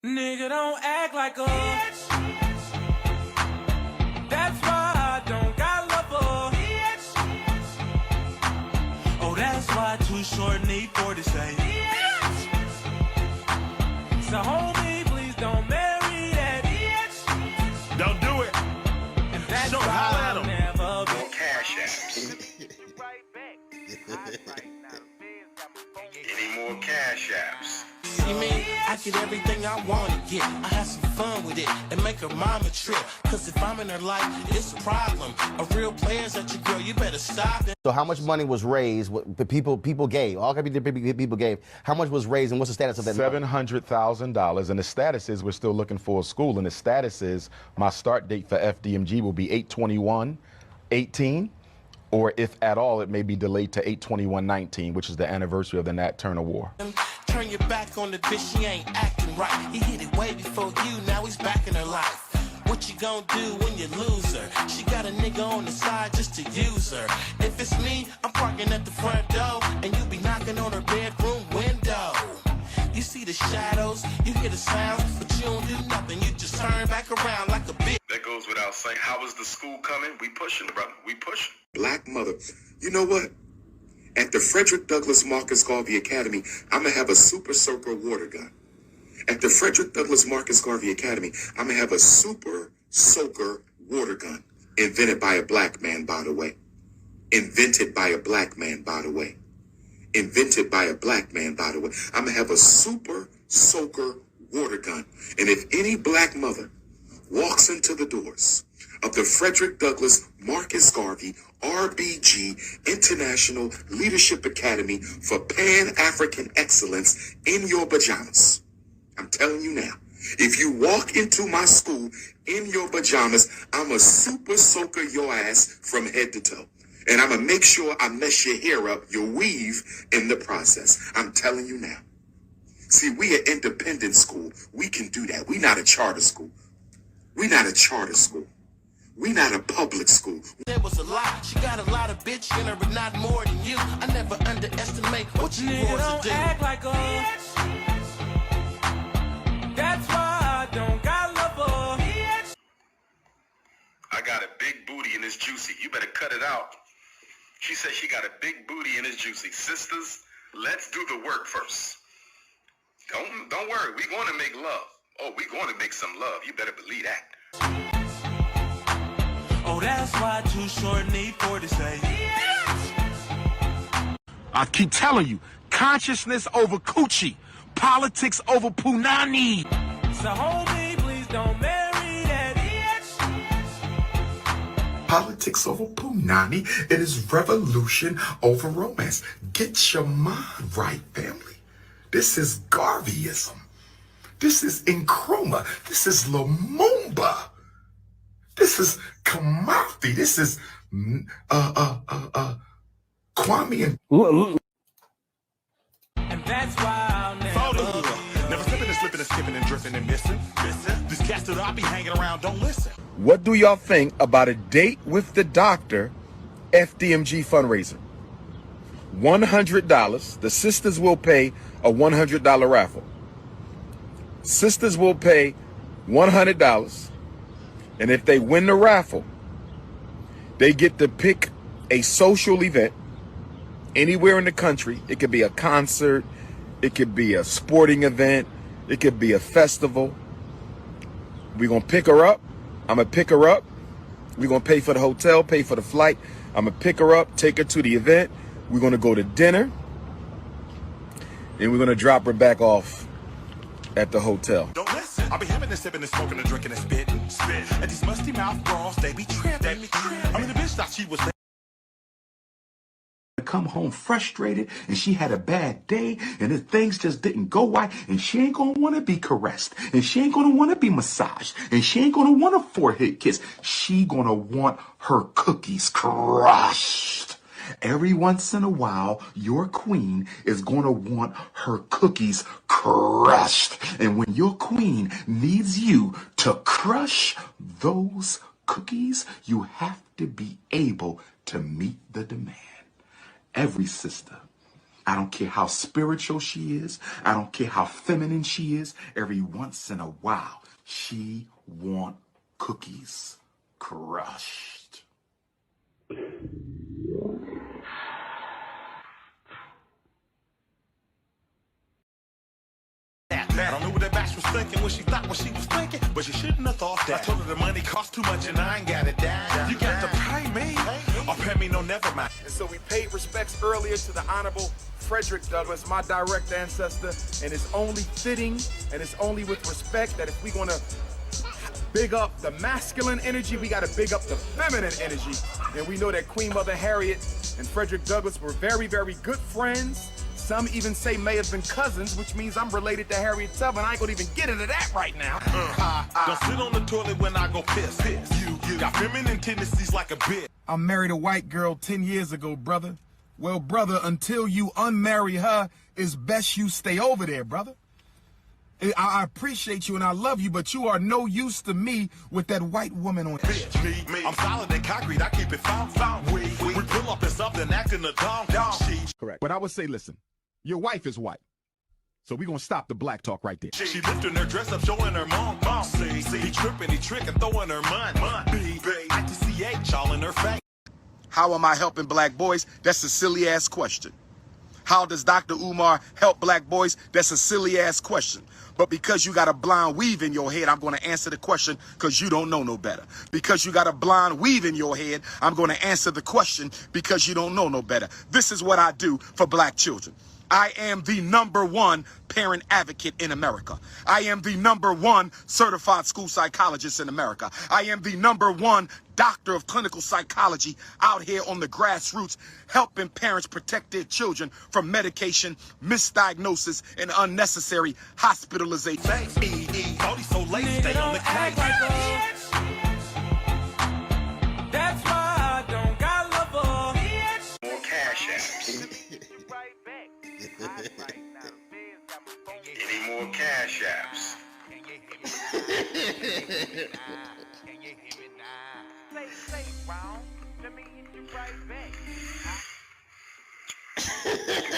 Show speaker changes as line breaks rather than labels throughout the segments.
Nigga, don't act like a bitch. That's why I don't got love for bitch. Oh, that's why Too Short need 40 say bitch. So homie, please don't marry that bitch.
Don't do it.
And that's
Don't
why
holler at
I'll
'em.
never be.
More cash apps. Any more cash apps?
See me, I get everything I want to get. I have some fun with it and make her mama trip. Cause if I'm in her life, it's a problem. A real player's at your girl, you better stop it.
So how much money was raised? What the people gave? All kinds of people gave. How much was raised, and what's the status of that?
$700,000, and the status is we're still looking for a school, and the status is my start date for FDMG will be 8/21/18, or if at all, it may be delayed to 8/21/19, which is the anniversary of the Nat Turner War.
Turn your back on the bitch, she ain't acting right. He hit it way before you, now he's back in her life. What you gonna do when you lose her? She got a nigga on the side just to use her. If it's me, I'm parking at the front door, and you be knocking on her bedroom window. You see the shadows, you hear the sounds, but you don't do nothing, you just turn back around like a bitch.
That goes without saying. How is the school coming? We pushing, brother. We pushing.
Black mother. You know what? At the Fredrick Douglas Marcus Garvey Academy, I'm going to have a Super Soaker water gun. At the Fredrick Douglas Marcus Garvey Academy, I'm going to have a Super Soaker water gun. Invented by a black man, by the way. Invented by a black man, by the way. Invented by a black man, by the way. I'm going to have a Super Soaker water gun. And if any black mother walks into the doors of the Fredrick Douglas Marcus Garvey RBG International Leadership Academy for Pan-African Excellence in your pajamas, I'm telling you now, if you walk into my school in your pajamas, I'm a super soaker your ass from head to toe. And I'm going to make sure I mess your hair up, your weave in the process. I'm telling you now. See, we an independent school. We can do that. We not a charter school. We not a charter school. We not a public school.
There was a lot. She got a lot of bitch in her, but not more than you. I never underestimate what you
Nigga,
want
don't
to do.
act like a bitch. That's why I don't got love for bitch.
I got a big booty and it's juicy. You better cut it out. She said she got a big booty and it's juicy. Sisters, let's do the work first. Don't worry. We're going to make love. Oh, we're going to make some love. You better believe that.
Oh, that's why Too Short need 40 say bitch.
I keep telling you, consciousness over coochie, politics over punani.
So homie, please don't marry that bitch.
Politics over punani. It is revolution over romance. Get your mind right, family. This is Garveyism. This is Nkrumah. This is Lumumba. This is Kamathi. This is Kwame and
And that's why I'll never
Never slipping and slipping and skipping and drifting and missing. These cats that I be hanging around don't listen.
What do y'all think about a date with the doctor FDMG fundraiser? $100. The sisters will pay a $100 raffle. Sisters will pay $100. And if they win the raffle, they get to pick a social event anywhere in the country. It could be a concert. It could be a sporting event. It could be a festival. We're going to pick her up. I'm going to pick her up. We're going to pay for the hotel, pay for the flight. I'm going to pick her up, take her to the event. We're going to go to dinner. And we're going to drop her back off at the hotel.
Don't listen. I be having and sipping and smoking and drinking and spitting. And these musty mouth bras, they be tripping. I mean, the bitch thought she was
come home frustrated and she had a bad day and the things just didn't go right and she ain't gonna want to be caressed and she ain't gonna want to be massaged and she ain't gonna want a forehead kiss. She gonna want her cookies crushed. Every once in a while, your queen is going to want her cookies crushed. And when your queen needs you to crush those cookies, you have to be able to meet the demand. Every sister
I don't care how spiritual she is. I don't care how feminine she is. Every once in a while, she want cookies crushed. I don't know what that bitch was thinking, what she thought, what she was thinking, but she shouldn't have thought that. I told her the money cost too much and I ain't got it down. You got to pay me, or pay me, no, never mind.
And so we paid respects earlier to the Honorable Fredrick Douglas, my direct ancestor, and it's only fitting and it's only with respect that if we're gonna big up the masculine energy, we gotta big up the feminine energy. And we know that Queen Mother Harriet and Fredrick Douglass were very, very good friends. Some even say may have been cousins, which means I'm related to Harriet Tubman. I ain't gonna even get into that right now.
Don't sit on the toilet when I go piss. You got feminine tendencies like a bitch.
I married a white girl 10 years ago, brother. Well, brother, until you unmarry her, it's best you stay over there, brother. I appreciate you and I love you, but you are no use to me with that white woman on
Bitch, me. I'm solid and concrete. I keep it found. We pull up in something acting a dong.
Correct. But I would say, listen, your wife is white. So we're going to stop the black talk right there.
She lifting her dress up, showing her mom. See, he tripping, he tricking, throwing her mind. ITCH all in her face.
How am I helping black boys? That's a silly ass question. How does Dr. Umar help black boys? That's a silly ass question. But because you got a blind weave in your head, I'm going to answer the question because you don't know no better. Because you got a blind weave in your head, I'm going to answer the question because you don't know no better. This is what I do for black children. I am the #1 parent advocate in America. I am the #1 certified school psychologist in America. I am the #1 doctor of clinical psychology out here on the grassroots, helping parents protect their children from medication, misdiagnosis, and unnecessary hospitalization.
Cody so late, stay on the case.
That's why I don't got love for
More cash apps. Any more cash apps?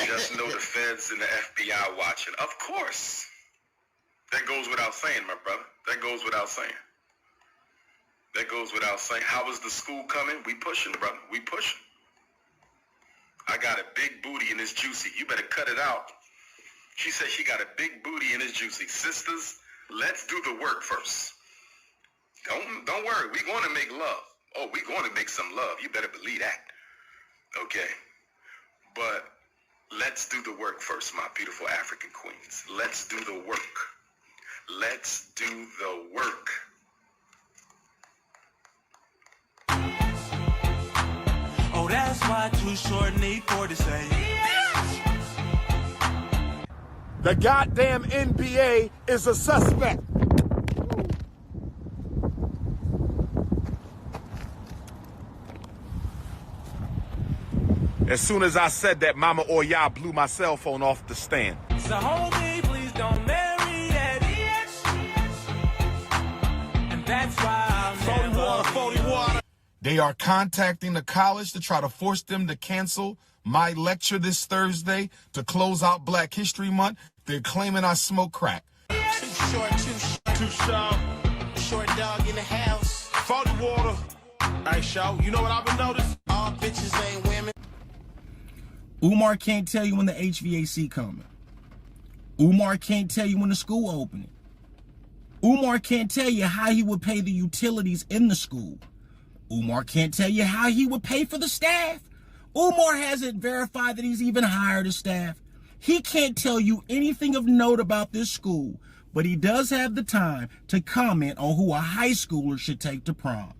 Just know the feds and the FBI watching. Of course. That goes without saying, my brother. That goes without saying. That goes without saying. How is the school coming? We pushing, brother. We pushing. I got a big booty and it's juicy. You better cut it out. She said she got a big booty and it's juicy. Sisters, let's do the work first. Don't worry. We're going to make love. Oh, we're going to make some love. You better believe that. Okay. But let's do the work first, my beautiful African queens. Let's do the work. Let's do the work.
Oh, that's why Too Short need 40 say.
The goddamn NBA is a suspect. As soon as I said that, Mama Oya blew my cell phone off the stand.
So homie, please don't marry that bitch. And that's why I'm
40 water.
They are contacting the college to try to force them to cancel my lecture this Thursday to close out Black History Month. They're claiming I smoke crack.
Too short. Short dog in the house.
40 water. Hey, show, you know what I've been noticing?
All bitches ain't women.
Umar can't tell you when the HVAC coming. Umar can't tell you when the school opening. Umar can't tell you how he would pay the utilities in the school. Umar can't tell you how he would pay for the staff. Umar hasn't verified that he's even hired a staff. He can't tell you anything of note about this school, but he does have the time to comment on who a high schooler should take to prom.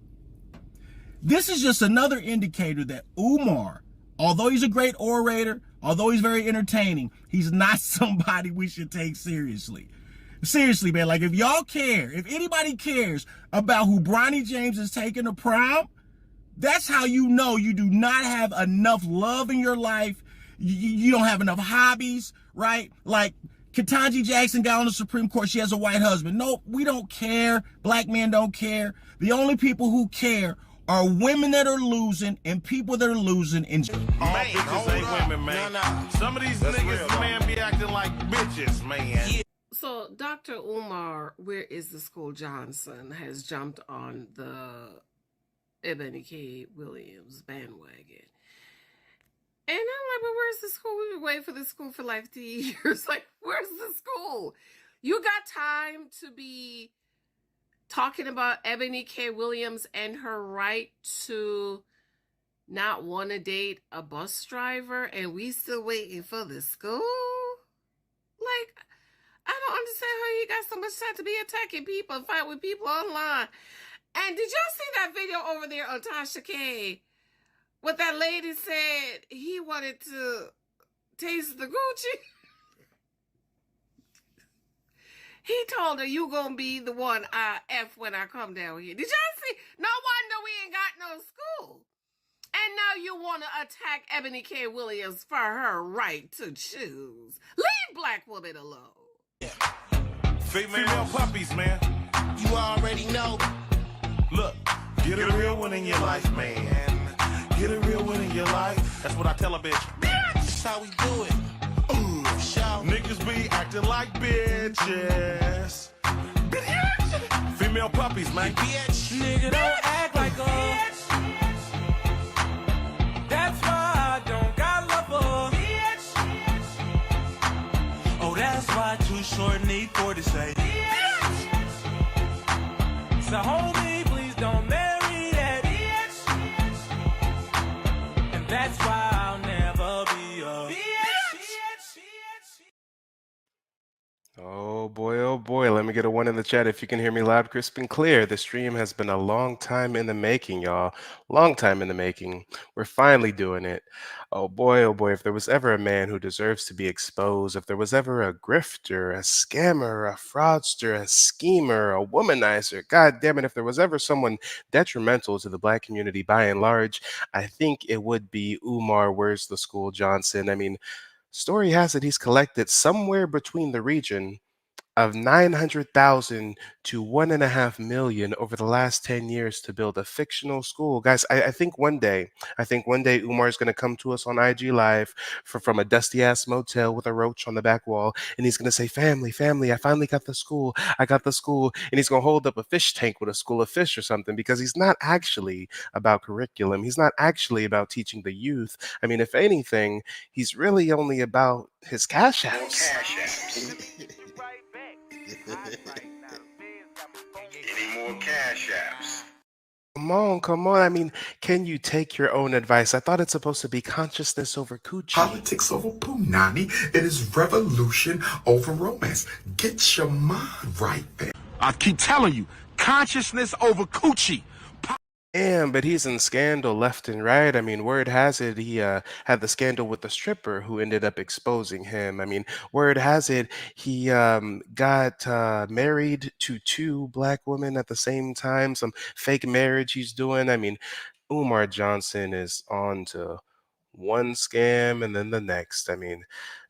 This is just another indicator that Umar, although he's a great orator, although he's very entertaining, he's not somebody we should take seriously. Seriously, man, like if y'all care, if anybody cares about who Bronny James is taking to prom, that's how you know you do not have enough love in your life. You don't have enough hobbies, right? Like Ketanji Jackson got on the Supreme Court. She has a white husband. No, we don't care. Black men don't care. The only people who care are women that are losing and people that are losing. And
All bitches ain't women, man.
No.
Some of these niggas, man, be acting like bitches, man.
So Dr. Umar, where is the school Johnson, has jumped on the Ebony K. Williams bandwagon. And I'm like, but where's the school? We've been waiting for the school for like 3 years. Like, where's the school? You got time to be talking about Ebony K. Williams and her right to not want to date a bus driver, and we still waiting for the school? Like, I don't understand how you got so much time to be attacking people and fight with people online. And did y'all see that video over there on Tasha K? What that lady said he wanted to taste the Gucci? He told her, you gonna be the one I F when I come down here. Did y'all see? No wonder we ain't got no school. And now you want to attack Ebony K. Williams for her right to choose. Leave black women alone.
Female puppies, man.
You already know.
Look, get a real one in your life, man. Get a real one in your life. That's what I tell a bitch.
That's how we do it. Shout.
Niggas be acting like bitches. Female puppies, man.
Bitch.
Nigga, don't act like a. That's why I don't got love for. Oh, that's why Too Short need for to say. So homie, please don't marry that. And that's why I'll never be a.
Oh boy, let me get a one in the chat if you can hear me loud, crisp, and clear. The stream has been a long time in the making, y'all. Long time in the making. We're finally doing it. Oh boy, if there was ever a man who deserves to be exposed, if there was ever a grifter, a scammer, a fraudster, a schemer, a womanizer, god damn it, if there was ever someone detrimental to the black community by and large, I think it would be Umar Where's the School Johnson. I mean, story has it he's collected somewhere between the region of 900,000 to 1.5 million over the last 10 years to build a fictional school. Guys, I think one day Umar is going to come to us on IG Live from a dusty ass motel with a roach on the back wall. And he's going to say, family, I finally got the school. I got the school. And he's going to hold up a fish tank with a school of fish or something, because he's not actually about curriculum. He's not actually about teaching the youth. I mean, if anything, he's really only about his cash apps.
Any more cash apps?
Come on. I mean, can you take your own advice? I thought it's supposed to be consciousness over coochie.
Politics over punani. It is revolution over romance. Get your mind right, man.
I keep telling you, consciousness over coochie.
Damn, but he's in scandal left and right. I mean, word has it he had the scandal with the stripper who ended up exposing him. I mean, word has it he got married to 2 black women at the same time, some fake marriage he's doing. I mean, Umar Johnson is on to one scam and then the next. I mean,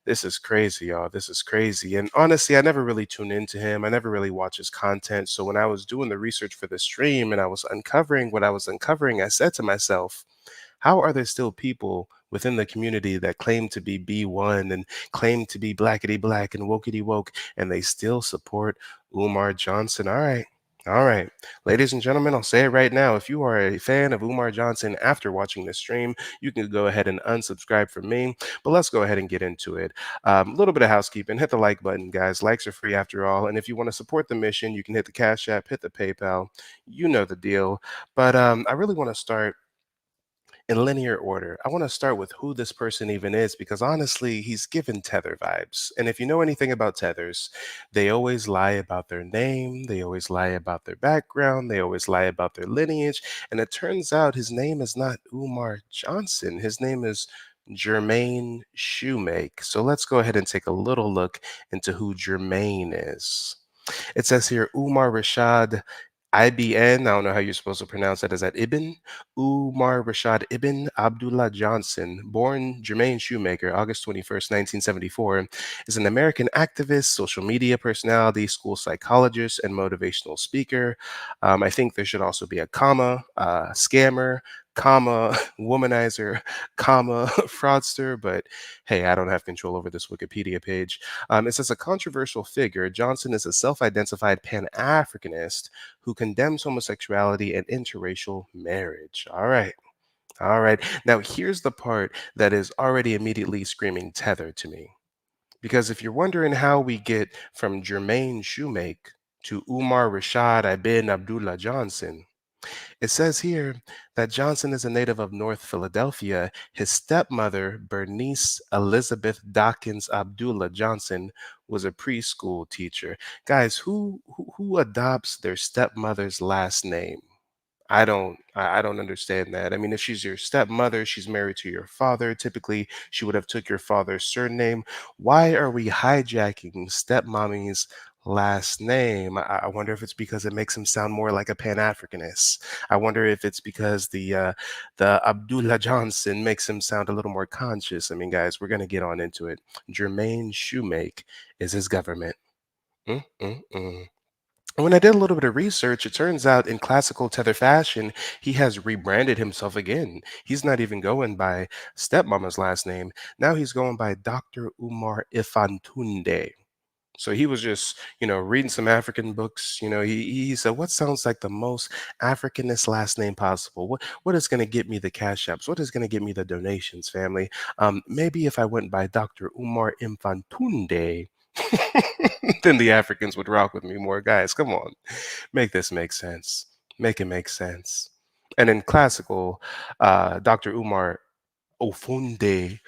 this is crazy, y'all. This is crazy. And honestly, I never really tune into him. I never really watch his content. So when I was doing the research for the stream and I was uncovering what I was uncovering, I said to myself, how are there still people within the community that claim to be B1 and claim to be blackity black and wokety woke, and they still support Umar Johnson? All right. Ladies and gentlemen, I'll say it right now. If you are a fan of Umar Johnson after watching this stream, you can go ahead and unsubscribe from me. But let's go ahead and get into it. A little bit of housekeeping. Hit the like button, guys. Likes are free after all. And if you want to support the mission, you can hit the Cash App, hit the PayPal. You know the deal. But I really want to start in linear order. I want to start with who this person even is, because honestly, he's given Tether vibes. And if you know anything about Tethers, they always lie about their name, they always lie about their background, they always lie about their lineage. And it turns out his name is not Umar Johnson. His name is Jermaine Shoemake. So let's go ahead and take a little look into who Jermaine is. It says here, Umar Rashad IBN, I don't know how you're supposed to pronounce that. Is that Ibn? Umar Rashad Ibn Abdullah Johnson, born Jermaine Shoemaker, August 21st, 1974, is an American activist, social media personality, school psychologist, and motivational speaker. I think there should also be a comma, scammer, comma, womanizer, comma, fraudster, but hey, I don't have control over this Wikipedia page. It says a controversial figure, Johnson is a self-identified Pan-Africanist who condemns homosexuality and interracial marriage. All right. All right. Now, here's the part that is already immediately screaming tether to me. Because if you're wondering how we get from Jermaine Shoemake to Umar Rashad Ibn Abdullah Johnson, it says here that Johnson is a native of North Philadelphia. His stepmother, Bernice Elizabeth Dawkins Abdullah Johnson, was a preschool teacher. Guys, who adopts their stepmother's last name? I don't understand that. I mean, if she's your stepmother, she's married to your father. Typically, she would have took your father's surname. Why are we hijacking stepmommy's last name? I wonder if it's because it makes him sound more like a Pan-Africanist. I wonder if it's because the Abdullah Johnson makes him sound a little more conscious. I mean, guys, we're gonna get on into it. Jermaine Shoemake is his government. Mm-mm-mm. When I did a little bit of research, it turns out in classical tether fashion, he has rebranded himself again. He's not even going by stepmama's last name. Now he's going by Dr. Umar Ifantunde. So he was just, reading some African books. He said, what sounds like the most Africanist last name possible? What is going to get me the cash apps? What is going to get me the donations, family? Maybe if I went by Dr. Umar Infantunde, then the Africans would rock with me more. Guys, come on. Make this make sense. Make it make sense. And in classical, Dr. Umar Afatunde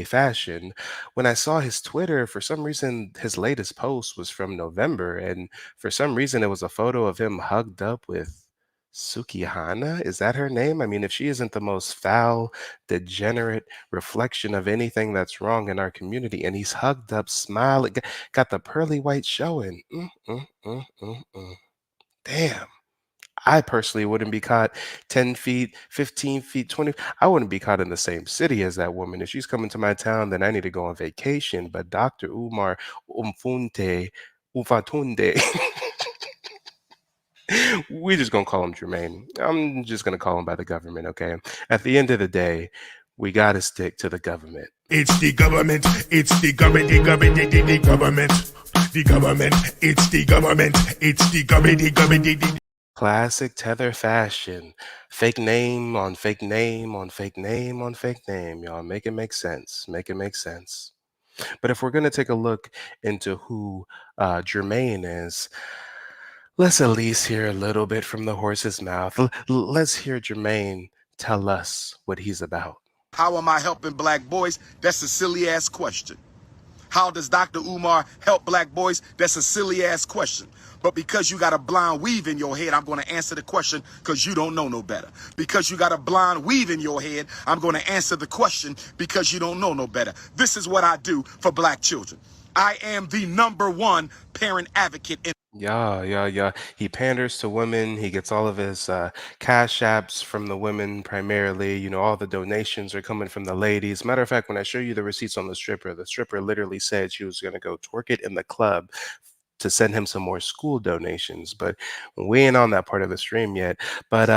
fashion, when I saw his Twitter, for some reason, his latest post was from November. And for some reason, it was a photo of him hugged up with Sukihana. Is that her name? I mean, if she isn't the most foul, degenerate reflection of anything that's wrong in our community, and he's hugged up, smiling, got the pearly white showing. Damn. I personally wouldn't be caught 10 feet, 15 feet, 20. I wouldn't be caught in the same city as that woman. If she's coming to my town, then I need to go on vacation. But Dr. Umar Ufatunde, we're just going to call him Jermaine. I'm just going to call him by the government, okay? At the end of the day, we got to stick to the government.
It's the government. It's the government. The government. The government. The government. It's the government. It's the government. The government.
Classic tether fashion. Fake name on fake name on fake name on fake name. Y'all make it make sense. Make it make sense. But if we're going to take a look into who Jermaine is, let's at least hear a little bit from the horse's mouth. Let's hear Jermaine tell us what he's about.
How am I helping black boys? That's a silly ass question. How does Dr. Umar help black boys? That's a silly ass question. But because you got a blind weave in your head, I'm going to answer the question because you don't know no better. Because you got a blind weave in your head, I'm going to answer the question because you don't know no better. This is what I do for black children. I am the #1 parent advocate in
Yeah. He panders to women. He gets all of his cash apps from the women primarily. All the donations are coming from the ladies. Matter of fact, when I show you the receipts on the stripper literally said she was going to go twerk it in the club to send him some more school donations. But we ain't on that part of the stream yet. But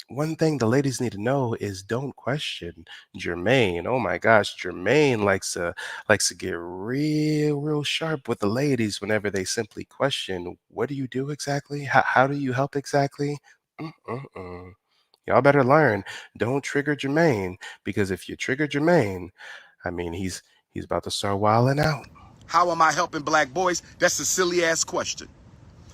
one thing the ladies need to know is don't question Jermaine. Oh my gosh, Jermaine likes to get real sharp with the ladies whenever they simply question, what do you do exactly? How do you help exactly? Y'all better learn. Don't trigger Jermaine, because if you trigger Jermaine, I mean, he's about to start wilding out.
How am I helping black boys? That's a silly ass question.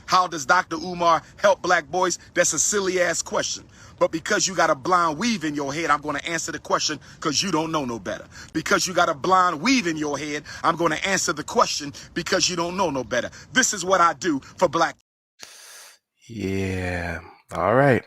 How does Dr. Umar help black boys? That's a silly ass question. But because you got a blind weave in your head, I'm going to answer the question because you don't know no better. Because you got a blind weave in your head, I'm going to answer the question because you don't know no better. This is what I do for black.
Yeah. All right.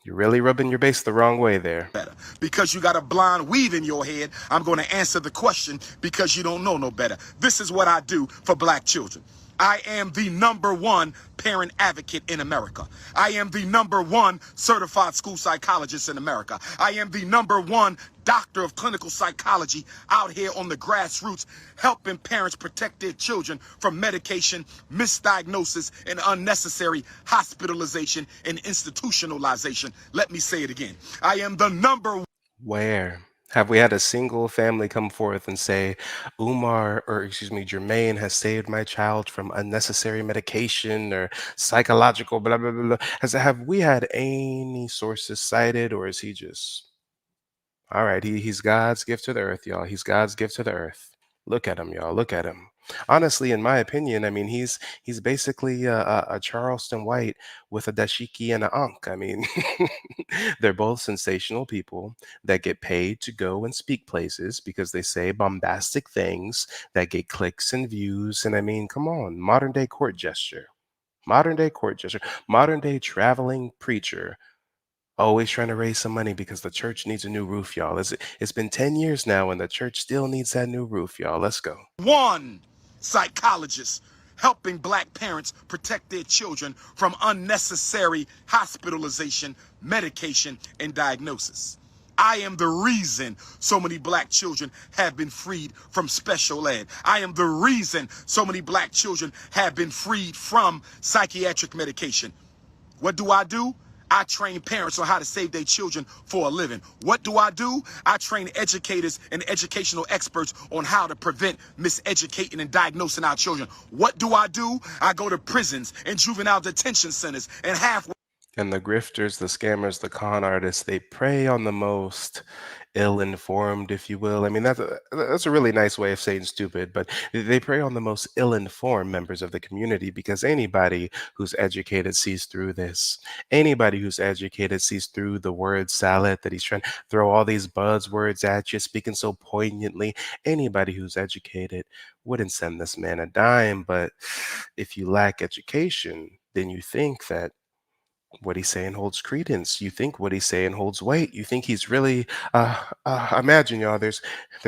You're really rubbing your base the wrong way there.
Better. Because you got a blind weave in your head, I'm going to answer the question because you don't know no better. This is what I do for black children.
I am the #1 parent advocate in America. I am the #1 certified school psychologist in America. I am the #1 doctor of clinical psychology out here on the grassroots, helping parents protect their children from medication, misdiagnosis, and unnecessary hospitalization and institutionalization. Let me say it again. I am the #1.
Where have we had a single family come forth and say, Umar, or excuse me, Jermaine has saved my child from unnecessary medication or psychological blah blah blah blah? Have we had any sources cited, or is he just all right? He's God's gift to the earth, y'all. He's God's gift to the earth. Look at him, y'all. Look at him. Honestly, in my opinion, I mean, he's basically a Charleston White with a dashiki and a ankh. I mean, they're both sensational people that get paid to go and speak places because they say bombastic things that get clicks and views. And I mean, come on, modern day court gesture, modern day court gesture, modern day traveling preacher. Always trying to raise some money because the church needs a new roof, y'all. It's been 10 years now and the church still needs that new roof, y'all. Let's go.
One psychologist helping black parents protect their children from unnecessary hospitalization, medication, and diagnosis. I am the reason so many black children have been freed from special ed. I am the reason so many black children have been freed from psychiatric medication. What do? I train parents on how to save their children for a living. What do? I train educators and educational experts on how to prevent miseducating and diagnosing our children. What do? I go to prisons and juvenile detention centers and halfway.
And the grifters, the scammers, the con artists, they prey on the most ill-informed, if you will. I mean, that's a really nice way of saying stupid, but they prey on the most ill-informed members of the community because anybody who's educated sees through this. Anybody who's educated sees through the word salad that he's trying to throw all these buzzwords at you, speaking so poignantly. Anybody who's educated wouldn't send this man a dime, but if you lack education, then you think that what he's saying holds credence. You think what he's saying holds weight. You think he's really imagine, y'all, there's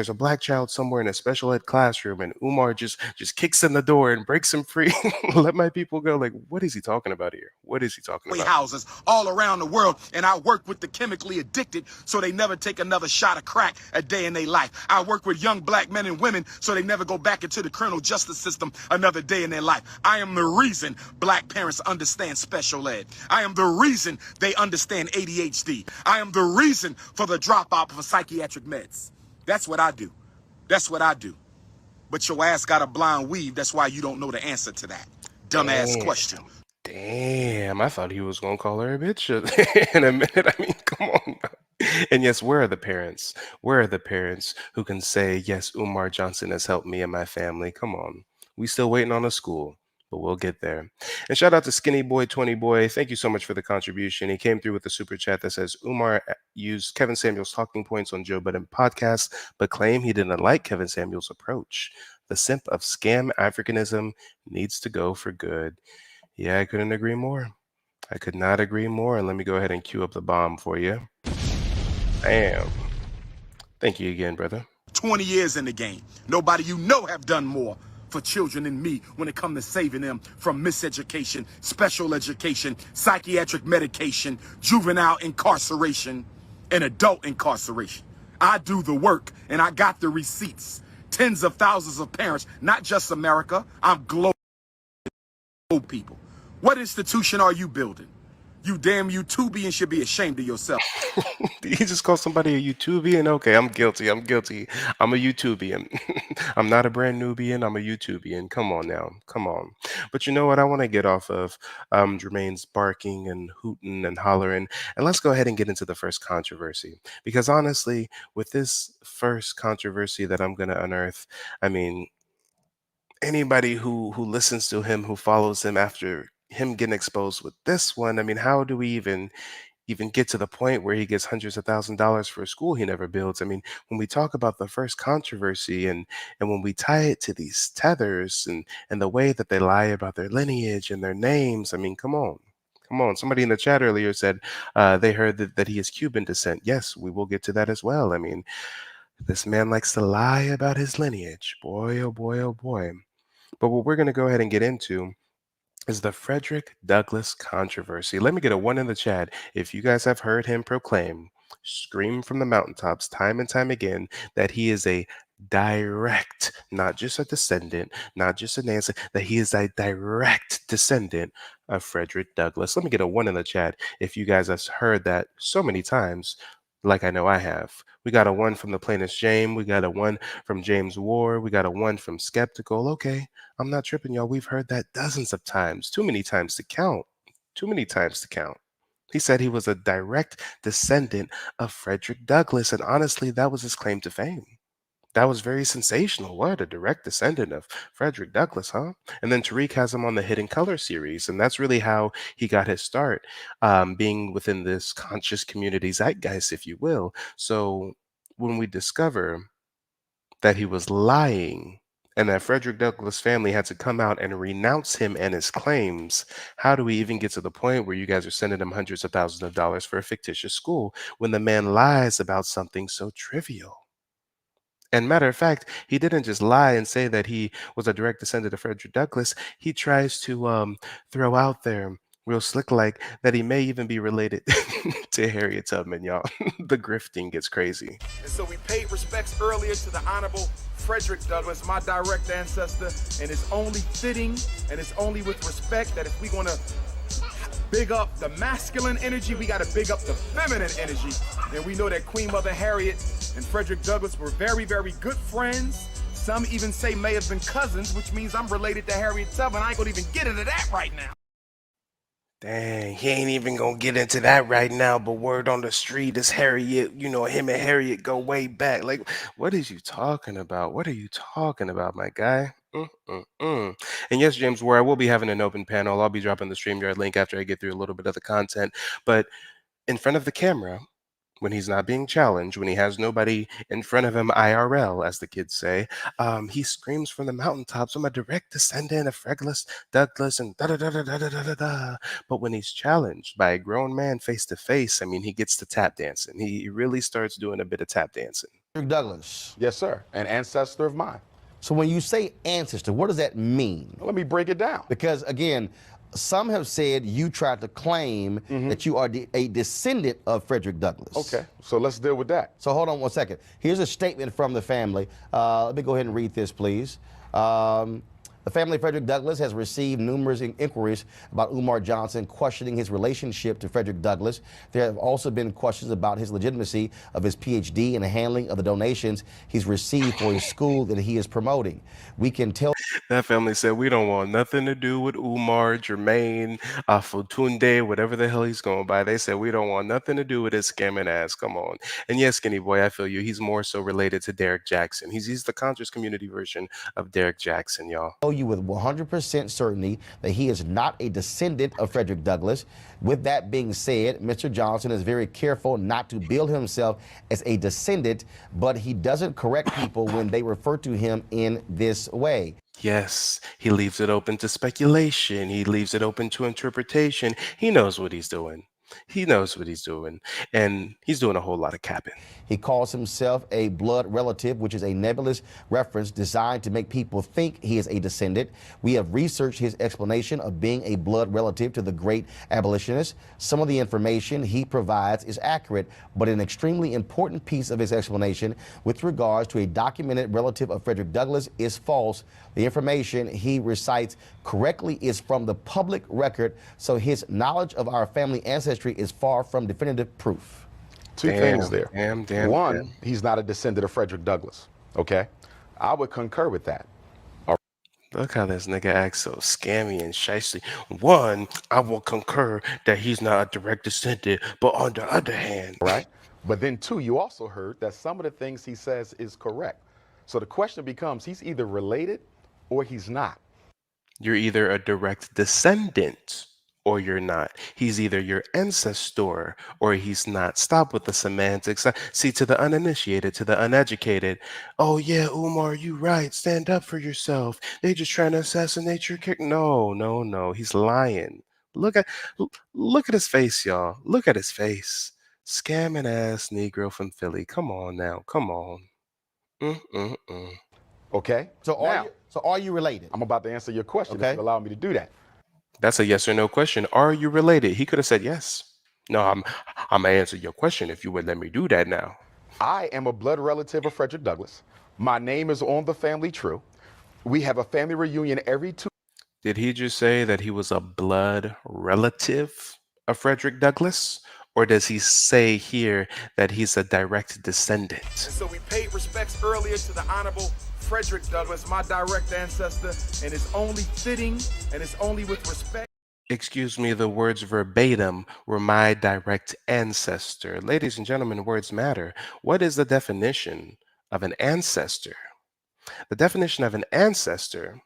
a black child somewhere in a special ed classroom and Umar just kicks in the door and breaks him free. Let my people go. Like, what is he talking about here? What is he talking about?
Houses all around the world, and I work with the chemically addicted so they never take another shot of crack a day in their life. I work with young black men and women so they never go back into the criminal justice system another day in their life. I am the reason black parents understand special ed. I am the reason they understand ADHD. I am the reason for the dropout for psychiatric meds. That's what I do. That's what I do. But your ass got a blind weave. That's why you don't know the answer to that dumbass question.
Damn, I thought he was gonna call her a bitch in a minute. I mean, come on. And yes, where are the parents? Where are the parents who can say, yes, Umar Johnson has helped me and my family? Come on. We still waiting on a school, but we'll get there. And shout out to Skinny Boy 20 Boy. Thank you so much for the contribution. He came through with the super chat that says Umar used Kevin Samuels' talking points on Joe Budden podcast, but claimed he didn't like Kevin Samuels' approach. The simp of scam Africanism needs to go for good. Yeah, I couldn't agree more. I could not agree more. And let me go ahead and cue up the bomb for you. Bam. Thank you again, brother.
20 years in the game. Nobody you know have done more for children than me when it comes to saving them from miseducation, special education, psychiatric medication, juvenile incarceration, and adult incarceration. I do the work and I got the receipts. Tens of thousands of parents, not just America, I'm global people. What institution are you building? You damn YouTubian should be ashamed of yourself.
He just called somebody a YouTubian? Okay, I'm guilty. I'm guilty. I'm a YouTubian. I'm not a brand newbian. I'm a YouTubian. Come on now. Come on. But you know what? I want to get off of Jermaine's barking and hooting and hollering. And let's go ahead and get into the first controversy. Because honestly, with this first controversy that I'm going to unearth, I mean, anybody who listens to him, who follows him after him getting exposed with this one, I mean, how do we even get to the point where he gets hundreds of $1,000s for a school he never builds? I mean, when we talk about the first controversy and when we tie it to these tethers and the way that they lie about their lineage and their names, I mean, come on. Come on. Somebody in the chat earlier said they heard that he is Cuban descent. Yes, we will get to that as well. I mean, this man likes to lie about his lineage. Boy, oh boy, oh boy. But what we're going to go ahead and get into is the Fredrick Douglass controversy. Let me get a one in the chat if you guys have heard him proclaim, scream from the mountaintops time and time again that he is a direct, not just a descendant, not just an ancestor, that he is a direct descendant of Frederick Douglass. Let me get a one in the chat if you guys have heard that so many times, like I know I have. We got a one from the plainest James. We got a one from James Ward. We got a one from Skeptical. Okay, I'm not tripping, y'all. We've heard that dozens of times, too many times to count. Too many times to count. He said he was a direct descendant of Frederick Douglass, and honestly, that was his claim to fame. That was very sensational. What, a direct descendant of Frederick Douglass, huh? And then Tariq has him on the Hidden Color series, and that's really how he got his start, being within this conscious community zeitgeist, if you will. So when we discover that he was lying and that Frederick Douglass' family had to come out and renounce him and his claims, how do we even get to the point where you guys are sending him hundreds of thousands of dollars for a fictitious school when the man lies about something so trivial? And matter of fact, he didn't just lie and say that he was a direct descendant of Frederick Douglass. He tries to throw out there, real slick like, that he may even be related to Harriet Tubman, y'all. The grifting gets crazy.
And so we paid respects earlier to the Honorable Frederick Douglass, my direct ancestor, and it's only fitting and it's only with respect that if we're going to big up the masculine energy, we got to big up the feminine energy. And we know that Queen Mother Harriet and Frederick Douglass were very, very good friends. Some even say may have been cousins, which means I'm related to Harriet Tubman. I ain't gonna even get into that right now.
Dang, he ain't even gonna get into that right now, but word on the street is Harriet, him and Harriet go way back. Like, what is you talking about? What are you talking about, my guy? And yes, James, where I will be having an open panel, I'll be dropping the StreamYard link after I get through a little bit of the content. But in front of the camera, when he's not being challenged, when he has nobody in front of him IRL, as the kids say, he screams from the mountaintops, I'm a direct descendant of Fredrick Douglass and da-da-da-da-da-da-da-da. But when he's challenged by a grown man face to face, I mean, he gets to tap dancing. He really starts doing a bit of tap dancing.
Frederick Douglass.
Yes, sir. An ancestor of mine.
So when you say ancestor, what does that mean?
Let me break it down.
Because again, some have said you tried to claim that you are a descendant of Frederick Douglass.
Okay, so let's deal with that.
So hold on one second. Here's a statement from the family. Let me go ahead and read this, please. The family of Frederick Douglass has received numerous inquiries about Umar Johnson questioning his relationship to Frederick Douglass. There have also been questions about his legitimacy of his PhD and the handling of the donations he's received for his school that he is promoting. We can tell
that family said, we don't want nothing to do with Umar, Jermaine, Fotunde, whatever the hell he's going by. They said, we don't want nothing to do with his scamming ass. Come on. And yes, Skinny Boy, I feel you. He's more so related to Derek Jackson. He's the conscious community version of Derek Jackson, y'all.
You with 100% certainty that he is not a descendant of Frederick Douglass. With that being said, Mr. Johnson is very careful not to bill himself as a descendant, but he doesn't correct people when they refer to him in this way.
Yes, he leaves it open to speculation. He leaves it open to interpretation. He knows what he's doing. He knows what he's doing, and he's doing a whole lot of capping.
He calls himself a blood relative, which is a nebulous reference designed to make people think he is a descendant. We have researched his explanation of being a blood relative to the great abolitionist. Some of the information he provides is accurate, but an extremely important piece of his explanation with regards to a documented relative of Frederick Douglass is false. The information he recites correctly is from the public record, so his knowledge of our family ancestry is far from definitive proof.
Two things there.
Damn.
One, he's not a descendant of Frederick Douglass. Okay? I would concur with that.
Look how this nigga acts so scammy and shysty. One, I will concur that he's not a direct descendant, but on the other hand.
Right? But then two, you also heard that some of the things he says is correct. So the question becomes, he's either related or he's not.
You're either a direct descendant or you're not. He's either your ancestor or he's not. Stop with the semantics. See, to the uninitiated, to the uneducated, oh yeah, Umar, you right. Stand up for yourself. They just trying to assassinate your character. No. He's lying. Look at his face, y'all. Look at his face. Scamming ass Negro from Philly. Come on now. Come on.
Okay.
So So are you related?
I'm about to answer your question
Okay.
if you allow me to do that.
That's a yes or no question. Are you related? He could have said yes. No, I'm gonna answer your question if you would let me do that now.
I am a blood relative of Fredrick Douglas. My name is on the family tree. We have a family reunion every 2.
Did he just say that he was a blood relative of Frederick Douglass? Or does he say here that he's a direct descendant?
And so we paid respects earlier to the Honorable Fredrick Douglass, my direct ancestor, and it's only fitting and it's only with respect.
Excuse me, the words verbatim were my direct ancestor. Ladies and gentlemen, words matter. What is the definition of an ancestor? The definition of an ancestor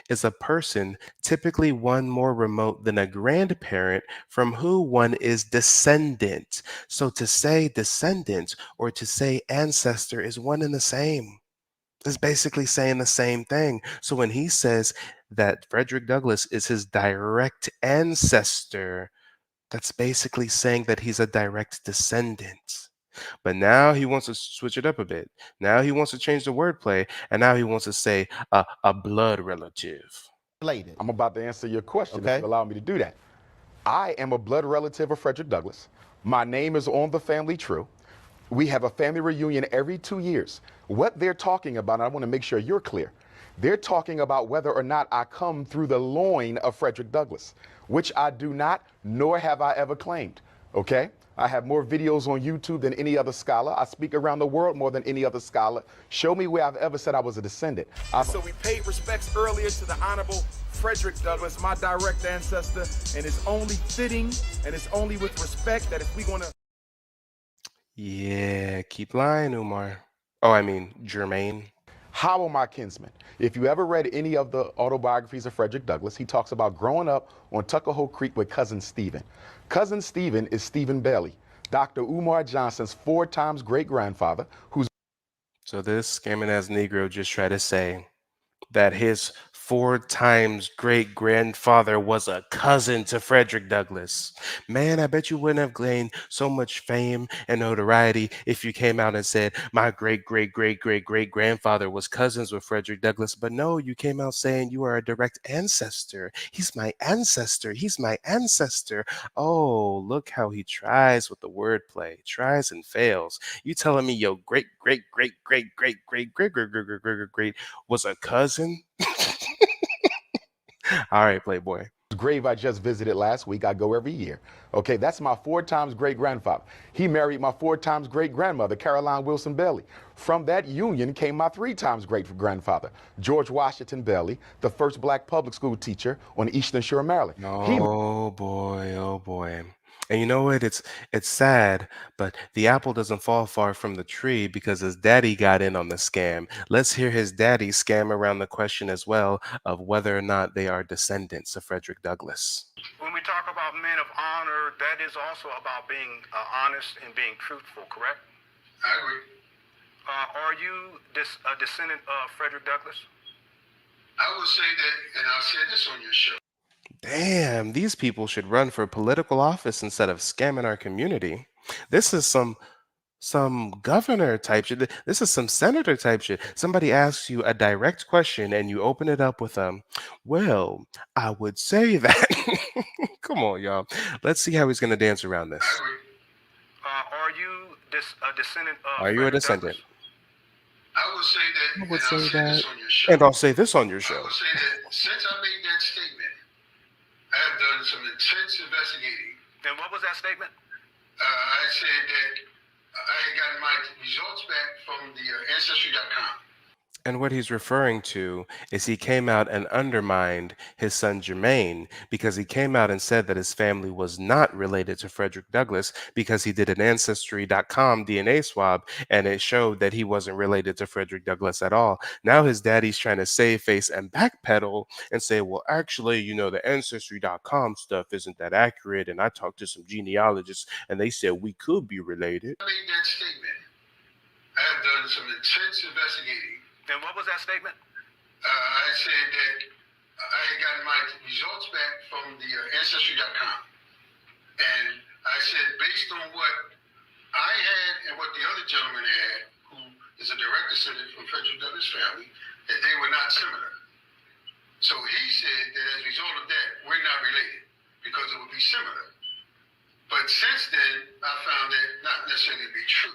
is a person, typically one more remote than a grandparent, from who one is descendant. So to say descendant or to say ancestor is one and the same. It's basically saying the same thing. So when he says that Frederick Douglass is his direct ancestor, that's basically saying that he's a direct descendant. But now he wants to switch it up a bit. Now he wants to change the wordplay, and now he wants to say a blood relative.
Related.
I'm about to answer your question
Okay.
if you allow me to do that. I am a blood relative of Fredrick Douglass. My name is on the family tree. We have a family reunion every 2 years. What they're talking about, and I want to make sure you're clear, they're talking about whether or not I come through the loin of Fredrick Douglass, which I do not, nor have I ever claimed. Okay? I have more videos on YouTube than any other scholar. I speak around the world more than any other scholar. Show me where I've ever said I was a descendant. So we paid respects earlier to the Honorable Fredrick Douglass, my direct ancestor, and it's only fitting and it's only with respect that if we're going to...
Yeah, keep lying, Umar. Oh, I mean, Jermaine.
How are my kinsmen? If you ever read any of the autobiographies of Fredrick Douglass, he talks about growing up on Tuckahoe Creek with Cousin Stephen. Cousin Stephen is Stephen Bailey, Dr. Umar Johnson's 4 times great-grandfather, who's...
So this scamming ass Negro just tried to say that his 4 times great grandfather was a cousin to Frederick Douglass. Man, I bet you wouldn't have gained so much fame and notoriety if you came out and said, my great great great great great grandfather was cousins with Frederick Douglass. But no, you came out saying you are a direct ancestor. He's my ancestor. He's my ancestor. Oh, look how he tries with the wordplay, tries and fails. You telling me your great great great great great great great great great great great great was a cousin? All right, Playboy.
grave I just visited last week. I go every year. Okay, that's my 4 times great-grandfather. He married my 4 times great-grandmother, Caroline Wilson Bailey. From that union came my 3 times great-grandfather, George Washington Bailey, the first black public school teacher on the Eastern Shore of Maryland.
Oh boy, oh boy. And you know what? It's sad, but the apple doesn't fall far from the tree because his daddy got in on the scam. Let's hear his daddy scam around the question as well of whether or not they are descendants of Frederick Douglass.
When we talk about men of honor, that is also about being honest and being truthful, correct?
I agree.
Are you a descendant of Frederick Douglass?
I would say that, and I'll say this on your show.
Damn, these people should run for political office instead of scamming our community. This is some governor type shit. This is some senator type shit. Somebody asks you a direct question and you open it up with well, I would say that. Come on, y'all. Let's see how he's gonna dance around this.
I agree.
Are you a descendant of
Are you a
Frederick
descendant?
Douglass?
I would say that,
I would
and I'll
say
say
that,
this on your show.
and I'll say this on your
I
show.
would say that since I made that statement, I have done some intense investigating.
And what was that statement?
I said that I had gotten my results back from the Ancestry.com.
And what he's referring to is he came out and undermined his son Jermaine because he came out and said that his family was not related to Frederick Douglass because he did an Ancestry.com DNA swab and it showed that he wasn't related to Frederick Douglass at all. Now his daddy's trying to save face and backpedal and say, well, actually, the Ancestry.com stuff isn't that accurate. And I talked to some genealogists and they said we could be related.
I made that statement. I have done some intense investigating.
And what was that statement?
I said that I had gotten my results back from the Ancestry.com. And I said, based on what I had and what the other gentleman had, who is a direct descendant from Frederick Douglass' family, that they were not similar.
So he said that as a result of that, we're not related because it would be similar. But since then, I found that not necessarily to be true.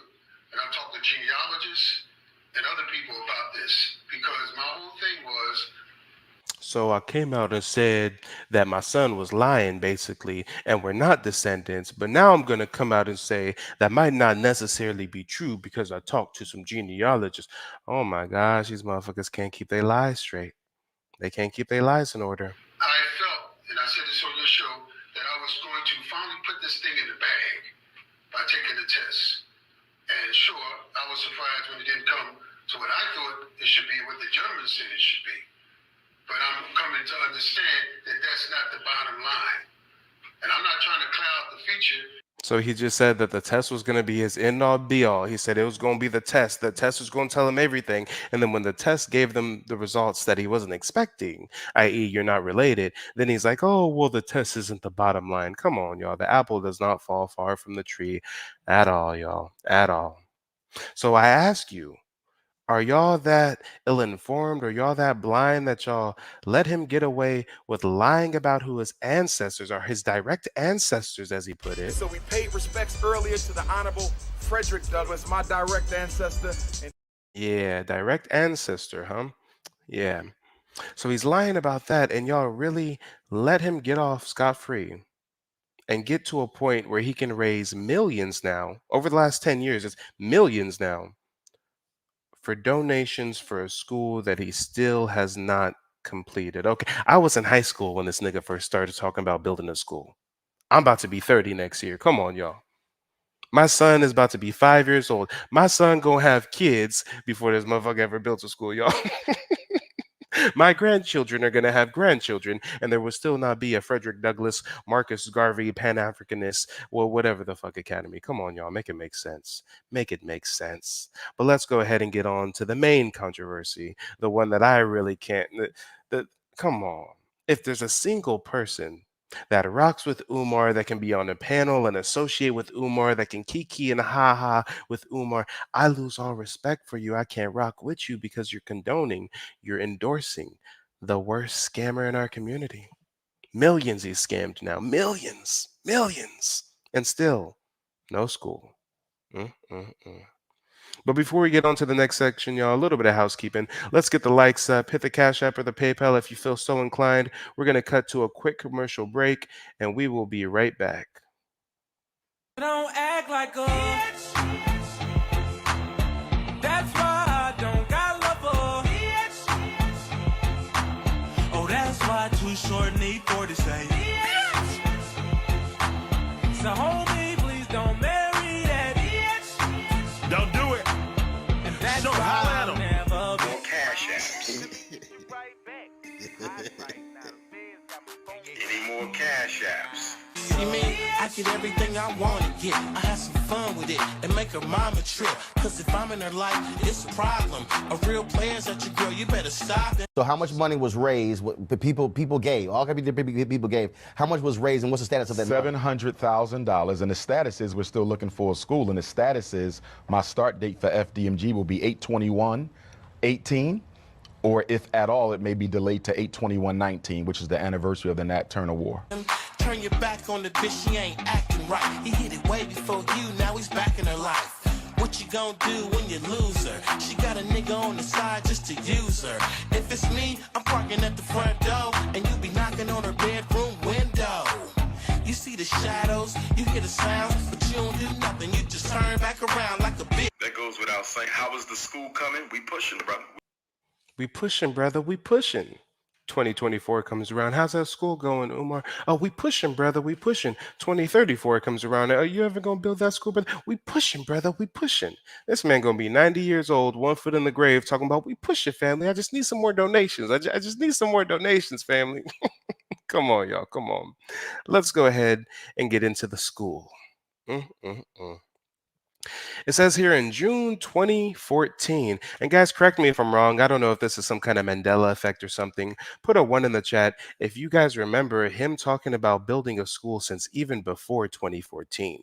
And I've talked to genealogists and other people about this because my whole thing was.
So I came out and said that my son was lying, basically, and we're not descendants. But now I'm going to come out and say that might not necessarily be true because I talked to some genealogists. Oh my gosh, these motherfuckers can't keep their lies straight. They can't keep their lies in order.
I felt, and I said this on your show, that I was going to finally put this thing in the bag by taking the test. And sure, I was surprised when it didn't come to what I thought it should be, what the gentleman said it should be. But I'm coming to understand that that's not the bottom line. And I'm not trying to cloud the future.
So he just said that the test was going to be his end all be all. He said it was going to be the test. The test was going to tell him everything. And then when the test gave them the results that he wasn't expecting, i.e., you're not related, then he's like, oh, well, the test isn't the bottom line. Come on, y'all. The apple does not fall far from the tree at all, y'all. At all. So I ask you, are y'all that ill-informed or y'all that blind that y'all let him get away with lying about who his ancestors are, his direct ancestors, as he put it?
So we paid respects earlier to the Honorable Fredrick Douglas, my direct ancestor.
Yeah, direct ancestor, huh? Yeah. So he's lying about that, and y'all really let him get off scot-free and get to a point where he can raise millions now. Over the last 10 years, it's millions now for donations for a school that he still has not completed. Okay, I was in high school when this nigga first started talking about building a school. I'm about to be 30 next year. Come on, y'all. My son is about to be 5 years old. My son gonna have kids before this motherfucker ever built a school, y'all. My grandchildren are gonna have grandchildren, and there will still not be a Fredrick Douglass, Marcus Garvey, Pan-Africanist, well, whatever the fuck academy. Come on, y'all, make it make sense. Make it make sense. But let's go ahead and get on to the main controversy, the one that I really can't. Come on, if there's a single person that rocks with Umar, that can be on a panel and associate with Umar, that can kiki and ha with Umar, I lose all respect for you. I can't rock with you because you're condoning, you're endorsing the worst scammer in our community. Millions he's scammed now. Millions. Millions. And still, no school. But before we get on to the next section, y'all, a little bit of housekeeping. Let's get the likes up, hit the Cash App or the PayPal if you feel so inclined. We're going to cut to a quick commercial break, and we will be right back.
Don't act like a bitch. That's why I don't got love for bitch. Oh, that's why Too Short need for to say bitch. So homie, please don't marry that bitch. Don't do it. And that's so why I'll never be
More cash apps. Any more cash apps?
See me, I get everything I want to get. I have some fun with it and make her mama trip. Cause if I'm in her life, it's a problem. A real player's at your girl, you better stop it.
So how much money was raised? What the people gave? All kinds of people gave. How much was raised, and what's the status of that?
$700,000, and the status is we're still looking for a school, and the status is my start date for FDMG will be 8/21/18, or if at all, it may be delayed to 8/21/19, which is the anniversary of the Nat Turner War.
Turn your back on the bitch, she ain't acting right. He hit it way before you, now he's back in her life. What you gonna do when you lose her? She got a nigga on the side just to use her. If it's me, I'm parking at the front door, and you be knocking on her bedroom window. You see the shadows, you hear the sounds, but you don't do nothing. You just turn back around like a bitch.
That goes without saying. How is the school coming? We pushing, brother.
We pushing, brother. We pushing. 2024 comes around. How's that school going, Umar? Oh, we pushing, brother. We pushing. 2034 comes around. Are you ever gonna build that school, brother? We pushing, brother. We pushing. This man gonna be 90 years old, 1 foot in the grave, talking about we pushing, family. I just need some more donations. I just need some more donations, family. Come on, y'all. Come on. Let's go ahead and get into the school. It says here in June 2014, and guys, correct me if I'm wrong. I don't know if this is some kind of Mandela effect or something. Put a 1 in the chat if you guys remember him talking about building a school since even before 2014.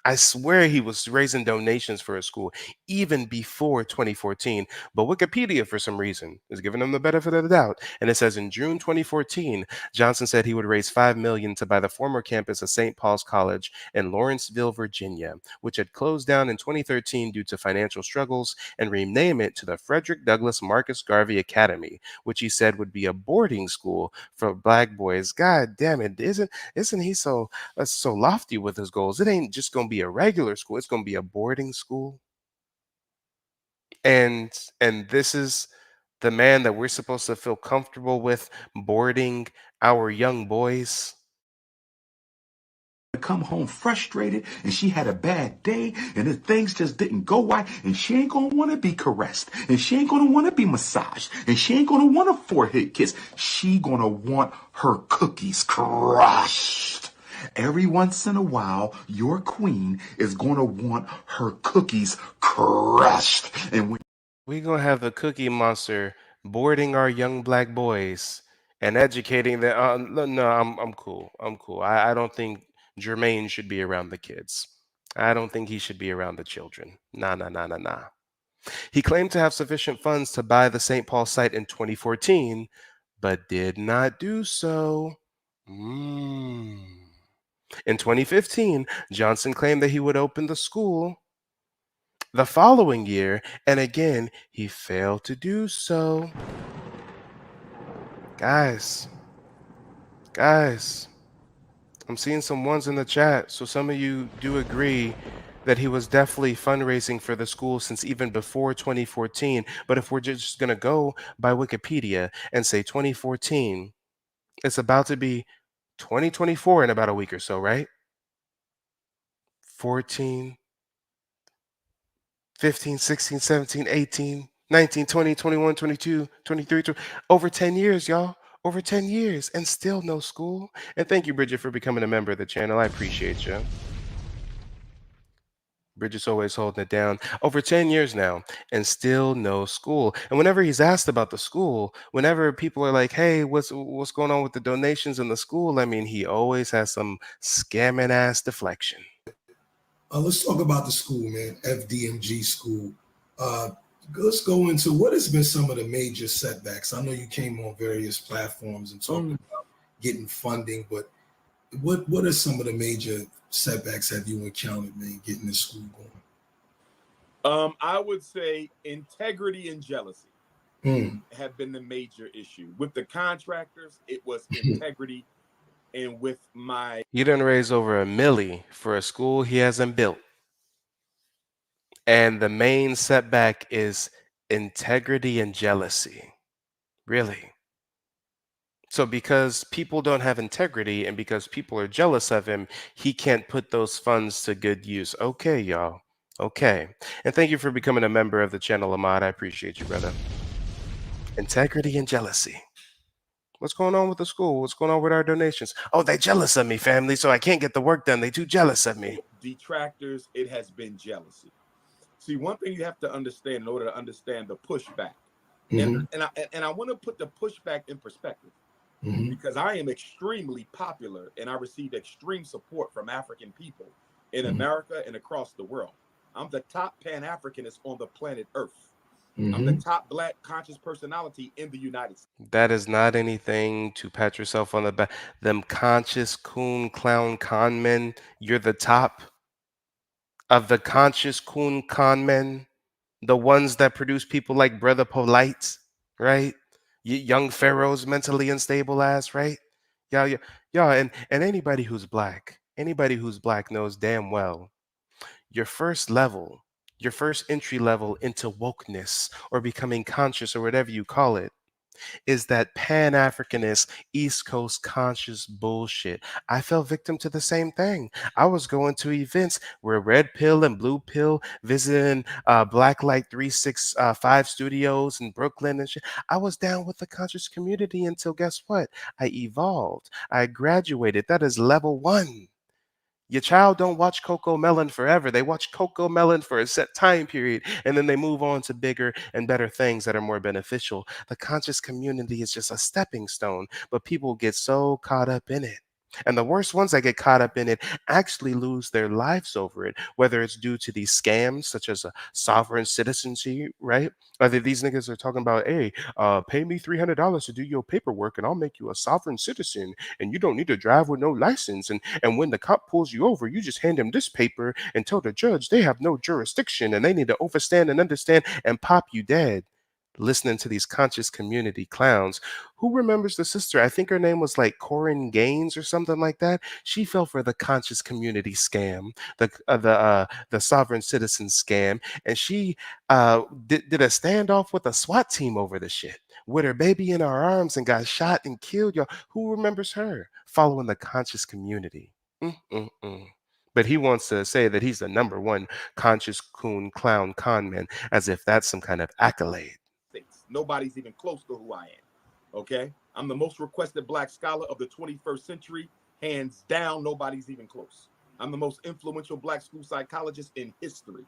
I swear he was raising donations for his school even before 2014. But Wikipedia, for some reason, is giving him the benefit of the doubt. And it says in June 2014, Johnson said he would raise $5 million to buy the former campus of St. Paul's College in Lawrenceville, Virginia, which had closed down in 2013 due to financial struggles, and rename it to the Fredrick Douglas Marcus Garvey Academy, which he said would be a boarding school for black boys. God damn it! Isn't he so lofty with his goals? It ain't just gonna be a regular school, it's gonna be a boarding school. And this is the man that we're supposed to feel comfortable with boarding our young boys.
Come home frustrated and she had a bad day and the things just didn't go right and she ain't gonna want to be caressed and she ain't gonna want to be massaged and she ain't gonna want a forehead kiss. She gonna want her cookies crushed. Every once in a while, your queen is gonna want her cookies crushed. And when
We're gonna have the Cookie Monster boarding our young black boys and educating them. No, I'm cool. I'm cool. I don't think Jermaine should be around the kids. I don't think he should be around the children. Nah, nah, nah, nah, nah. He claimed to have sufficient funds to buy the St. Paul site in 2014, but did not do so. In 2015, Johnson claimed that he would open the school the following year, and again, he failed to do so. Guys, I'm seeing some ones in the chat, so some of you do agree that he was definitely fundraising for the school since even before 2014. But if we're just going to go by Wikipedia and say 2014, it's about to be 2024 in about a week or so, right? 14, 15, 16, 17, 18, 19, 20, 21, 22, 23, over 10 years, y'all. Over 10 years and still no school. And thank you, Bridget, for becoming a member of the channel. I appreciate you. Bridget's always holding it down. Over 10 years now and still no school. And whenever he's asked about the school, whenever people are like, hey, what's going on with the donations in the school? I mean, he always has some scamming ass deflection.
Let's talk about the school, man. FDMG school. Let's go into what has been some of the major setbacks. I know you came on various platforms and talked about getting funding, but what are some of the major setbacks have you encountered, man, getting this school going?
I would say integrity and jealousy have been the major issue. With the contractors, it was integrity, and with my...
You done raise over $1 million for a school he hasn't built. And the main setback is integrity and jealousy. Really? So because people don't have integrity and because people are jealous of him, he can't put those funds to good use. Okay, y'all. Okay. And thank you for becoming a member of the channel, Ahmad. I appreciate you, brother. Integrity and jealousy. What's going on with the school? What's going on with our donations? Oh, they jealous of me, family, so I can't get the work done. They too jealous of me.
Detractors, it has been jealousy. See, one thing you have to understand in order to understand the pushback, and I want to put the pushback in perspective, because I am extremely popular and I received extreme support from African people in America and across the world. I'm the top Pan-Africanist on the planet Earth. I'm the top black conscious personality in the United States.
That is not anything to pat yourself on the back. Them conscious coon clown con men, you're the top of the conscious coon con men, the ones that produce people like Brother Polite, right? Young Pharaoh's mentally unstable ass, right? Y'all, and anybody who's black knows damn well your first level, your first entry level into wokeness or becoming conscious or whatever you call it, is that Pan-Africanist East Coast conscious bullshit. I fell victim to the same thing. I was going to events where Red Pill and Blue Pill visiting Blacklight 365 studios in Brooklyn and shit. I was down with the conscious community until guess what? I evolved. I graduated. That is level 1. Your child don't watch Coco Melon forever. They watch Coco Melon for a set time period, and then they move on to bigger and better things that are more beneficial. The conscious community is just a stepping stone, but people get so caught up in it. And the worst ones that get caught up in it actually lose their lives over it, whether it's due to these scams such as a sovereign citizenship, right? Whether these niggas are talking about, hey, pay me $300 to do your paperwork and I'll make you a sovereign citizen and you don't need to drive with no license. And when the cop pulls you over, you just hand them this paper and tell the judge they have no jurisdiction and they need to overstand and understand and pop you dead. Listening to these conscious community clowns. Who remembers the sister? I think her name was like Corin Gaines or something like that. She fell for the conscious community scam, the sovereign citizen scam, and she did a standoff with a SWAT team over the shit with her baby in her arms and got shot and killed. Y'all, who remembers her following the conscious community? Mm-mm-mm. But he wants to say that he's the number one conscious coon clown con man, as if that's some kind of accolade.
Nobody's even close to who I am. Okay? I'm the most requested black scholar of the 21st century. Hands down, nobody's even close. I'm the most influential black school psychologist in history.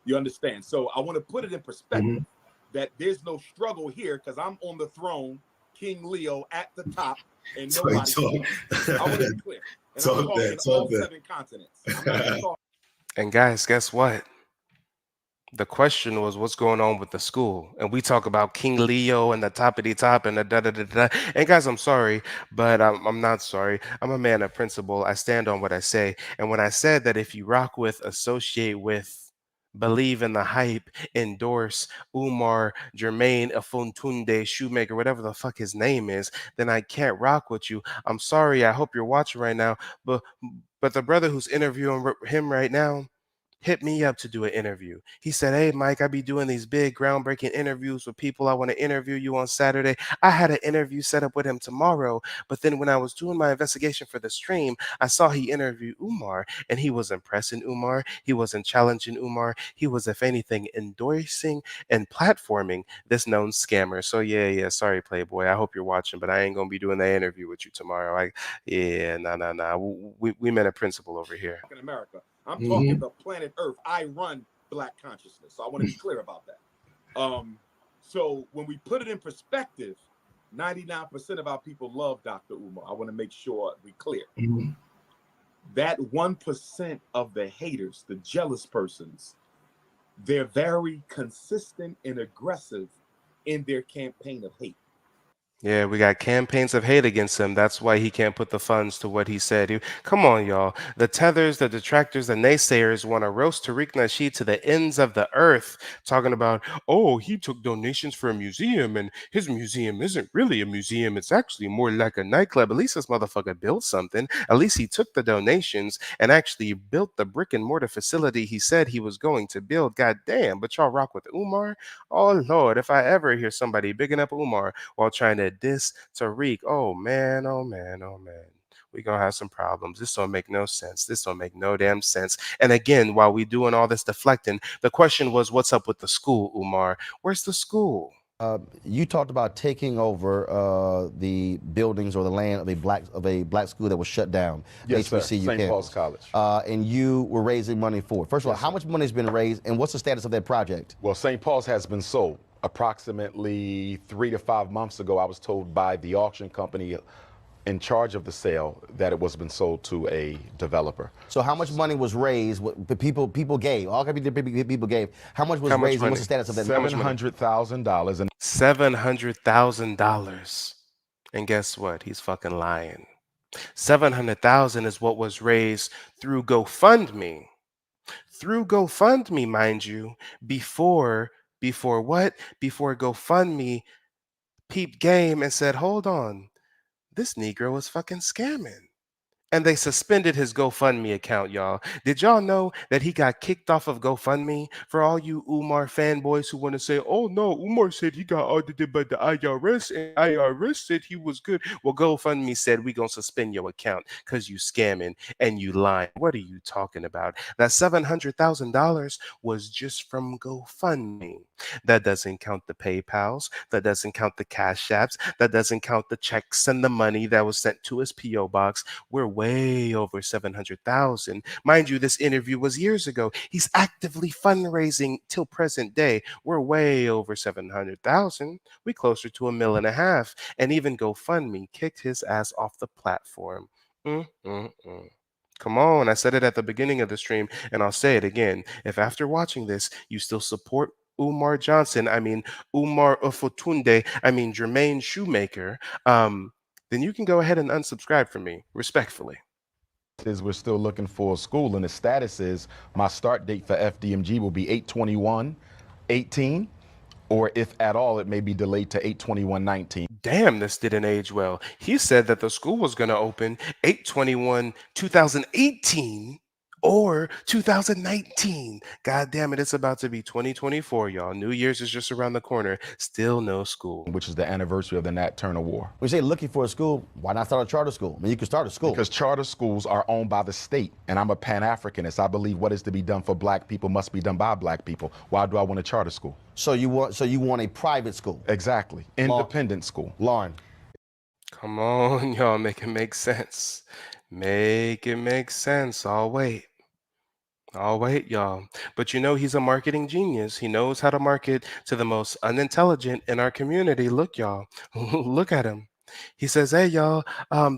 You understand? So I want to put it in perspective that there's no struggle here because I'm on the throne, King Leo at the top, and nobody's close. I want to be clear. And I'm talking all 7 continents. I'm not even talking.
And guys, guess what? The question was, what's going on with the school? And we talk about King Leo and the toppity top and the da da da da. And guys, I'm sorry, but I'm not sorry. I'm a man of principle. I stand on what I say. And when I said that if you rock with, associate with, believe in the hype, endorse Umar Jermaine Afuntunde Shoemaker, whatever the fuck his name is, then I can't rock with you. I'm sorry. I hope you're watching right now. But the brother who's interviewing him right now hit me up to do an interview. He said, hey, Mike, I be doing these big groundbreaking interviews with people. I want to interview you on Saturday. I had an interview set up with him tomorrow. But then when I was doing my investigation for the stream, I saw he interviewed Umar and he was impressing Umar. He wasn't challenging Umar. He was, if anything, endorsing and platforming this known scammer. So yeah, sorry, Playboy. I hope you're watching, but I ain't going to be doing that interview with you tomorrow. We men of principle over here.
In America. I'm talking the planet Earth. I run black consciousness. So I want to be clear about that. So when we put it in perspective, 99% of our people love Dr. Umar. I want to make sure we're clear. That 1% of the haters, the jealous persons, they're very consistent and aggressive in their campaign of hate.
Yeah, we got campaigns of hate against him. That's why he can't put the funds to what he said. Come on, y'all. The tethers, the detractors, the naysayers want to roast Tariq Nasheed to the ends of the earth, talking about, oh, he took donations for a museum, and his museum isn't really a museum. It's actually more like a nightclub. At least this motherfucker built something. At least he took the donations and actually built the brick and mortar facility he said he was going to build. God damn, but y'all rock with Umar? Oh, Lord, if I ever hear somebody bigging up Umar while trying to diss Tariq, oh man, we gonna have some problems. This don't make no sense. This don't make no damn sense. And again, while we doing all this deflecting, the question was, what's up with the school, Umar? Where's the school?
You talked about taking over the buildings or the land of a black school that was shut down.
Yes, sir.
HBCU
St. Paul's
campus.
College.
And you were raising money for it. First of all, how much money has been raised, and what's the status of that project?
Well, St. Paul's has been sold. Approximately 3 to 5 months ago, I was told by the auction company in charge of the sale that it was been sold to a developer.
So how much money was raised? What the people gave? All kinds of people gave. How much was raised? And what's the status of that?
$700,000. And
$700,000. And guess what? He's fucking lying. $700,000 is what was raised through GoFundMe. Through GoFundMe, mind you, before what? Before GoFundMe peeped game and said, hold on, this Negro is fucking scamming. And they suspended his GoFundMe account, y'all. Did y'all know that he got kicked off of GoFundMe? For all you Umar fanboys who want to say, oh no, Umar said he got audited by the IRS and IRS said he was good. Well, GoFundMe said we gonna suspend your account because you scamming and you lying. What are you talking about? That $700,000 was just from GoFundMe. That doesn't count the PayPals. That doesn't count the Cash Apps. That doesn't count the checks and the money that was sent to his P.O. box. We're way over 700,000. Mind you, this interview was years ago. He's actively fundraising till present day. We're way over 700,000. We closer to $1.5 million. And even GoFundMe kicked his ass off the platform. Come on, I said it at the beginning of the stream, and I'll say it again. If after watching this, you still support Umar Johnson, I mean Umar Ofotunde, I mean Jermaine Shoemaker, then you can go ahead and unsubscribe from me, respectfully.
Is we're still looking for a school, and the status is my start date for FDMG will be 8/21/18, or if at all, it may be delayed to 8/21/19.
Damn, this didn't age well. He said that the school was going to open 8/21/2018 or 2019. God damn it, it's about to be 2024, y'all. New Year's is just around the corner. Still no school.
Which is the anniversary of the Nat Turner War.
We say looking for a school, why not start a charter school? I mean, you can start a school.
Because charter schools are owned by the state, and I'm a Pan-Africanist. I believe what is to be done for black people must be done by black people. Why do I want a charter school?
So you want a private school?
Exactly. Independent school.
Lauren.
Come on, y'all, make it make sense. Make it make sense. I'll wait. I'll wait, y'all. But you know he's a marketing genius. He knows how to market to the most unintelligent in our community. Look, y'all. Look at him. He says, hey, y'all,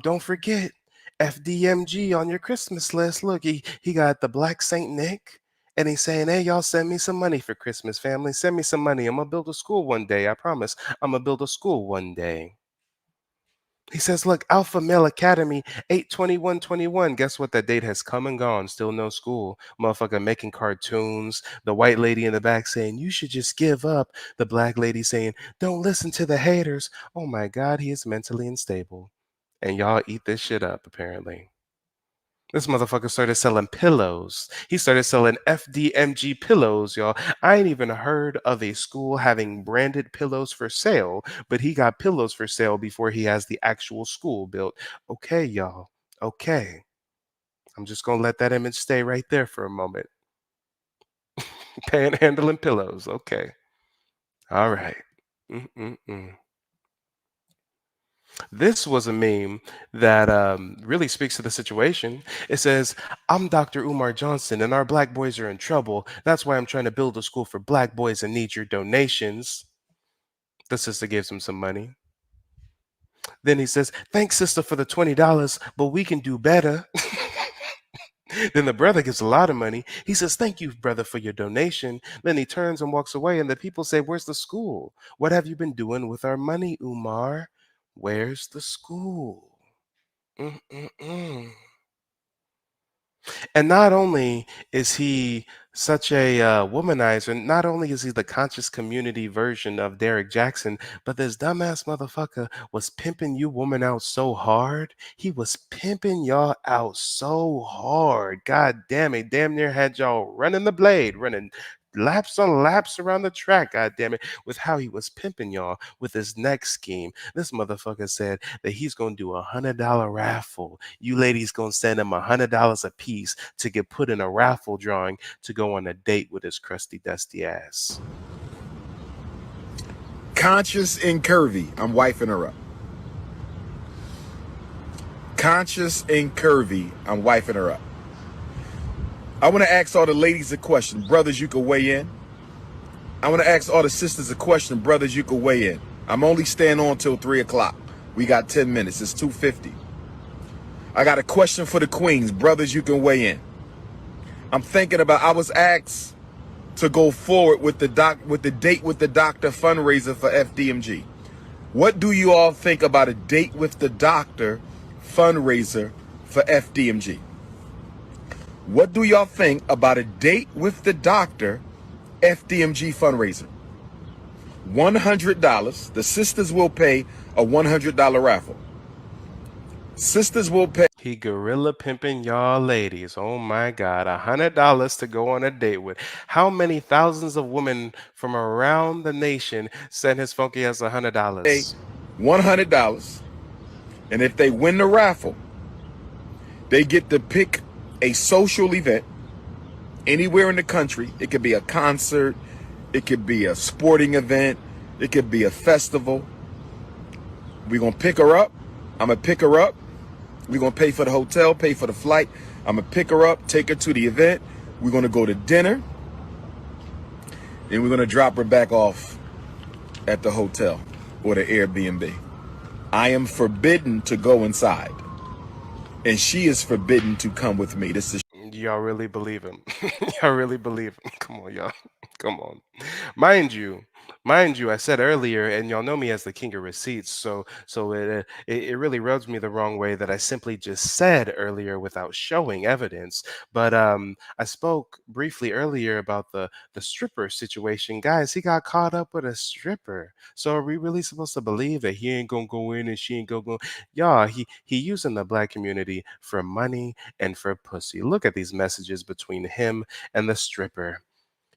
don't forget FDMG on your Christmas list. Look, he got the Black Saint Nick. And he's saying, hey, y'all, send me some money for Christmas, family. Send me some money. I'm going to build a school one day. I promise. I'm going to build a school one day. He says, look, Alpha Male Academy, 8/21/21. Guess what? That date has come and gone. Still no school. Motherfucker making cartoons. The white lady in the back saying, you should just give up. The black lady saying, don't listen to the haters. Oh my God, he is mentally unstable. And y'all eat this shit up, apparently. This motherfucker started selling pillows. He started selling FDMG pillows, y'all. I ain't even heard of a school having branded pillows for sale, but he got pillows for sale before he has the actual school built. Okay, y'all. Okay. I'm just going to let that image stay right there for a moment. Panhandling pillows. Okay. All right. This was a meme that really speaks to the situation. It says, I'm Dr. Umar Johnson, and our black boys are in trouble. That's why I'm trying to build a school for black boys and need your donations. The sister gives him some money. Then he says, thanks, sister, for the $20, but we can do better. Then the brother gives a lot of money. He says, thank you, brother, for your donation. Then he turns and walks away, and the people say, where's the school? What have you been doing with our money, Umar? Where's the school? And not only is he such a womanizer, not only is he the conscious community version of Derek Jackson, but this dumbass motherfucker was pimping you woman out so hard. He was pimping y'all out so hard. God damn it. Damn near had y'all running the blade, running laps on laps around the track, God damn it, with how he was pimping y'all with his next scheme. This motherfucker said that he's gonna do $100 raffle. You ladies gonna send him $100 a piece to get put in a raffle drawing to go on a date with his crusty dusty ass.
Conscious and curvy, I'm wifing her up. Conscious and curvy, I'm wifing her up. I want to ask all the ladies a question. Brothers, you can weigh in. I want to ask all the sisters a question. Brothers, you can weigh in. I'm only staying on till 3 o'clock. We got 10 minutes. It's 2:50. I got a question for the queens. Brothers, you can weigh in. I'm thinking about, I was asked to go forward with the date with the doctor fundraiser for FDMG. What do you all think about a date with the doctor fundraiser for FDMG? What do y'all think about a date with the doctor FDMG fundraiser? $100. The sisters will pay a $100 raffle. Sisters will pay.
He gorilla pimping y'all ladies. Oh my God. $100 to go on a date with. How many thousands of women from around the nation sent his funky ass $100?
$100. And if they win the raffle, they get to pick a social event anywhere in the country. It could be a concert, it could be a sporting event, it could be a festival. We're gonna pick her up. I'm gonna pick her up. We're gonna pay for the hotel, pay for the flight. I'm gonna pick her up, take her to the event. We're gonna go to dinner, and we're gonna drop her back off at the hotel or the Airbnb. I am forbidden to go inside. and she is forbidden to come with me. This is
Y'all really believe him? Y'all really believe him? Come on, y'all. Come on. Mind you, I said earlier, and y'all know me as the king of receipts, so it really rubs me the wrong way that I simply just said earlier without showing evidence. But I spoke briefly earlier about the stripper situation. Guys, he got caught up with a stripper. So are we really supposed to believe that he ain't gonna go in and she ain't gonna go? Y'all, he using the black community for money and for pussy. Look at these messages between him and the stripper.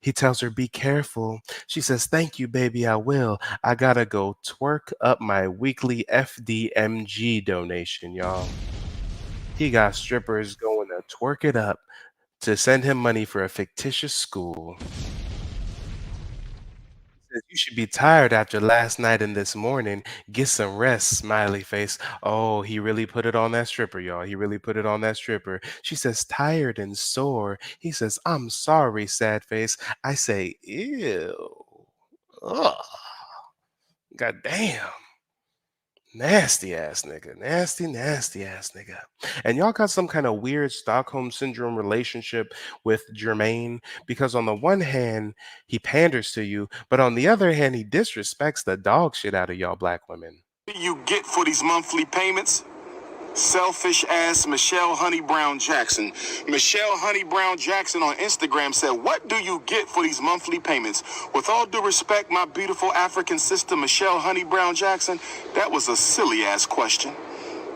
He tells her, be careful. She says, thank you, baby, I will. I gotta go twerk up my weekly FDMG donation, y'all. He got strippers going to twerk it up to send him money for a fictitious school. You should be tired after last night and this morning. Get some rest, smiley face. Oh, he really put it on that stripper, y'all. He really put it on that stripper. She says, tired and sore. He says, I'm sorry, sad face. I say, ew. Ugh. God damn. Nasty ass nigga. Nasty, nasty ass nigga. And y'all got some kind of weird Stockholm Syndrome relationship with Jermaine because on the one hand, he panders to you, but on the other hand, he disrespects the dog shit out of y'all black women.
What do you get for these monthly payments? Selfish ass Michelle Honey Brown Jackson. Michelle Honey Brown Jackson on Instagram said, what do you get for these monthly payments? With all due respect, my beautiful African sister, Michelle Honey Brown Jackson, that was a silly ass question.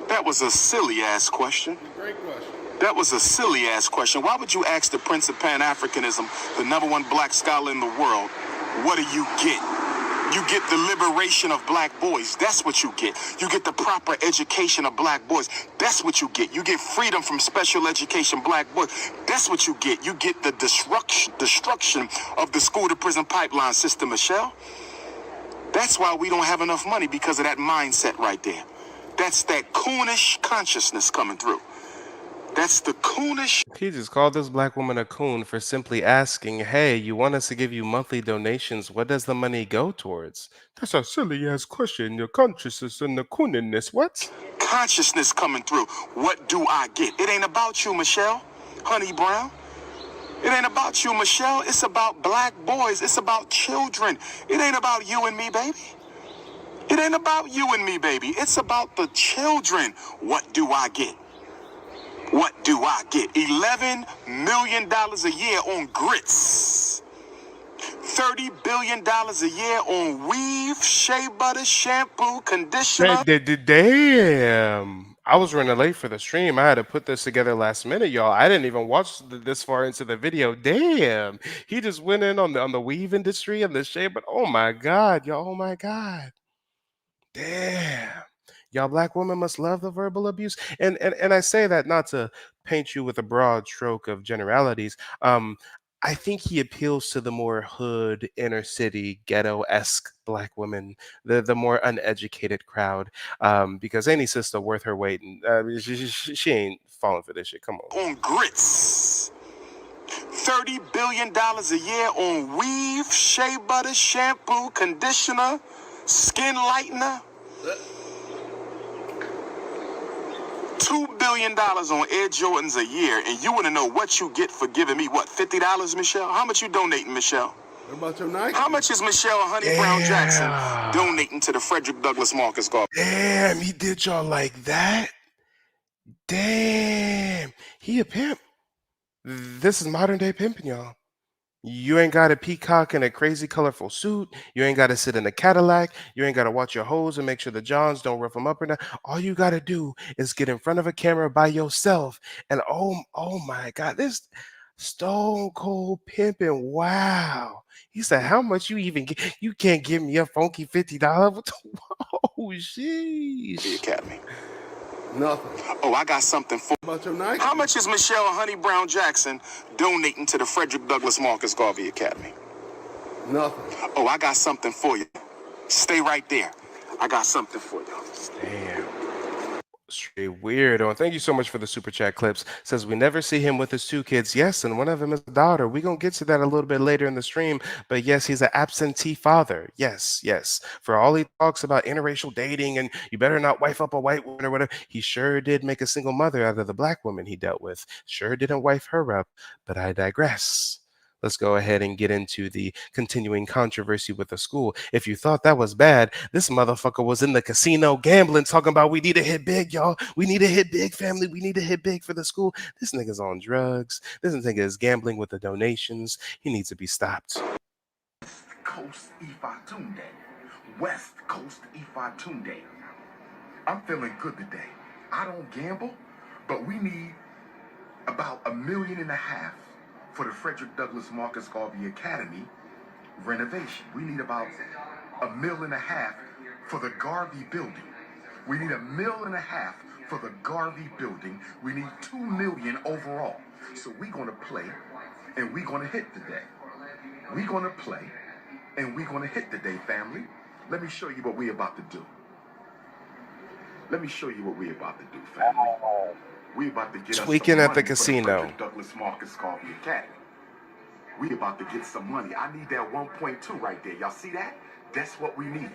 That was a silly ass question.
Great question.
That was a silly ass question. Why would you ask the Prince of Pan-Africanism, the #1 black scholar in the world, what do you get? You get the liberation of black boys. That's what you get. You get the proper education of black boys. That's what you get. You get freedom from special education black boys. That's what you get. You get the destruction of the school-to-prison pipeline system, Michelle. That's why we don't have enough money, because of that mindset right there. That's that coonish consciousness coming through. That's the coonish.
He just called this black woman a coon for simply asking, hey, you want us to give you monthly donations? What does the money go towards? That's a silly ass question. Your consciousness and the cooniness. What?
Consciousness coming through. What do I get? It ain't about you, Michelle Honey Brown. It ain't about you, Michelle. It's about black boys. It's about children. It ain't about you and me, baby. It ain't about you and me, baby. It's about the children. What do I get? What do I get? $11 million a year on grits. $30 billion a year on weave, shea butter, shampoo, conditioner.
Damn. I was running late for the stream. I had to put this together last minute, y'all. I didn't even watch this far into the video. Damn. He just went in on the weave industry and the shea, but oh my God, y'all. Oh my God. Damn. Y'all black women must love the verbal abuse. And I say that not to paint you with a broad stroke of generalities. I think he appeals to the more hood, inner city, ghetto-esque black women, the more uneducated crowd. Because any sister worth her weight, and she ain't falling for this shit. Come on.
On grits. $30 billion a year on weave, shea butter, shampoo, conditioner, skin lightener. $2 billion on Air Jordans a year, and you want to know what you get for giving me, what, $50, Michelle? How much you donating, Michelle?
What about your Nike?
How much is Michelle Honey Brown Jackson donating to the Fredrick Douglas Marcus Garvey?
Damn, he did y'all like that? Damn, he a pimp. This is modern day pimping, y'all. You ain't got a peacock in a crazy colorful suit. You ain't got to sit in a Cadillac. You ain't got to watch your hoes and make sure the Johns don't rough them up or not. All you got to do is get in front of a camera by yourself. And oh my God, this stone cold pimping. Wow. He said, how much you even get? You can't give me a funky $50. Oh, sheesh.
The Academy.
Nothing.
Oh, I got something for
What about your Nike?
How much is Michelle Honey Brown Jackson donating to the Fredrick Douglas Marcus Garvey Academy?
Nothing.
Oh, I got something for you. Stay right there. I got something for you.
Damn. Straight weirdo. And thank you so much for the super chat clips. Says we never see him with his 2 kids. Yes, and one of them is a daughter. We're gonna get to that a little bit later in the stream. But yes, he's an absentee father. Yes, yes. For all he talks about interracial dating and you better not wife up a white woman or whatever, he sure did make a single mother out of the black woman he dealt with. Sure didn't wife her up, but I digress. Let's go ahead and get into the continuing controversy with the school. If you thought that was bad, this motherfucker was in the casino gambling, talking about we need to hit big, y'all. We need to hit big, family. We need to hit big for the school. This nigga's on drugs. This nigga is gambling with the donations. He needs to be stopped.
Coast Ifatunde. West Coast Ifatunde. I'm feeling good today. I don't gamble, but we need about $1.5 million for the Fredrick Douglas Marcus Garvey Academy renovation. We need about $1.5 million for the Garvey building. We need $1.5 million for the Garvey building. We need $2 million overall. So we're gonna play and we're gonna hit today. We're gonna play and we're gonna hit today, family. Let me show you what we're about to do. Let me show you what we're about to do, family. We about to get
Tweaking
us some
at the
money
casino.
For the Fredrick Douglas Marcus Garvey Academy. We about to get some money. I need that 1.2 right there. Y'all see that? That's what we need.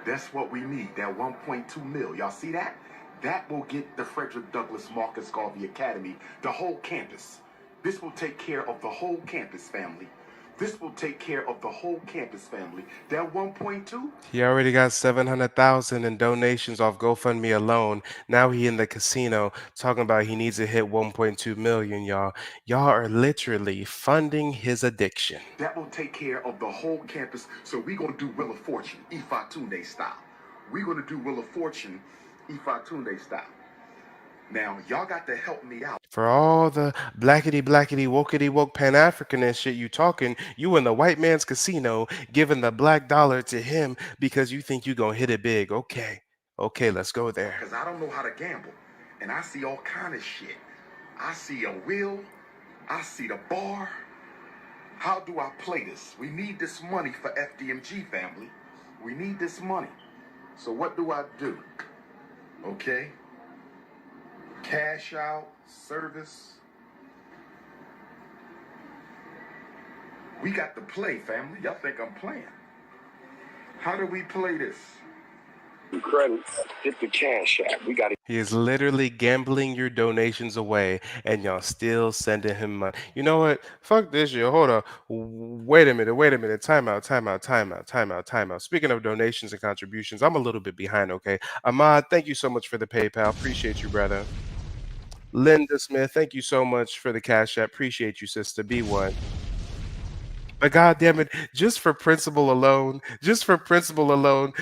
That's what we need. That 1.2 mil. Y'all see that? That will get the Fredrick Douglas Marcus Garvey Academy, the whole campus. This will take care of the whole campus, family. This will take care of the whole campus, family. That 1.2.
He already got 700,000 in donations off GoFundMe alone. Now he in the casino talking about he needs to hit 1.2 million, y'all. Y'all are literally funding his addiction.
That will take care of the whole campus. So we're going to do Wheel of Fortune, Ifatunde style. We're going to do Wheel of Fortune, Ifatunde style. Now, y'all got to help me out.
For all the blackety wokety woke Pan-Africanist shit you talking, you in the white man's casino giving the black dollar to him because you think you gonna hit it big. Okay, let's go there.
Because I don't know how to gamble. And I see all kind of shit. I see a wheel. I see the bar. How do I play this? We need this money for FDMG, family. We need this money. So what do I do? Okay. Cash out, service. We got to play, family. Y'all think I'm playing. How do we play this?
Credits, hit the cash app. We got to.
He is literally gambling your donations away, and y'all still sending him money. You know what? Fuck this shit. Hold on. Wait a minute. Time out. Speaking of donations and contributions, I'm a little bit behind, okay? Ahmad, thank you so much for the PayPal. Appreciate you, brother. Linda Smith, thank you so much for the Cash App. Appreciate you, sister. B1. But goddamn it, just for principle alone,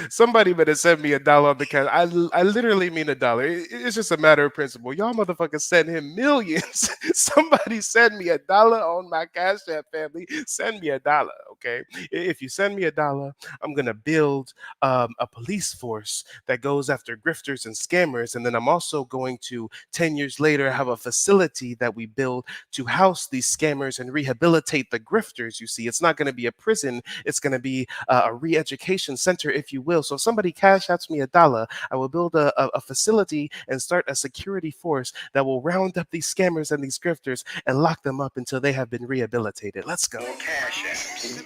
somebody better send me $1 on the cash. I literally mean $1. It's just a matter of principle. Y'all motherfuckers send him millions. Somebody send me $1 on my Cash App, family. Send me $1, okay? If you send me $1, I'm gonna build a police force that goes after grifters and scammers, and then I'm also going to 10 years later have a facility that we build to house these scammers and rehabilitate the grifters. You see, it's not going to be a prison. It's going to be a re-education center, if you will. So if somebody cash outs me $1, I will build a facility and start a security force that will round up these scammers and these grifters and lock them up until they have been rehabilitated. Let's go.
More cash apps.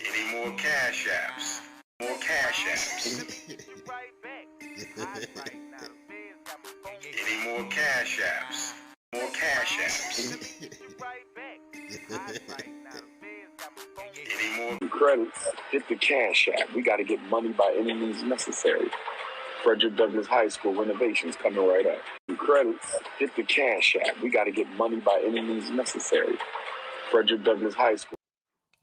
Any more cash apps? More cash apps. Any more cash apps? More cash apps. Any more
Credits, hit the cash app. We got to get money by any means necessary. Fredrick Douglas High School renovations coming right up. Credits, hit the cash app. We got to get money by any means necessary. Fredrick Douglas High School.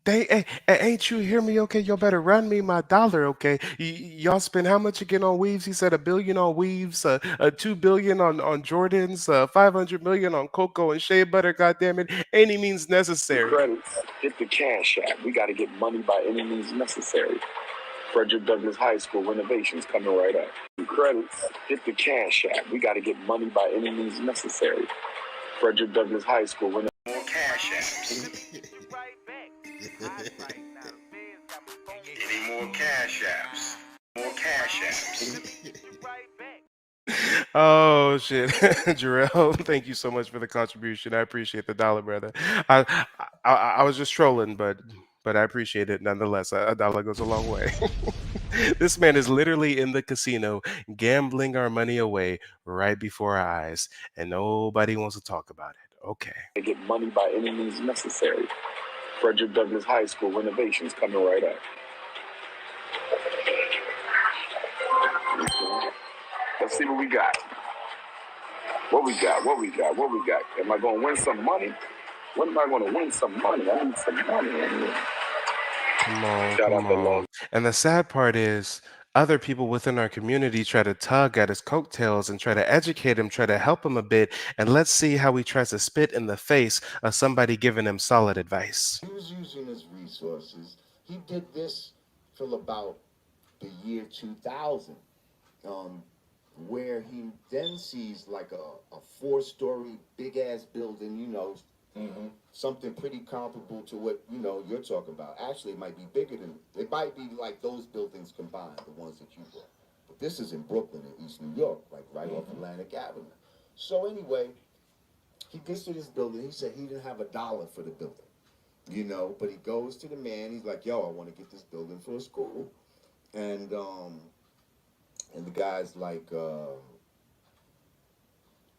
Ain't you hear me? Okay, y'all better run me my $1. Okay, y'all spend how much again on weaves? He said $1 billion on weaves, $2 billion on Jordans, $500 million on cocoa and shea butter. Goddamn it, any means necessary.
Credits, hit the cash app. We got to get money by any means necessary. Fredrick Douglas High School renovations coming right up. Credits, hit the cash app. We got to get money by any means necessary. Fredrick Douglas High School renovations.
More cash apps. Any more cash apps? More cash apps.
Oh shit, Jarrell, thank you so much for the contribution. I appreciate the dollar, brother. I was just trolling, but I appreciate it nonetheless. A dollar goes a long way. This man is literally in the casino gambling our money away right before our eyes, and nobody wants to talk about it. Okay.
They get money by any means necessary. Fredrick Douglas High School renovations coming right up. Let's see what we got. What we got? What we got? What we got? Am I going to win some money? When am I going to win some money? I need some money.
Come on,
Shout out
come
to
on.
Long.
And the sad part is, other people within our community try to tug at his coattails and try to educate him, try to help him a bit. And let's see how he tries to spit in the face of somebody giving him solid advice.
He was using his resources. He did this till about the year 2000, where he then sees like a four-story big-ass building, you know, something pretty comparable to what, you know, you're talking about. Actually, it might be bigger than, it might be like those buildings combined, the ones that you bought. But this is in Brooklyn, in East New York, like right off Atlantic Avenue. So anyway, he gets to this building. He said he didn't have $1 for the building, you know, but he goes to the man. He's like, yo, I want to get this building for a school. And the guy's like,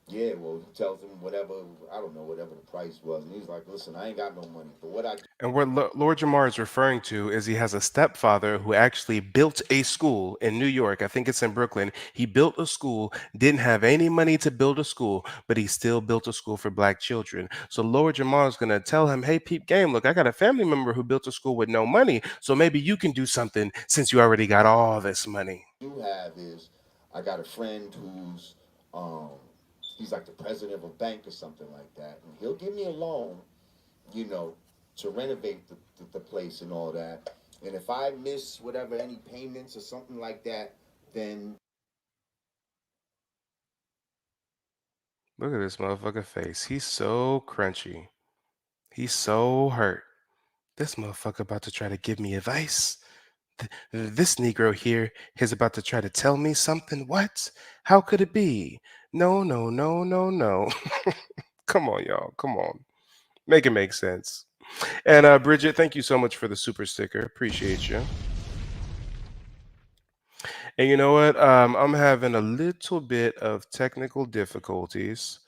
yeah, well, he tells him whatever, I don't know, whatever the price was. And he's like, listen, I ain't got no money, but what I...
And what Lord Jamar is referring to is he has a stepfather who actually built a school in New York. I think it's in Brooklyn. He built a school, didn't have any money to build a school, but he still built a school for black children. So Lord Jamar is going to tell him, hey, peep game, look, I got a family member who built a school with no money. So maybe you can do something since you already got all this money.
What I do have is, I got a friend who's, he's like the president of a bank or something like that. And he'll give me a loan, you know, to renovate the place and all that. And if I miss whatever, any payments or something like that, then...
Look at this motherfucker face. He's so crunchy. He's so hurt. This motherfucker about to try to give me advice. This Negro here is about to try to tell me something. What? How could it be? No, no, no, no, no. Come on, y'all. Come on. Make it make sense. And Bridget, thank you so much for the super sticker. Appreciate you. And you know what? I'm having a little bit of technical difficulties.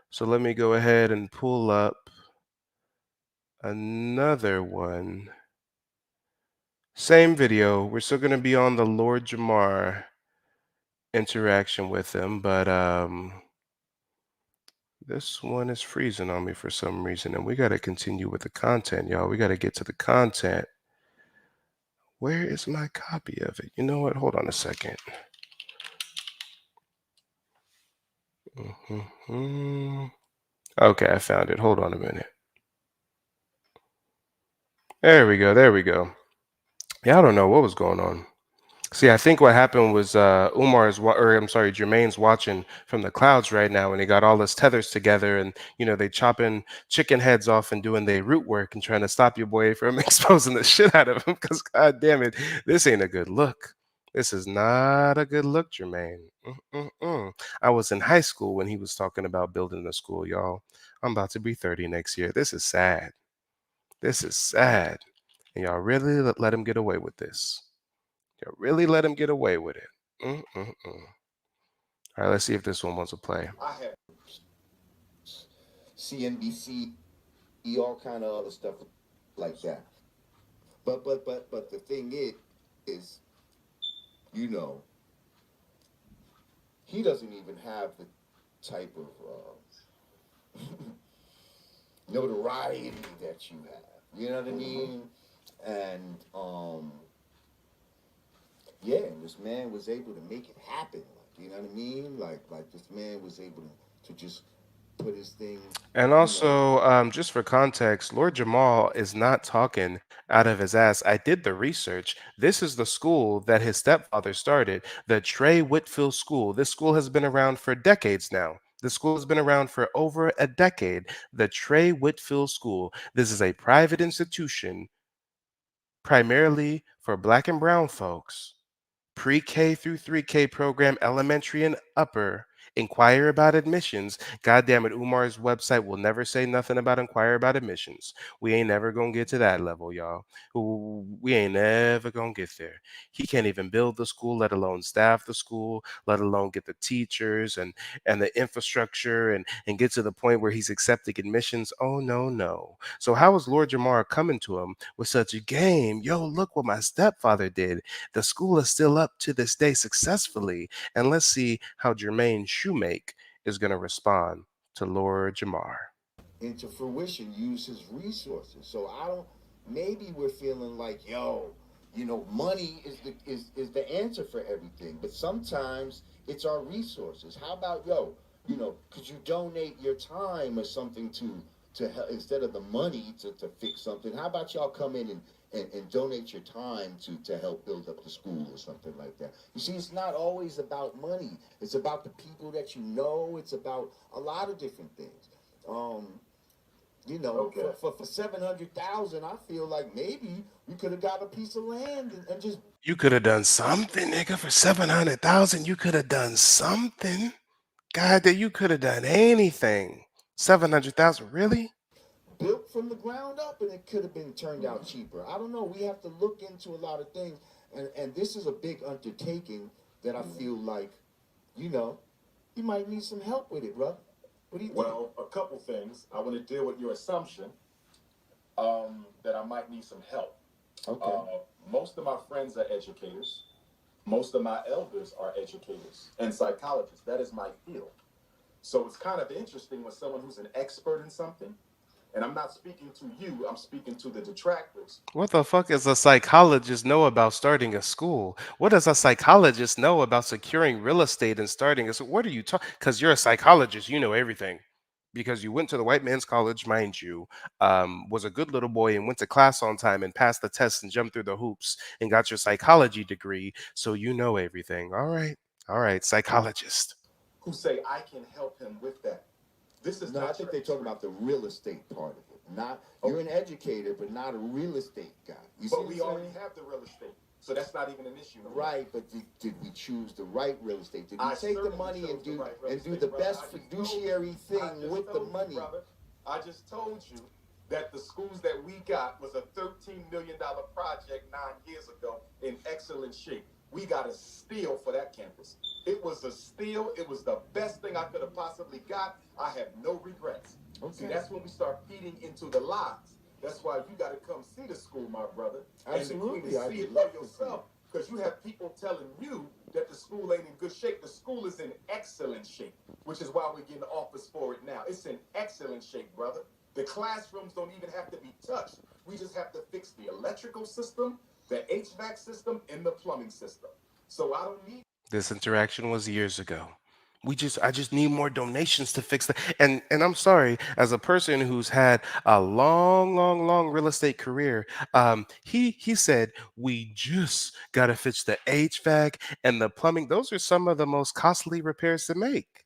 So let me go ahead and pull up another one. Same video. We're still going to be on the Lord Jamar interaction with him, but this one is freezing on me for some reason, and we got to continue with the content, y'all. We got to get to the content. Where is my copy of it? You know what? Hold on a second. Okay, I found it. Hold on a minute. There we go. There we go. Yeah, I don't know what was going on. See, I think what happened was Jermaine's watching from the clouds right now, and he got all his tethers together, and you know they chopping chicken heads off and doing their root work and trying to stop your boy from exposing the shit out of him. Because god damn it, this ain't a good look. This is not a good look, Jermaine. I was in high school when he was talking about building a school, y'all. I'm about to be 30 next year. This is sad. This is sad, and y'all really let him get away with this. You really let him get away with it. All right, let's see if this one wants to play.
I have CNBC, all kind of other stuff like that. But the thing is, you know, he doesn't even have the type of notoriety that you have. You know what I mean? And yeah, and this man was able to make it happen. Like, you know what I mean? Like this man was able to just put his thing.
And also, just for context, Lord Jamal is not talking out of his ass. I did the research. This is the school that his stepfather started, the Trey Whitfield School. This school has been around for decades now. The school has been around for over a decade. The Trey Whitfield School. This is a private institution primarily for black and brown folks, pre-K through 3K program, elementary and upper. Inquire about admissions. God damn it, Umar's website will never say nothing about inquire about admissions. We ain't never gonna get to that level, y'all. We ain't never gonna get there. He can't even build the school, let alone staff the school, let alone get the teachers and the infrastructure and get to the point where he's accepting admissions. Oh no, no. So how is Lord Jamar coming to him with such a game? Yo, look what my stepfather did. The school is still up to this day successfully, and let's see how Jermaine Shoemake is going to respond to Lord Jamar.
Into fruition, use his resources. So I don't. Maybe we're feeling like, yo, money is the answer for everything. But sometimes it's our resources. How about could you donate your time or something to help, instead of the money to fix something? How about y'all come in and donate your time to help build up the school or something like that? You see, it's not always about money. It's about the people that you know. It's about a lot of different things. For 700,000, I feel like maybe we could have got a piece of land and just.
You could have done something, nigga, for 700,000. You could have done something. God, that you could have done anything. 700,000, really?
Built from the ground up, and it could have been turned out cheaper. I don't know. We have to look into a lot of things, and this is a big undertaking that I feel like, you might need some help with it, bro. What do you think?
Well, a couple things. I want to deal with your assumption that I might need some help.
Okay.
Most of my friends are educators. Most of my elders are educators and psychologists. That is my field. So it's kind of interesting when someone who's an expert in something, and I'm not speaking to you, I'm speaking to the detractors.
What the fuck does a psychologist know about starting a school? What does a psychologist know about securing real estate and starting a school? What are you talking? Because you're a psychologist, you know everything. Because you went to the white man's college, mind you, was a good little boy and went to class on time and passed the test and jumped through the hoops and got your psychology degree, so you know everything. All right, psychologist.
Who say I can help him with that. This is
No, I think they're talking about the real estate part of it. Not you're an educator, but not a real estate guy.
But we already have the real estate, so that's not even an issue.
Right, but did we choose the right real estate? Did we take the money and do the best fiduciary thing with the money?
I just told you that the schools that we got was a $13 million project 9 years ago in excellent shape. We got a steal for that campus. It was a steal. It was the best thing I could have possibly got. I have no regrets. Okay. See, that's when we start feeding into the lies. That's why you got to come see the school, my brother.
Absolutely.
And see it for yourself. Because you have people telling you that the school ain't in good shape. The school is in excellent shape, which is why we're getting offers for it now. It's in excellent shape, brother. The classrooms don't even have to be touched. We just have to fix the electrical system, the HVAC system, and the plumbing system. So I don't need.
This interaction was years ago. I just need more donations to fix that. And I'm sorry, as a person who's had a long real estate career, he said we just gotta fix the HVAC and the plumbing. Those are some of the most costly repairs to make.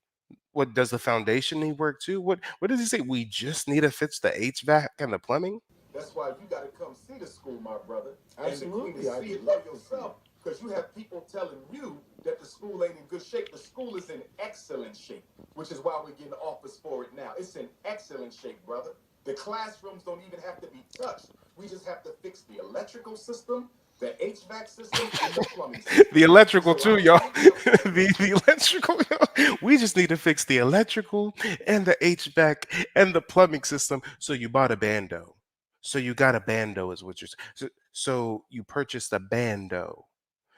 What does the foundation need work too? What does he say? We just need to fix the HVAC and the plumbing?
That's why you gotta come see the school, my brother.
Absolutely.
And see it for yourself. Because you have people telling you that the school ain't in good shape. The school is in excellent shape, which is why we're getting offers for it now. It's in excellent shape, brother. The classrooms don't even have to be touched. We just have to fix the electrical system, the HVAC system, and the plumbing system.
The electrical too, y'all. the electrical. We just need to fix the electrical and the HVAC and the plumbing system. So you bought a bando. So you got a bando is what you're saying. So you purchased a bando.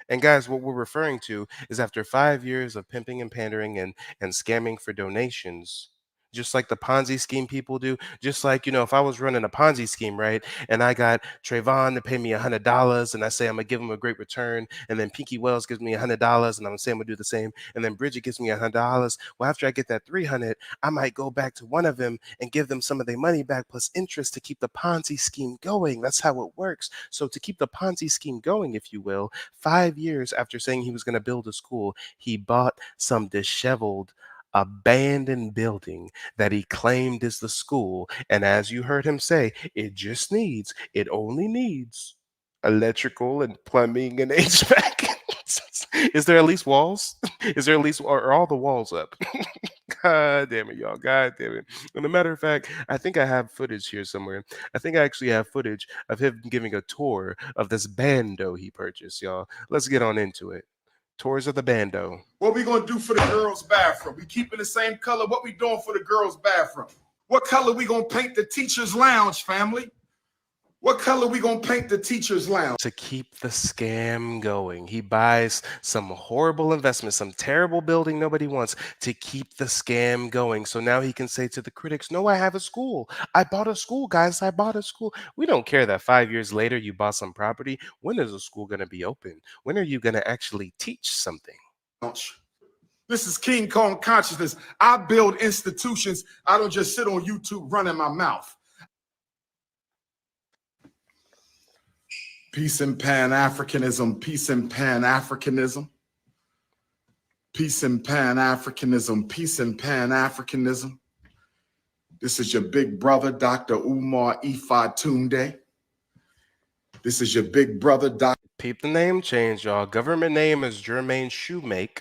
And guys, what we're referring to is after 5 years of pimping and pandering and scamming for donations, just like the Ponzi scheme people do, just like, if I was running a Ponzi scheme, right, and I got Trayvon to pay me $100 and I say I'm going to give him a great return, and then Pinky Wells gives me $100 and I'm going to say I'm going to do the same, and then Bridget gives me $100. Well, after I get that 300, I might go back to one of them and give them some of their money back plus interest to keep the Ponzi scheme going. That's how it works. So to keep the Ponzi scheme going, if you will, 5 years after saying he was going to build a school, he bought some disheveled, abandoned building that he claimed is the school. And as you heard him say, it only needs electrical and plumbing and HVAC. Is there at least walls? Is there at least, or are all the walls up? God damn it, y'all. God damn it. And a matter of fact, I think I have footage here somewhere. I think I actually have footage of him giving a tour of this bando he purchased, y'all. Let's get on into it. Tours of the bando.
What we gonna do for the girls' bathroom? We keeping the same color. What we doing for the girls' bathroom? What color we gonna paint the teacher's lounge, family? What color we gonna paint the teacher's lounge?
To keep the scam going, he buys some horrible investment, some terrible building nobody wants to keep the scam going. So now he can say to the critics, no, I have a school. I bought a school, guys. I bought a school. We don't care that 5 years later you bought some property. When is the school going to be open? When are you going to actually teach something?
This is King Kong consciousness. I build institutions. I don't just sit on YouTube running my mouth. Peace and Pan-Africanism, peace and Pan-Africanism, peace and Pan-Africanism, peace and Pan-Africanism. This is your big brother, Dr. Umar Tunde. This is your big brother, Dr.
Peep the name change, y'all. Government name is Jermaine Shoemake,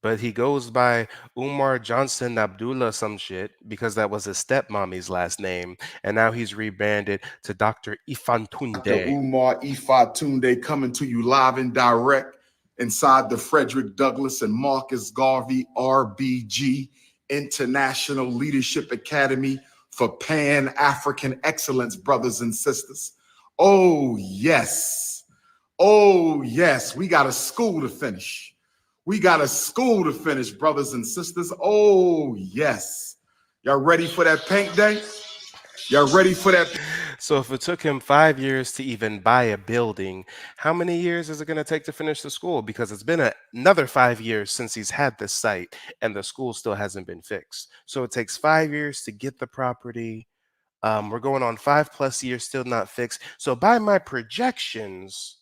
but he goes by Umar Johnson Abdullah some shit because that was his stepmommy's last name, and now he's rebranded to Dr. Ifantunde.
Dr. Umar Tunde coming to you live and direct inside the Fredrick Douglas and Marcus Garvey RBG International Leadership Academy for Pan-African Excellence, brothers and sisters. Oh, yes. Oh, yes. We got a school to finish. We got a school to finish, brothers and sisters. Oh, yes. Y'all ready for that paint day? Y'all ready for that?
So if it took him 5 years to even buy a building, how many years is it going to take to finish the school? Because it's been another 5 years since he's had this site and the school still hasn't been fixed. So it takes 5 years to get the property. We're going on 5+ years still not fixed. So by my projections,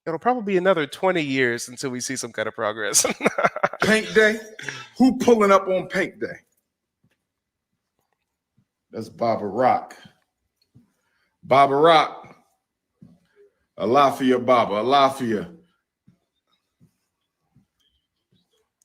it'll probably be another 20 years until we see some kind of progress.
Paint day? Who pulling up on paint day? That's Baba Rock. Baba Rock. Alafia Baba. Alafia.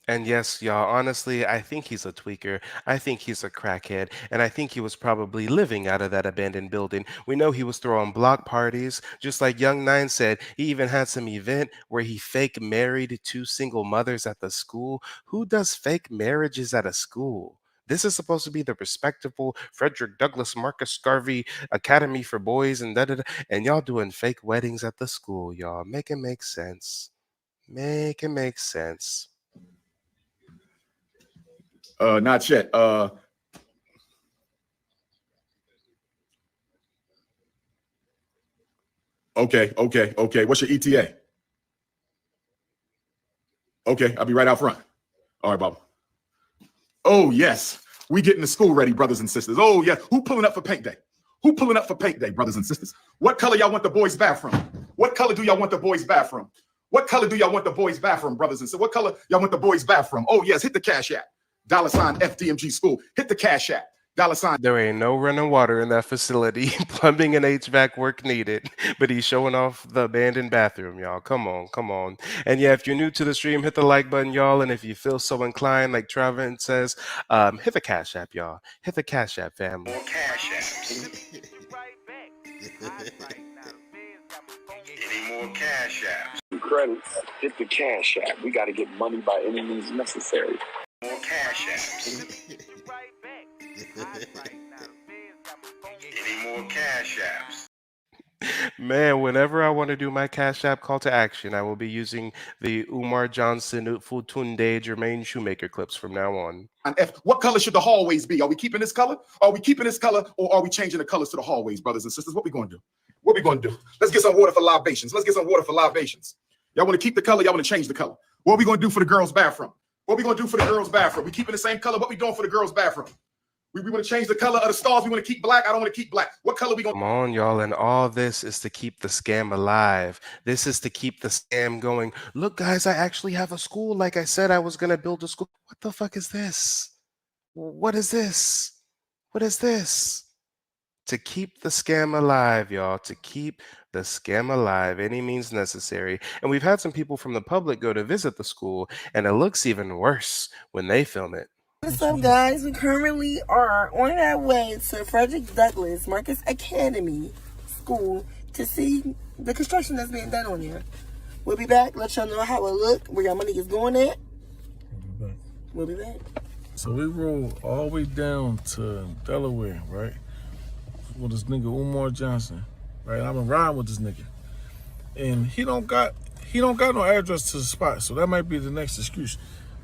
And yes, y'all, honestly, I think he's a tweaker. I think he's a crackhead. And I think he was probably living out of that abandoned building. We know he was throwing block parties. Just like Young Nine said, he even had some event where he fake married 2 single mothers at the school. Who does fake marriages at a school? This is supposed to be the respectable Fredrick Douglas Marcus Garvey Academy for Boys and da-da-da. And y'all doing fake weddings at the school, y'all. Make it make sense. Make it make sense.
Not yet. Okay. What's your ETA? Okay, I'll be right out front. All right, Bob. Oh, yes. We getting the school ready, brothers and sisters. Oh, yeah. Who pulling up for paint day? Who pulling up for paint day, brothers and sisters? What color y'all want the boys' bathroom? What color do y'all want the boys' bathroom? What color do y'all want the boys' bathroom, brothers and sisters? What color y'all want the boys' bathroom? Oh, yes. Hit the Cash App. $ FDMG school. Hit the Cash App. $
There ain't no running water in that facility. Plumbing and HVAC work needed. But he's showing off the abandoned bathroom, y'all. Come on, come on. And yeah, if you're new to the stream, hit the like button, y'all. And if you feel so inclined, like Travin says, hit the Cash App, y'all. Hit the Cash App, family.
More Cash Apps. Any more Cash Apps? Credits. Hit the Cash App. We got to get money by any means necessary. More Cash Apps. Any more Cash Apps?
Man, whenever I want to do my Cash App call to action, I will be using the Umar Johnson, Utfutunde, Jermaine Shoemaker clips from now on.
What color should the hallways be? Are we keeping this color? Are we keeping this color, or are we changing the colors to the hallways, brothers and sisters? What we going to do? What we going to do? Let's get some water for libations. Let's get some water for libations. Y'all want to keep the color? Y'all want to change the color? What are we going to do for the girls' bathroom? What we going to do for the girls' bathroom? We keeping the same color? What we doing for the girls' bathroom? We want to change the color of the stars. We want to keep black. I don't want to keep black. What color we going to...
Come on, y'all. And all this is to keep the scam alive. This is to keep the scam going. Look, guys, I actually have a school. Like I said, I was going to build a school. What the fuck is this? What is this? What is this? To keep the scam alive, y'all. To keep The scam alive, any means necessary. And we've had some people from the public go to visit the school, and it looks even worse when they film it.
What's up, guys? We currently are on our way to Fredrick Douglas Marcus Academy School to see the construction that's being done on there. We'll be back. Let y'all know how it look, where your money is going at. We'll be back.
So we rode all the way down to Delaware, right? With this nigga Umar Johnson, right? I've been riding with this nigga, and he don't got no address to the spot, so that might be the next excuse.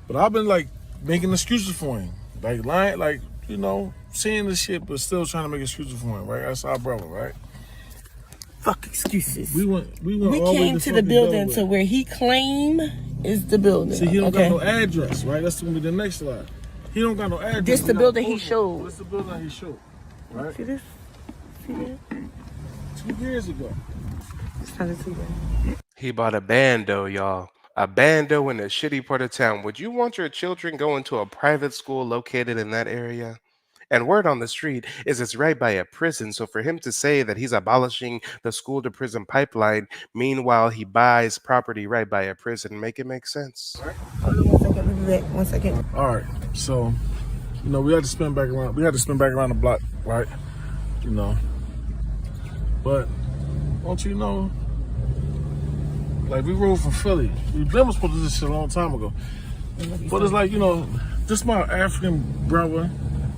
But I've been like making excuses for him, like lying, like you know, seeing this shit, but still trying to make excuses for him, right? That's our brother, right?
Fuck excuses.
We went.
We
all the way
came to the building
Delaware.
to where he claim is the building.
See, he don't got no address, right? That's gonna be the next slide. He don't got no address.
This the building he showed.
This the building he showed, right?
See this? See that?
2 years ago.
It's time to see that.
He bought a bando, y'all. A bando in a shitty part of town. Would you want your children going to a private school located in that area? And word on the street is it's right by a prison. So for him to say that he's abolishing the school to prison pipeline, meanwhile he buys property right by a prison, make it make sense.
Hold on 1 second. We'll be back. 1 second.
All right, so you know we had to spin back around. We had to spin back around the block, right? You know, but don't you know? Like we rode from Philly. We been supposed to do this shit a long time ago. But it's like, you know, this my African brother.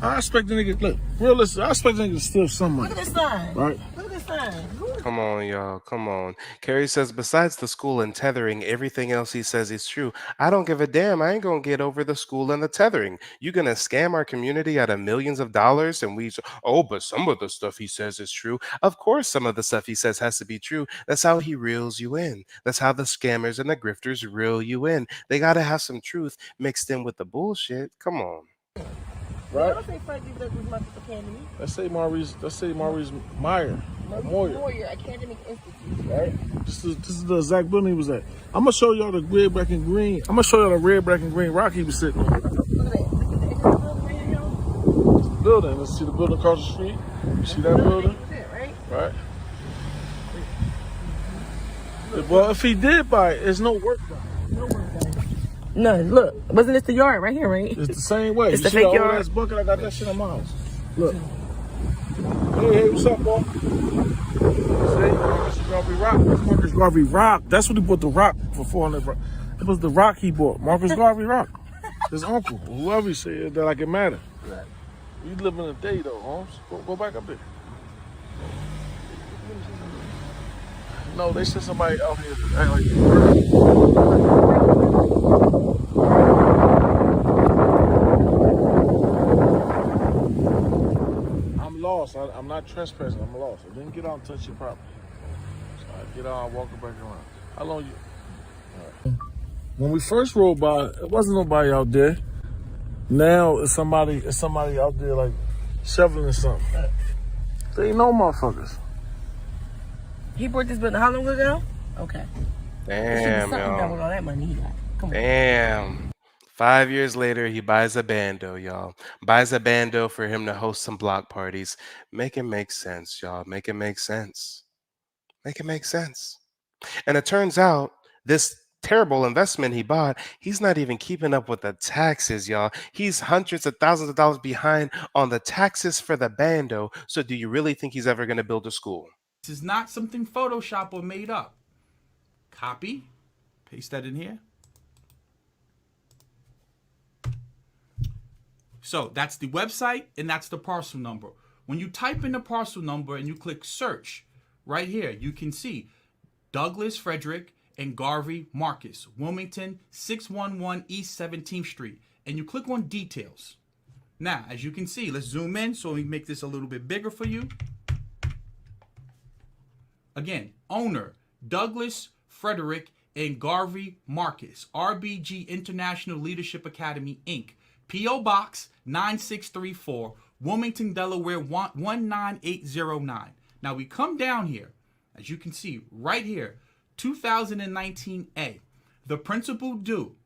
I expect the nigga, look, realistic, I expect the nigga to steal some money.
Look at this sign.
Right?
Look at this sign.
Come on, y'all. Come on. Kerry says, besides the school and tethering, everything else he says is true. I don't give a damn. I ain't going to get over the school and the tethering. You going to scam our community out of millions of dollars? And but some of the stuff he says is true. Of course, some of the stuff he says has to be true. That's how he reels you in. That's how the scammers and the grifters reel you in. They got to have some truth mixed in with the bullshit. Come on.
Right?
Don't say Fredrick Douglas Marcus Academy.
Let's say Maurice Meyer.
Moyer Academic Institute.
Right? This is the exact building he was at. I'm gonna show y'all the red, black, and green. I'm gonna show y'all the red, black, and green rock he was sitting on.
Look at that. Look at the building right here, y'all.
It's the building. Let's see the building across the street. You see that building?
Right?
Right. Well, if he did buy it, it's no work done.
No work done. None. Look, wasn't this the yard right here, right?
It's the same way.
It's
You
the
see
fake
that old
yard.
ass bucket? I got that shit in my house. Look. Hey, what's up, boy? See? Marcus Garvey Rock. That's Marcus Garvey Rock. That's what he bought the rock for 400. It was the rock he bought. Marcus Garvey Rock. His uncle. Whoever he said that like it matter. Right. You live in the day though, Holmes. Go back up there. No, they sent somebody out here to act like I'm lost. I'm not trespassing. I'm lost. I didn't get out and touch your property. So I get out and walk back around. How long you? All right. When we first rode by, it wasn't nobody out there. Now it's somebody out there like shoveling something. They ain't no motherfuckers.
He bought this building how long ago? Okay.
Damn,
Something done with
y'all.
all that money he got. Come on.
Damn. 5 years later, he buys a bando, y'all. Buys a bando for him to host some block parties. Make it make sense, y'all. Make it make sense. Make it make sense. And it turns out this terrible investment he bought, he's not even keeping up with the taxes, y'all. He's hundreds of thousands of dollars behind on the taxes for the bando. So do you really think he's ever going to build a school?
This is not something Photoshop or made up. Copy, paste that in here. So that's the website and that's the parcel number. When you type in the parcel number and you click search, right here, you can see Douglas Fredrick and Garvey Marcus, Wilmington, 611 East 17th Street. And you click on details. Now, as you can see, let's zoom in so we make this a little bit bigger for you. Again, owner, Douglas Fredrick and Garvey Marcus, RBG International Leadership Academy, Inc., P.O. Box 9634, Wilmington, Delaware 19809. Now we come down here, as you can see right here, 2019A. The principal due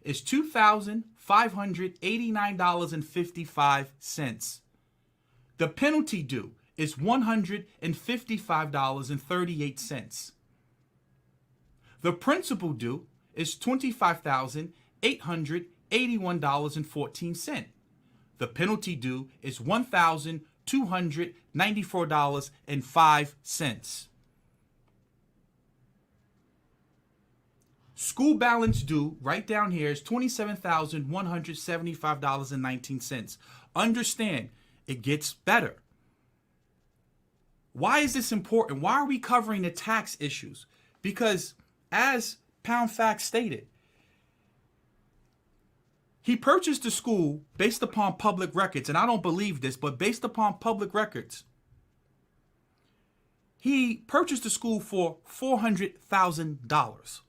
is $2,589.55. The penalty due is $155.38. The principal due is $25,881.14. The penalty due is $1,294.05. School balance due right down here is $27,175.19. Understand, it gets better. Why is this important? Why are we covering the tax issues? Because as Pound Facts stated, he purchased the school based upon public records, and I don't believe this, but based upon public records, he purchased the school for $400,000.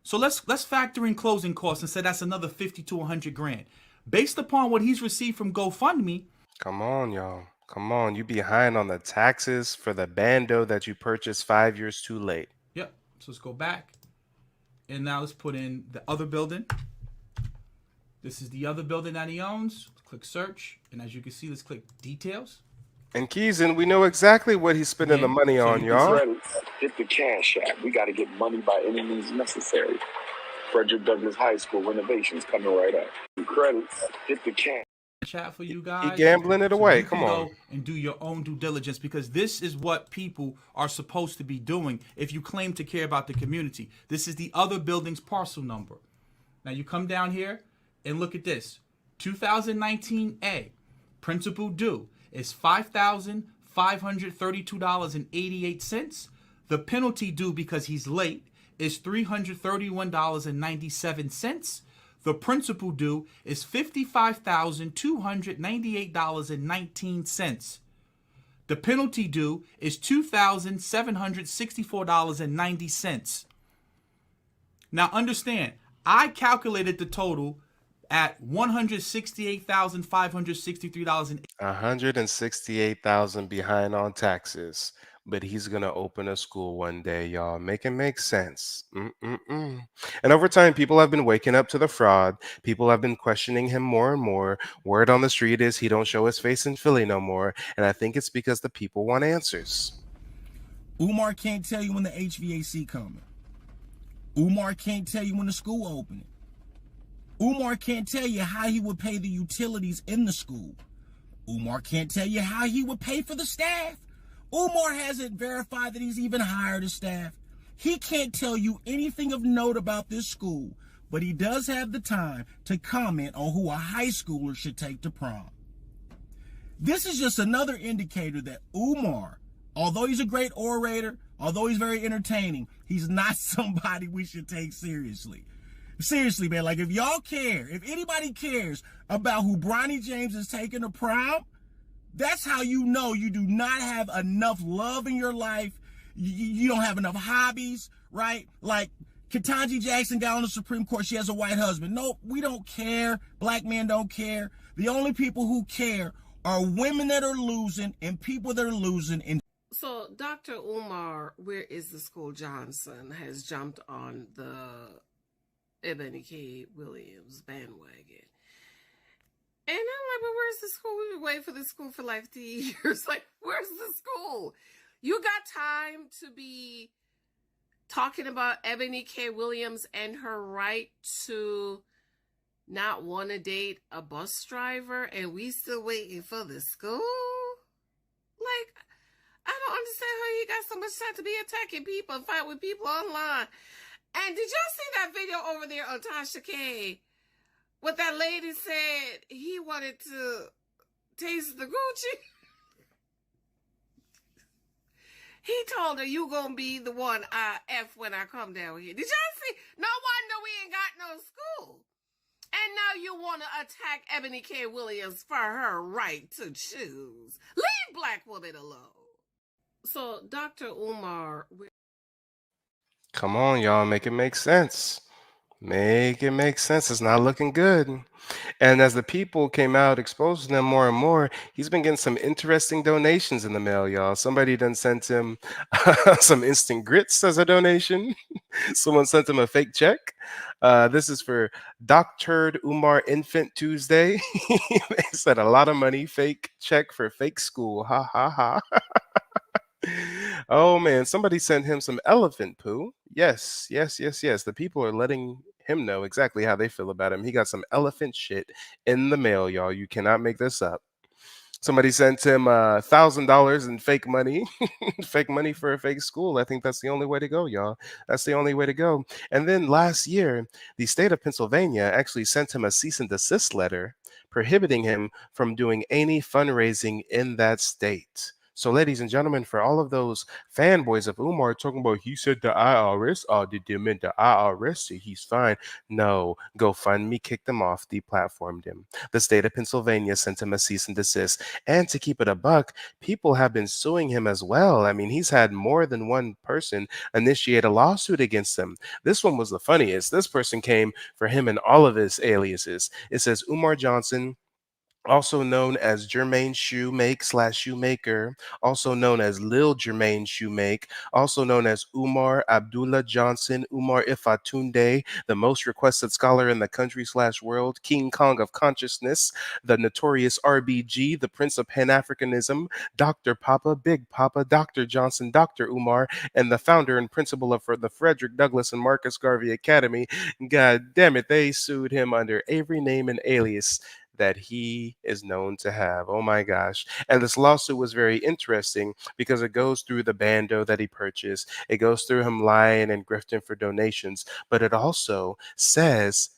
So let's factor in closing costs and say that's another 50 to 100 grand. Based upon what he's received from GoFundMe.
Come on, y'all. Come on. You behind on the taxes for the bando that you purchased 5 years too late.
Yep. So let's go back. And now let's put in the other building. This is the other building that he owns. Click search. And as you can see, let's click details.
And Keeson, we know exactly what he's spending the money on, y'all.
Hit the cash app. We got to get money by any means necessary. Fredrick Douglas High School renovations coming right up. Credits. Hit the cash.
Chat for you guys.
He gambling it away. Come on.
Go and do your own due diligence, because this is what people are supposed to be doing if you claim to care about the community. This is the other building's parcel number. Now you come down here and look at this. 2019A, principal due is $5,532.88. The penalty due because he's late is $331.97. The principal due is $55,298.19. The penalty due is $2,764.90. Now understand, I calculated the total at $168,563.
$168,000 behind on taxes, but he's gonna open a school one day, y'all. Make it make sense. And over time, people have been waking up to the fraud. People have been questioning him more and more. Word on the street is he don't show his face in Philly no more, and I think it's because the people want answers.
Umar can't tell you when the HVAC coming. Umar can't tell you when the school opening. Umar can't tell you how he would pay the utilities in the school. Umar can't tell you how he would pay for the staff. Umar hasn't verified that he's even hired a staff. He can't tell you anything of note about this school, but he does have the time to comment on who a high schooler should take to prom. This is just another indicator that Umar, although he's a great orator, although he's very entertaining, he's not somebody we should take seriously. Seriously, man, like if y'all care, if anybody cares about who Bronny James is taking to prom, that's how you know you do not have enough love in your life. You don't have enough hobbies, right? Like Ketanji Jackson got on the Supreme Court. She has a white husband. No, we don't care. Black men don't care. The only people who care are women that are losing and people that are losing.
So Dr. Umar, where is the school Johnson, has jumped on the Ebony K. Williams bandwagon. And I'm like, but where's the school? We've been waiting for the school for like 3 years. Like, where's the school? You got time to be talking about Ebony K. Williams and her right to not want to date a bus driver, and we still waiting for the school? Like, I don't understand how you got so much time to be attacking people and fight with people online. And did y'all see that video over there on Tasha K? What that lady said he wanted to taste the Gucci? He told her, you gonna be the one I F when I come down here. Did y'all see? No wonder we ain't got no school. And now you want to attack Ebony K. Williams for her right to choose. Leave black women alone. So, Dr. Umar...
Come on, y'all. Make it make sense. Make it make sense. It's not looking good. And as the people came out exposing them more and more, he's been getting some interesting donations in the mail, y'all. Somebody done sent him some instant grits as a donation. Someone sent him a fake check. This is for Dr. Umar Infant Tuesday. They said a lot of money, fake check for fake school. Ha ha ha. Oh man, somebody sent him some elephant poo. Yes, yes, yes, yes. The people are letting him know exactly how they feel about him. He got some elephant shit in the mail, y'all. You cannot make this up. Somebody sent him $1,000 in fake money, fake money for a fake school. I think that's the only way to go, y'all. That's the only way to go. And then last year, the state of Pennsylvania actually sent him a cease and desist letter prohibiting him from doing any fundraising in that state. So, ladies and gentlemen, for all of those fanboys of Umar talking about he said the IRS audited him and the IRS said he's fine. No, GoFundMe kicked him off, deplatformed him. The state of Pennsylvania sent him a cease and desist. And to keep it a buck, people have been suing him as well. I mean, he's had more than one person initiate a lawsuit against him. This one was the funniest. This person came for him and all of his aliases. It says Umar Johnson, also known as Jermaine Shoemake / Shoemaker, also known as Lil Jermaine Shoemake, also known as Umar Abdullah Johnson, Umar Ifatunde, the most requested scholar in the country / world, King Kong of consciousness, the notorious RBG, the Prince of Pan-Africanism, Dr. Papa, Big Papa, Dr. Johnson, Dr. Umar, and the founder and principal of the Fredrick Douglas and Marcus Garvey Academy. God damn it, they sued him under every name and alias that he is known to have. Oh my gosh. And this lawsuit was very interesting because it goes through the bando that he purchased. It goes through him lying and grifting for donations, but it also says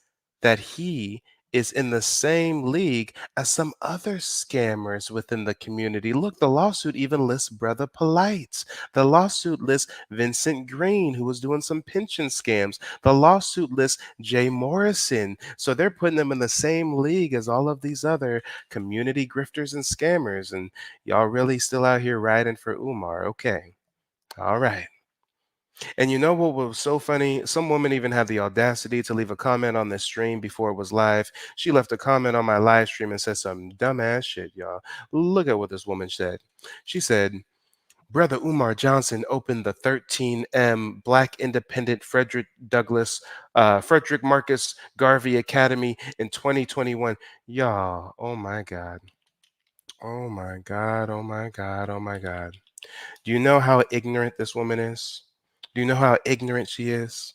that he is in the same league as some other scammers within the community. Look, the lawsuit even lists Brother Polite. The lawsuit lists Vincent Green, who was doing some pension scams. The lawsuit lists Jay Morrison. So they're putting them in the same league as all of these other community grifters and scammers. And y'all really still out here riding for Umar. Okay. All right. And you know what was so funny? Some woman even had the audacity to leave a comment on the stream before it was live. She left a comment on my live stream and said some dumbass shit, y'all. Look at what this woman said. She said, Brother Umar Johnson opened the 13M Black Independent Fredrick Douglas, Frederick Marcus Garvey Academy in 2021. Y'all, oh my God. Oh my God, oh my God, oh my God. Do you know how ignorant this woman is? Do you know how ignorant she is?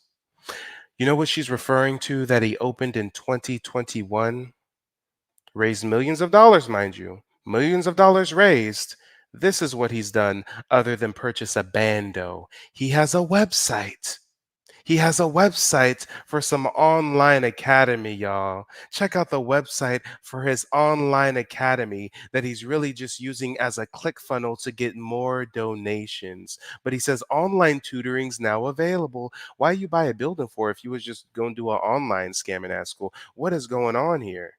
You know what she's referring to that he opened in 2021? Raised millions of dollars, mind you. Millions of dollars raised. This is what he's done other than purchase a bando. He has a website. He has a website for some online academy, y'all. Check out the website for his online academy that he's really just using as a click funnel to get more donations. But he says online tutoring's now available. Why you buy a building for if you was just going to do an online scamming at school? What is going on here?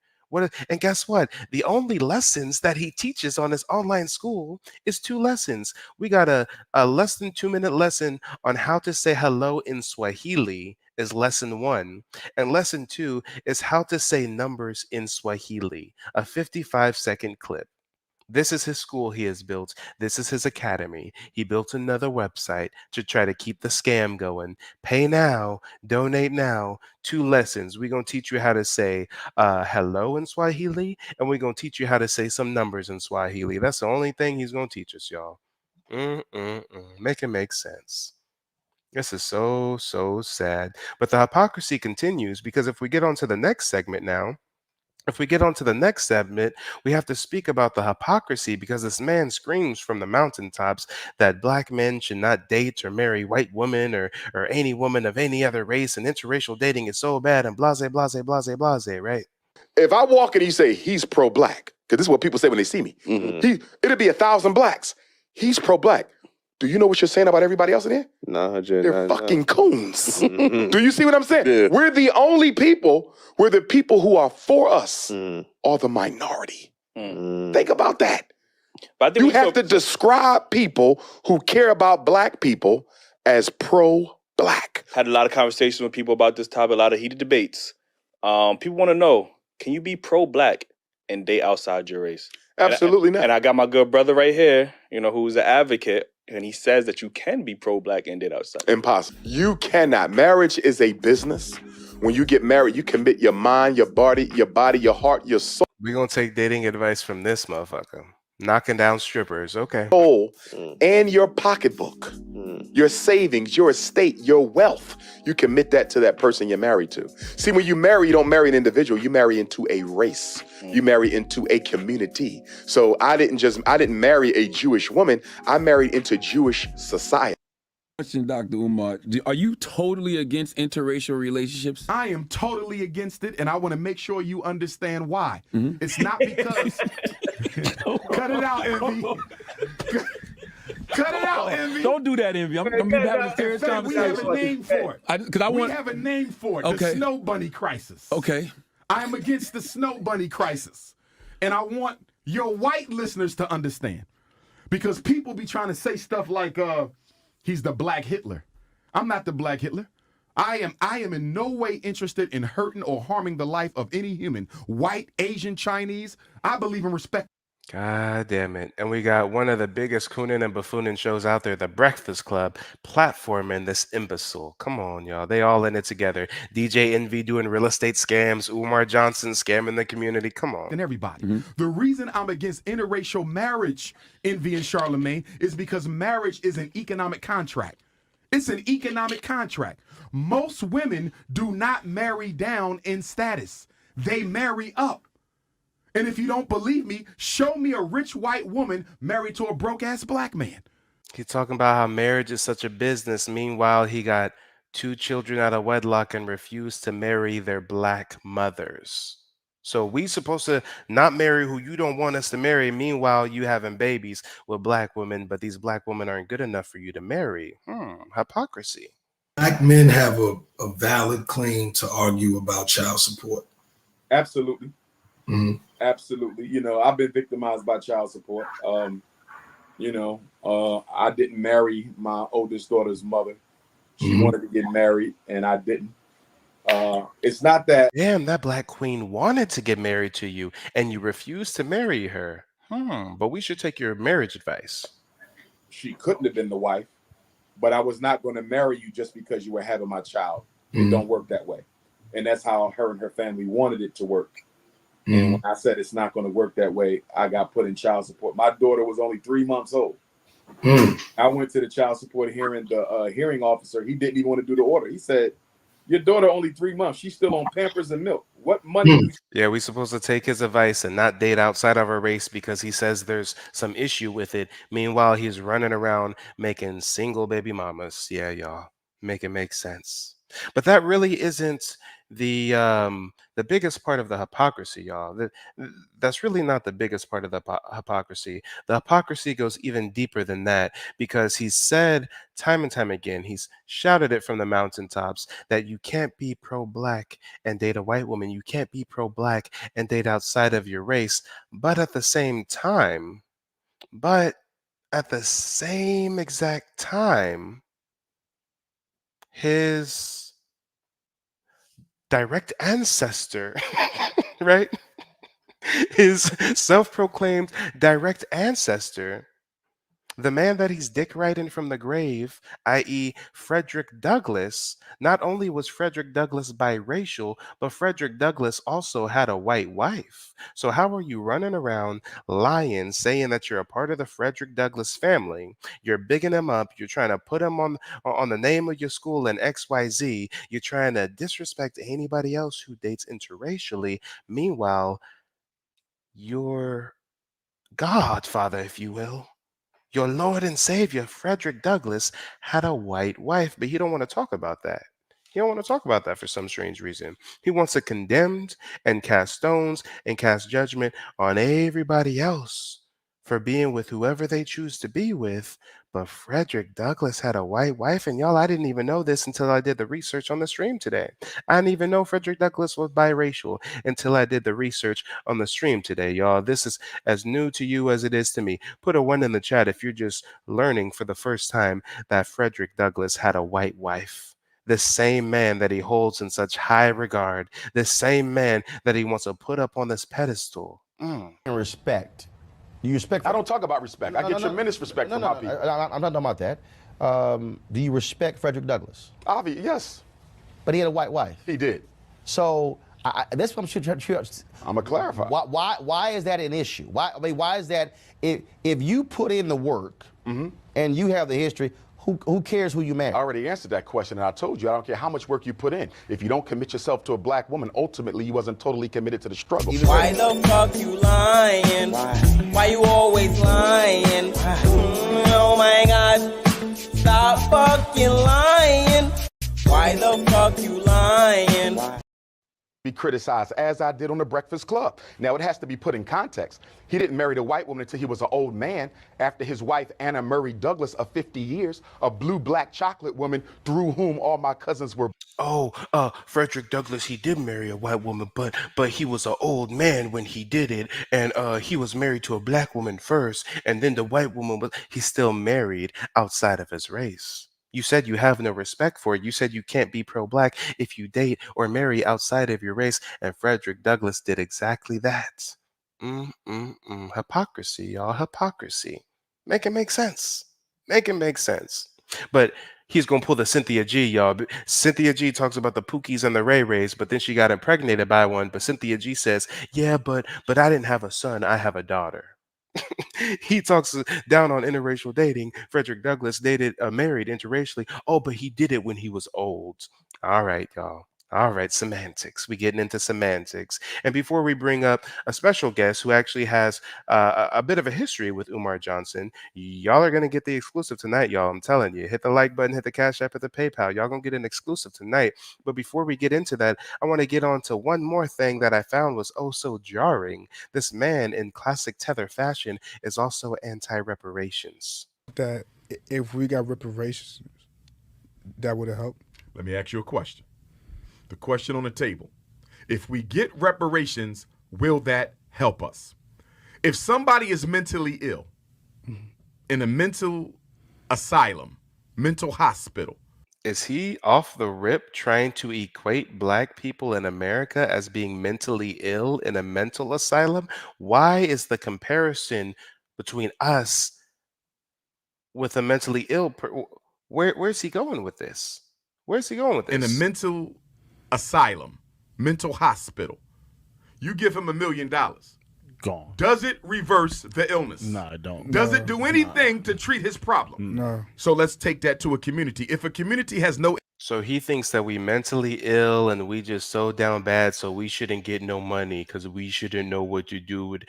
And guess what? The only lessons that he teaches on his online school is 2 lessons. We got a less than 2-minute lesson on how to say hello in Swahili is lesson 1. And lesson 2 is how to say numbers in Swahili, a 55-second clip. This is his school he has built. This is his academy. He built another website to try to keep the scam going. Pay now, donate now. 2 lessons. We're going to teach you how to say hello in Swahili, and we're going to teach you how to say some numbers in Swahili. That's the only thing he's going to teach us, y'all. Make it make sense. This is so, so sad. But the hypocrisy continues because if we get on to the next segment now, we have to speak about the hypocrisy because this man screams from the mountaintops that black men should not date or marry white women or any woman of any other race, and interracial dating is so bad and blase, blase, blase, blase, right?
If I walk in and you say he's pro-black, because this is what people say when they see me, it'll be 1,000 blacks. He's pro-black. Do you know what you're saying about everybody else in here?
No,
they're fucking coons. Do you see what I'm saying? Yeah. We're the only people, we're the people who are for us are the minority. Think about that. But you have to describe people who care about black people as pro-black.
Had a lot of conversations with people about this topic, a lot of heated debates. People want to know, can you be pro-black and date outside your race?
Absolutely not.
And I got my good brother right here, who's an advocate. And he says that you can be pro-black and date outside.
Impossible. You cannot. Marriage is a business. When you get married, you commit your mind, your body, your heart, your soul.
We're going to take dating advice from this motherfucker. Knocking down strippers. Okay.
And your pocketbook, your savings, your estate, your wealth. You commit that to that person you're married to. See, when you marry, you don't marry an individual. You marry into a race. You marry into a community. So I didn't marry a Jewish woman. I married into Jewish society.
Question, Dr. Umar, are you totally against interracial relationships?
I am totally against it, and I want to make sure you understand why. It's not because... Cut it out, Envy. Cut it out, Envy.
Don't do that, Envy. I'm going to be having a serious conversation.
We have a name for it.
We
have a name for it. The Snow Bunny Crisis.
Okay.
I am against the Snow Bunny Crisis. And I want your white listeners to understand. Because people be trying to say stuff like, he's the Black Hitler. I'm not the Black Hitler. I am in no way interested in hurting or harming the life of any human. White, Asian, Chinese. I believe in respect.
God damn it. And we got one of the biggest cooning and buffooning shows out there, The Breakfast Club, platforming this imbecile. Come on, y'all. They all in it together. DJ Envy doing real estate scams. Umar Johnson scamming the community. Come on.
And everybody. The reason I'm against interracial marriage, Envy and Charlemagne, is because marriage is an economic contract. It's an economic contract. Most women do not marry down in status. They marry up. And if you don't believe me, show me a rich white woman married to a broke-ass black man.
He's talking about how marriage is such a business. Meanwhile, he got 2 children out of wedlock and refused to marry their black mothers. So we supposed to not marry who you don't want us to marry. Meanwhile, you having babies with black women, but these black women aren't good enough for you to marry. Hypocrisy.
Black men have a valid claim to argue about child support.
Absolutely. Absolutely. You know, I've been victimized by child support. I didn't marry my oldest daughter's mother. She wanted to get married, and I didn't. It's not that.
Damn, that black queen wanted to get married to you, and you refused to marry her. But we should take your marriage advice.
She couldn't have been the wife, but I was not going to marry you just because you were having my child. It don't work that way. And that's how her and her family wanted it to work. And when I said it's not going to work that way, I got put in child support. My daughter was only 3 months old. I went to the child support hearing. The hearing officer, he didn't even want to do the order. He said, your daughter only 3 months. She's still on Pampers and milk. What money?
Yeah, we're supposed to take his advice and not date outside of our race because he says there's some issue with it. Meanwhile, he's running around making single baby mamas. Yeah, y'all. Make it make sense. But that really isn't the biggest part of the hypocrisy, y'all. That's really not the biggest part of the hypocrisy. The hypocrisy goes even deeper than that because he's said time and time again, he's shouted it from the mountaintops that you can't be pro-black and date a white woman. You can't be pro-black and date outside of your race. But at the same exact time, his direct ancestor, right? His self-proclaimed direct ancestor, the man that he's dick riding from the grave, i.e. Fredrick Douglas, not only was Fredrick Douglas biracial, but Fredrick Douglas also had a white wife. So how are you running around lying, saying that you're a part of the Fredrick Douglas family? You're bigging him up. You're trying to put him on the name of your school and XYZ. You're trying to disrespect anybody else who dates interracially. Meanwhile, your godfather, if you will, your Lord and Savior, Fredrick Douglass, had a white wife, but he don't want to talk about that. He don't want to talk about that for some strange reason. He wants to condemn and cast stones and cast judgment on everybody else for being with whoever they choose to be with. But Fredrick Douglass had a white wife, and y'all, I didn't even know this until I did the research on the stream today. I didn't even know Fredrick Douglass was biracial until I did the research on the stream today, y'all. This is as new to you as it is to me. Put a 1 in the chat if you're just learning for the first time that Fredrick Douglass had a white wife. The same man that he holds in such high regard, the same man that he wants to put up on this pedestal.
Respect. Do you respect?
I don't talk about respect. I get tremendous respect from my people.
I'm not talking about that. Do you respect Fredrick Douglass?
Obviously, yes.
But he had a white wife.
He did.
So that's what
I'm gonna clarify.
Why is that an issue? Why is that if you put in the work and you have the history, who cares who you marry?
I already answered that question, and I told you I don't care how much work you put in. If you don't commit yourself to a black woman, ultimately you wasn't totally committed to the struggle.
Why the fuck you lying? Why you always lying? Oh my God, stop fucking lying. Why the fuck you lying?
Be criticized, as I did on the Breakfast Club. Now, it has to be put in context. He didn't marry the white woman until he was an old man, after his wife, Anna Murray Douglas, of 50 years, a blue-black chocolate woman through whom all my cousins were.
Oh, Fredrick Douglass, he did marry a white woman, but he was an old man when he did it, and he was married to a black woman first, and then the white woman, but he's still married outside of his race. You said you have no respect for it. You said you can't be pro-black if you date or marry outside of your race, and Fredrick Douglass did exactly that. Hypocrisy, y'all. Hypocrisy. Make it make sense. Make it make sense. But he's gonna pull the Cynthia G, y'all. Cynthia G talks about the Pookies and the Ray Rays, but then she got impregnated by one. But Cynthia G says, yeah, but I didn't have a son. I have a daughter. He talks down on interracial dating. Fredrick Douglass married interracially. Oh, but he did it when he was old. All right, y'all. All right, semantics. We're getting into semantics. And before we bring up a special guest who actually has a bit of a history with Umar Johnson, y'all are going to get the exclusive tonight, y'all. I'm telling you. Hit the like button, hit the Cash App, hit the PayPal. Y'all going to get an exclusive tonight. But before we get into that, I want to get on to one more thing that I found was oh so jarring. This man in classic tether fashion is also anti-reparations.
That if we got reparations, that would have helped.
Let me ask you a question. The question on the table. If we get reparations, will that help us? If somebody is mentally ill in a mental asylum, mental hospital.
Is he off the rip trying to equate black people in America as being mentally ill in a mental asylum? Why is the comparison between us with a mentally ill where's he going with this? Where's he going with this?
In a mental asylum, mental hospital. You give him $1 million.
Gone.
Does it reverse the illness?
Nah, it don't.
Does it do anything to treat his problem?
No.
So let's take that to a community. If a community has no...
So he thinks that we mentally ill and we just so down bad, so we shouldn't get no money because we shouldn't know what to do with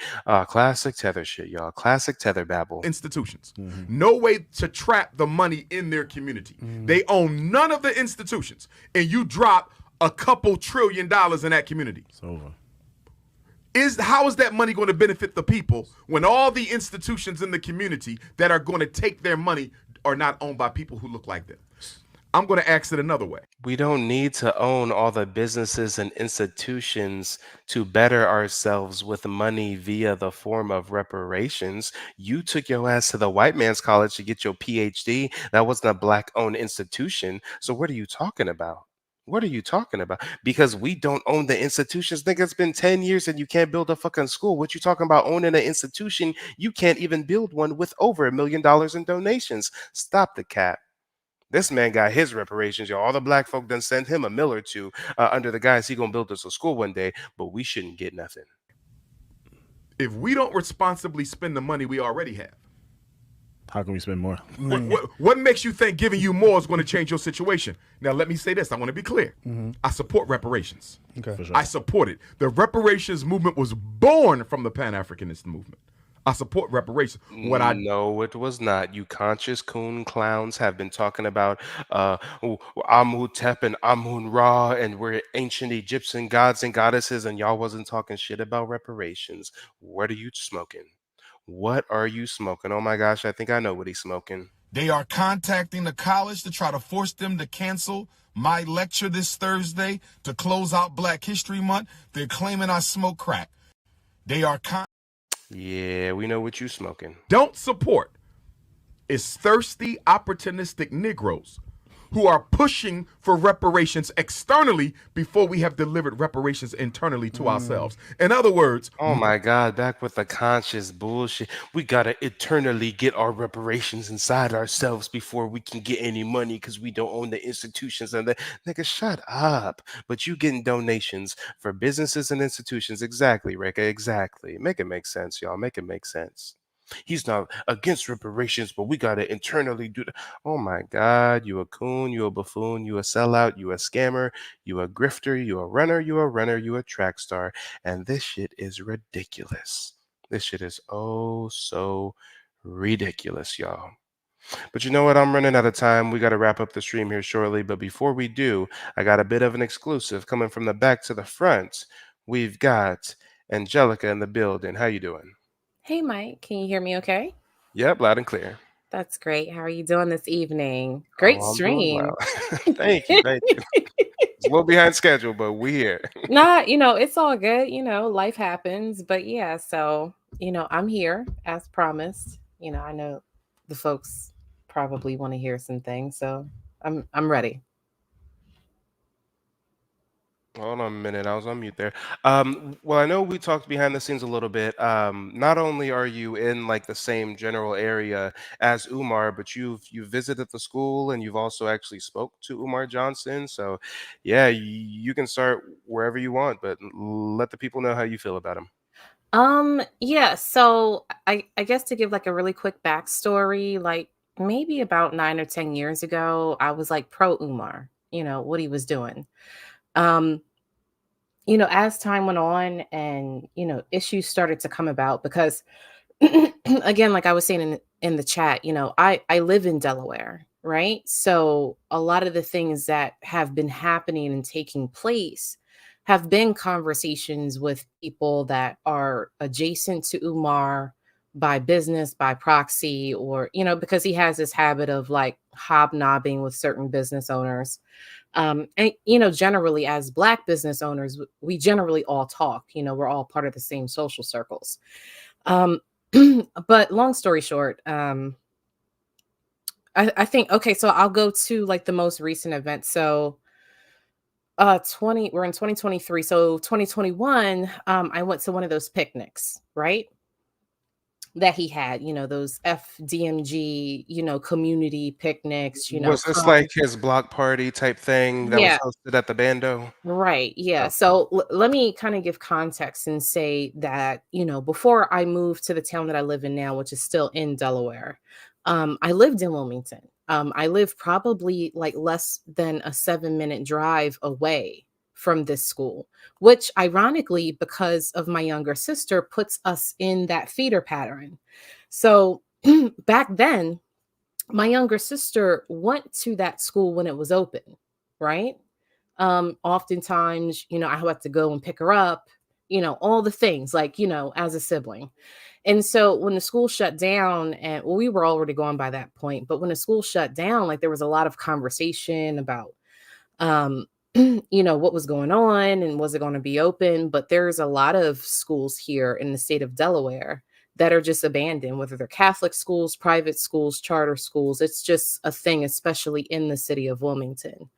classic tether shit, y'all. Classic tether babble.
Institutions. No way to trap the money in their community. They own none of the institutions. And you drop a couple $1 trillion in that community.
It's over.
How is that money going to benefit the people when all the institutions in the community that are going to take their money are not owned by people who look like them? I'm going to ask it another way.
We don't need to own all the businesses and institutions to better ourselves with money via the form of reparations. You took your ass to the white man's college to get your PhD. That wasn't a black-owned institution. So what are you talking about? What are you talking about? Because we don't own the institutions. Nigga, it's been 10 years and you can't build a fucking school. What you talking about owning an institution? You can't even build one with over $1 million in donations. Stop the cap. This man got his reparations, y'all. All the black folk done send him $1 million or $2 million under the guise he gonna build us a school one day, but we shouldn't get nothing.
If we don't responsibly spend the money we already have,
how can we spend more?
What makes you think giving you more is going to change your situation? Now, let me say this. I want to be clear. I support reparations.
Okay.
For sure.
I support it. The reparations movement was born from the Pan-Africanist movement. I support reparations.
No, it was not. You conscious coon clowns have been talking about Amunhotep and Amun-Ra, and we're ancient Egyptian gods and goddesses, and y'all wasn't talking shit about reparations. What are you smoking? What are you smoking? Oh my gosh, I think I know what he's smoking.
They are contacting the college to try to force them to cancel my lecture this Thursday to close out Black History Month. They're claiming I smoke crack. They are
Yeah, we know what you smoking.
Don't support is thirsty, opportunistic Negroes
who are pushing for reparations externally before we have delivered reparations internally to ourselves. In other words,
Oh my God, back with the conscious bullshit. We gotta eternally get our reparations inside ourselves before we can get any money because we don't own the institutions and the nigga, shut up. But you getting donations for businesses and institutions. Exactly, Reka, exactly. Make it make sense, y'all. Make it make sense. He's not against reparations, but we gotta internally do that. Oh my God, you a coon, you a buffoon, you a sellout, you a scammer, you a grifter, you a runner, you a track star. And this shit is ridiculous. This shit is oh so ridiculous, y'all. But you know what? I'm running out of time. We got to wrap up the stream here shortly. But before we do, I got a bit of an exclusive coming from the back to the front. We've got Angelica in the building. How you doing?
Hey, Mike, can you hear me okay?
Yep, loud and clear.
That's great. How are you doing this evening? Great
Oh, I'm doing
stream.
well. Thank you. Thank you. It's a little behind schedule, but we here.
Nah, it's all good. Life happens. But yeah, so, I'm here as promised. I know the folks probably want to hear some things, so I'm ready.
Hold on a minute. I was on mute there. Well, I know we talked behind the scenes a little bit. Not only are you in like the same general area as Umar, but you've visited the school and you've also actually spoke to Umar Johnson. So, yeah, you can start wherever you want, but let the people know how you feel about him.
Yeah, so I guess to give like a really quick backstory, like maybe about 9 or 10 years ago, I was like pro Umar, what he was doing. Um, as time went on and, issues started to come about because again, like I was saying in the chat, I live in Delaware, right? So a lot of the things that have been happening and taking place have been conversations with people that are adjacent to Umar by business, by proxy, or, because he has this habit of like hobnobbing with certain business owners. And, generally as Black business owners, we generally all talk, we're all part of the same social circles. But long story short, I think, okay, so I'll go to like the most recent event. So we're in 2023. So 2021, I went to one of those picnics, right? That he had, those FDMG, community picnics,
Was this
come.
like his block party type thing that was
Yeah.
hosted at the Bando?
Right. Yeah.
Okay.
So let me kind of give context and say that, before I moved to the town that I live in now, which is still in Delaware, I lived in Wilmington. I live probably like less than a 7-minute drive away from this school, which ironically, because of my younger sister, puts us in that feeder pattern. So back then, my younger sister went to that school when it was open, right? Oftentimes, I had to go and pick her up, all the things like, as a sibling. And so when the school shut down, and well, we were already gone by that point, but when the school shut down, like there was a lot of conversation about, what was going on and was it going to be open? But there's a lot of schools here in the state of Delaware that are just abandoned, whether they're Catholic schools, private schools, charter schools. It's just a thing, especially in the city of Wilmington.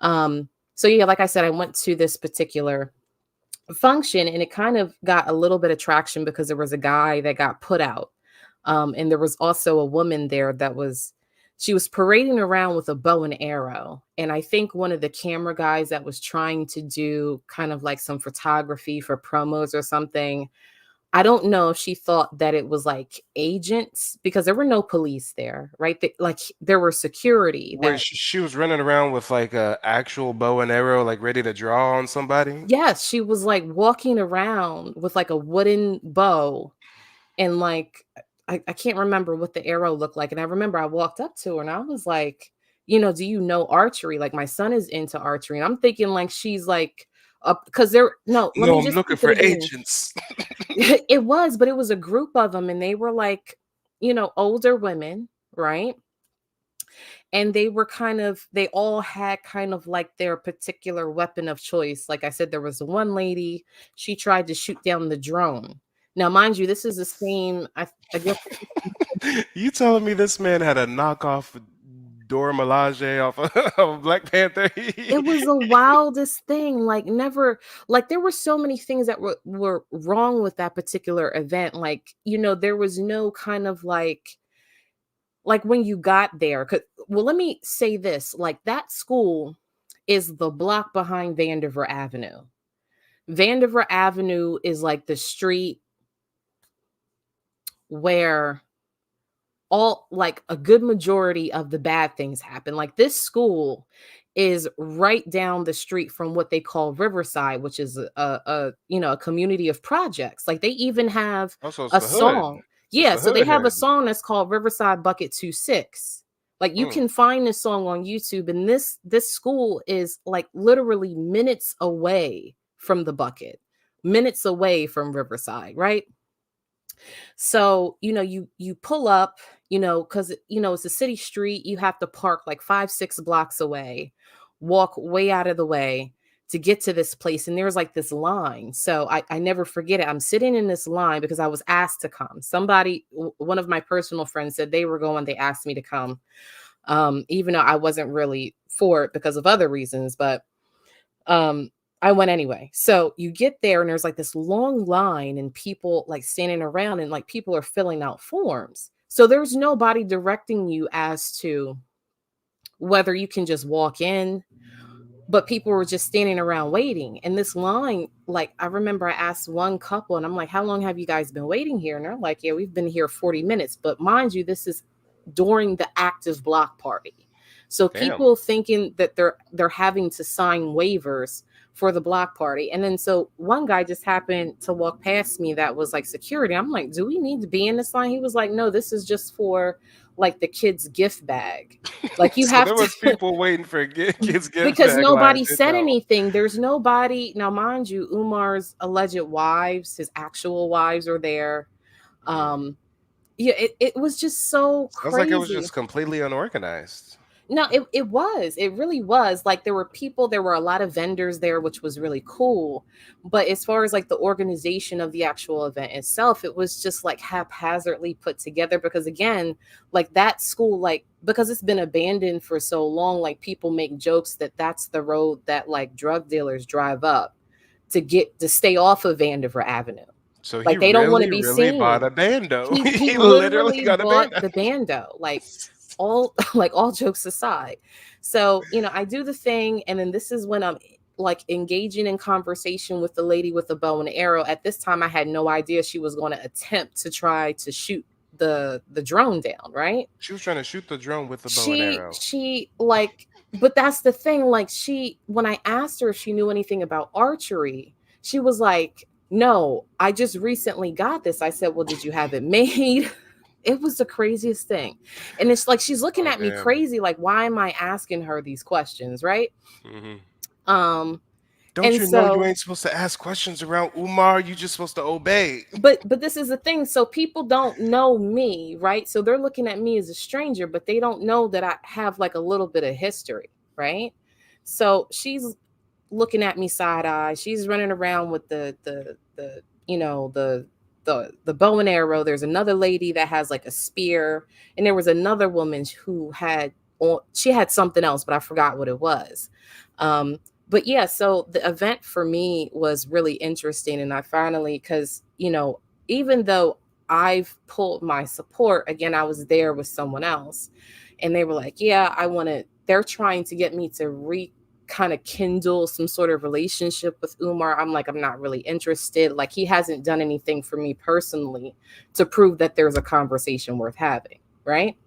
So yeah, like I said, I went to this particular function and it kind of got a little bit of traction because there was a guy that got put out. And there was also a woman there she was parading around with a bow and arrow. And I think one of the camera guys that was trying to do kind of like some photography for promos or something, I don't know if she thought that it was like agents because there were no police there, right? Like there were security.
Wait, she was running around with like a actual bow and arrow, like ready to draw on somebody?
Yes, she was like walking around with like a wooden bow and like I can't remember what the arrow looked like. And I remember I walked up to her and I was like, do you know archery? Like my son is into archery. And I'm thinking like she's like because let me
I'm
just
looking
keep
for
it again.
agents.
It was, but it was a group of them and they were like, older women, right? And they all had kind of like their particular weapon of choice. Like I said, there was one lady, she tried to shoot down the drone. Now, mind you, this is the same, I guess.
You telling me this man had a knockoff Dora Milaje off of Black Panther.
It was the wildest thing. Like never, like there were so many things that were wrong with that particular event. Like, there was no kind of like when you got there. Well, let me say this, like that school is the block behind Vandiver Avenue. Vandiver Avenue is like the street where like a good majority of the bad things happen. Like this school is right down the street from what they call Riverside, which is a community of projects. Like they even have
Also, it's
a
the hood.
song.
It's
Yeah,
the
so they have a
hood.
song that's called Riverside Bucket 26. Like you can find this song on YouTube, and this school is like literally minutes away from the bucket, minutes away from Riverside, right? So, you pull up, because, it's a city street. You have to park like 5-6 blocks away, walk way out of the way to get to this place. And there's like this line. So I never forget it. I'm sitting in this line because I was asked to come. One of my personal friends said they were going, they asked me to come. Even though I wasn't really for it because of other reasons, but I went anyway. So you get there and there's like this long line and people like standing around and like people are filling out forms. So there's nobody directing you as to whether you can just walk in, but people were just standing around waiting. And this line, like I remember I asked one couple and I'm like, how long have you guys been waiting here? And they're like, yeah, we've been here 40 minutes. But mind you, this is during the active block party. So people thinking that they're having to sign waivers for the block party. And then so one guy just happened to walk past me that was like security. I'm like, do we need to be in this line? He was like, no, this is just for like the kids' gift bag. Like you
So
have
there
to
was people waiting for kids' gift
because
bag
nobody
lines, didn't
said
know.
anything. There's nobody. Now, mind you, Umar's alleged wives, his actual wives are there. Yeah, it was just so
Sounds like it was
crazy.
just completely unorganized.
No, it was. It really was. Like there were a lot of vendors there, which was really cool. But as far as like the organization of the actual event itself, it was just like haphazardly put together because again, like that school, like because it's been abandoned for so long, like people make jokes that that's the road that like drug dealers drive up to stay off of Vandiver Avenue.
So
Like
he
they don't want to
really,
be
really bought
seen.
a bando.
He
He literally
literally
got a
bought
bando.
the bando. Like all jokes aside. So, I do the thing and then this is when I'm like engaging in conversation with the lady with the bow and arrow. At this time I had no idea she was going to attempt to try to shoot the drone down, right?
She was trying to shoot the drone with the bow and arrow.
She like but that's the thing, like when I asked her if she knew anything about archery, she was like, no, I just recently got this. I said, well, did you have it made? It was the craziest thing. And it's like she's looking at me crazy, like, why am I asking her these questions, right?
Don't you know you ain't supposed to ask questions around Umar? You just supposed to obey.
But this is the thing. So people don't know me, right? So they're looking at me as a stranger, but they don't know that I have like a little bit of history, right? So she's looking at me side eye. She's running around with the bow and arrow. There's another lady that has like a spear, and there was another woman who had something else, but I forgot what it was. But yeah, so the event for me was really interesting. And I finally, because, even though I've pulled my support, again, I was there with someone else and they were like, yeah, they're trying to get me to kind of kindle some sort of relationship with Umar. I'm like, I'm not really interested. Like he hasn't done anything for me personally to prove that there's a conversation worth having. Right.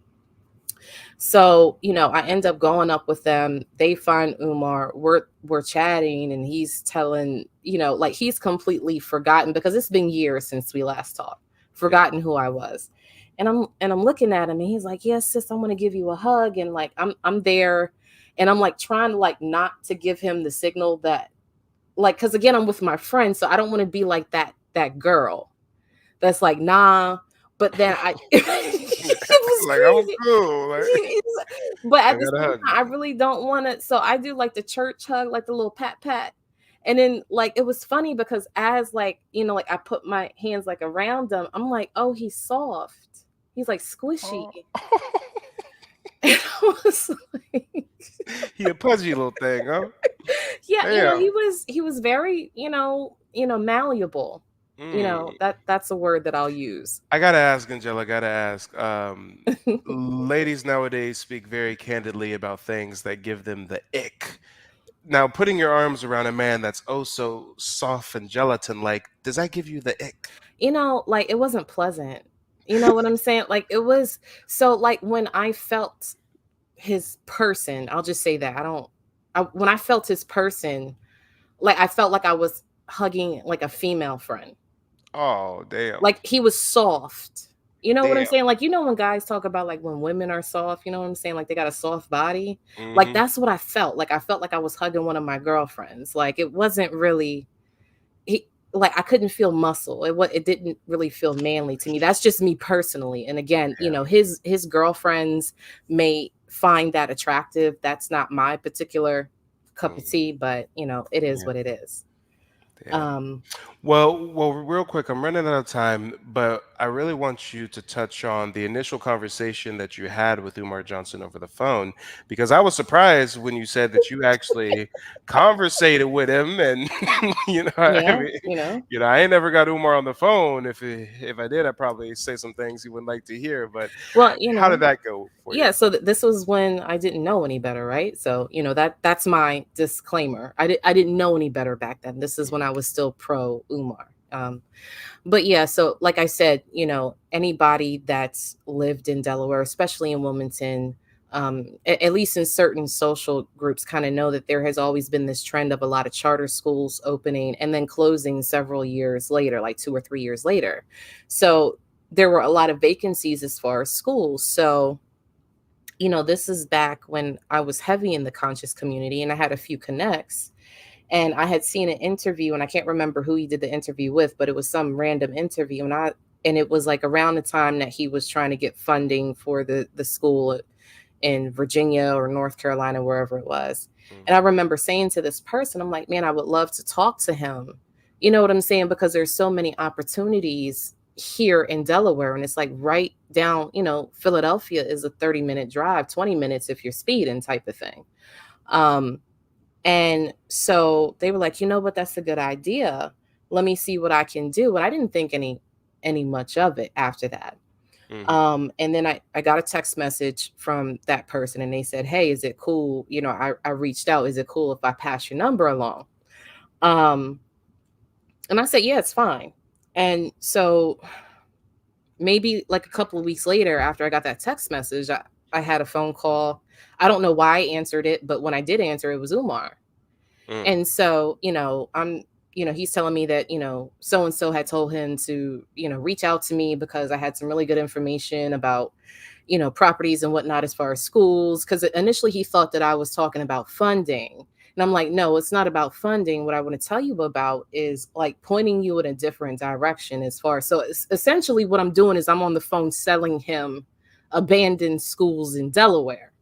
So, I end up going up with them. They find Umar. We're chatting and he's telling, like he's completely forgotten because it's been years since we last talked, forgotten who I was. And I'm looking at him and he's like, yes, sis, I'm going to give you a hug. And like, I'm there and I'm like trying to like not to give him the signal that like, cause again, I'm with my friend. So I don't want to be like that girl that's like, nah, but then it was
like,
crazy.
I'm cool. Like,
but at the same time, I really don't want to. So I do like the church hug, like the little pat. And then like, it was funny because as like, like I put my hands like around him, I'm like, oh, he's soft. He's like squishy. And I was like,
He a pudgy little thing, huh?
yeah,
Damn.
he was very, malleable.
Mm.
That's a word that I'll use.
I gotta ask, Angela, gotta ask. Ladies nowadays speak very candidly about things that give them the ick. Now, putting your arms around a man that's oh so soft and gelatin-like, does that give you the ick?
Like it wasn't pleasant. You know what I'm saying? Like it was so like when I felt his person, I'll just say that. When I felt his person, like I felt like I was hugging like a female friend.
Oh, damn.
Like he was soft. You know what I'm
Damn.
saying? Like, when guys talk about like when women are soft, you know what I'm saying? Like they got a soft body. Like
Mhm.
that's what I felt. Like I felt like I was hugging one of my girlfriends. Like it wasn't really like I couldn't feel muscle. It didn't really feel manly to me. That's just me personally. And again, his girlfriends may find that attractive. That's not my particular cup of tea, but it is
Yeah.
what it is.
Damn. Well, real quick, I'm running out of time, but I really want you to touch on the initial conversation that you had with Umar Johnson over the phone, because I was surprised when you said that you actually conversated with him, and
Yeah,
I ain't never got Umar on the phone. If I did, I'd probably say some things he wouldn't like to hear. But
well,
how did that go for you?
yeah, so this was when I didn't know any better, right? So, that's my disclaimer. I didn't know any better back then. This is when I was still pro Umar. But yeah, so like I said, anybody that's lived in Delaware, especially in Wilmington, at least in certain social groups, kind of know that there has always been this trend of a lot of charter schools opening and then closing several years later, like 2 or 3 years later. So there were a lot of vacancies as far as schools. So this is back when I was heavy in the conscious community and I had a few connects. And I had seen an interview, and I can't remember who he did the interview with, but it was some random interview. And it was like around the time that he was trying to get funding for the school in Virginia or North Carolina, wherever it was. And I remember saying to this person, I'm like, man, I would love to talk to him. You know what I'm saying? Because there's so many opportunities here in Delaware. And it's like right down, Philadelphia is a 30-minute drive, 20 minutes if you're speeding type of thing. And so they were like, you know what, that's a good idea. Let me see what I can do. And I didn't think any much of it after that. And then I got a text message from that person and they said, hey, is it cool? I reached out. Is it cool if I pass your number along? And I said, yeah, it's fine. And so maybe like a couple of weeks later, after I got that text message, I had a phone call. I don't know why I answered it, but when I did answer, it was Umar. And so, he's telling me that, so-and-so had told him to, reach out to me because I had some really good information about, properties and whatnot as far as schools. Because initially he thought that I was talking about funding. And I'm like, no, it's not about funding. What I want to tell you about is like pointing you in a different direction as far. So essentially what I'm doing is I'm on the phone selling him abandoned schools in Delaware.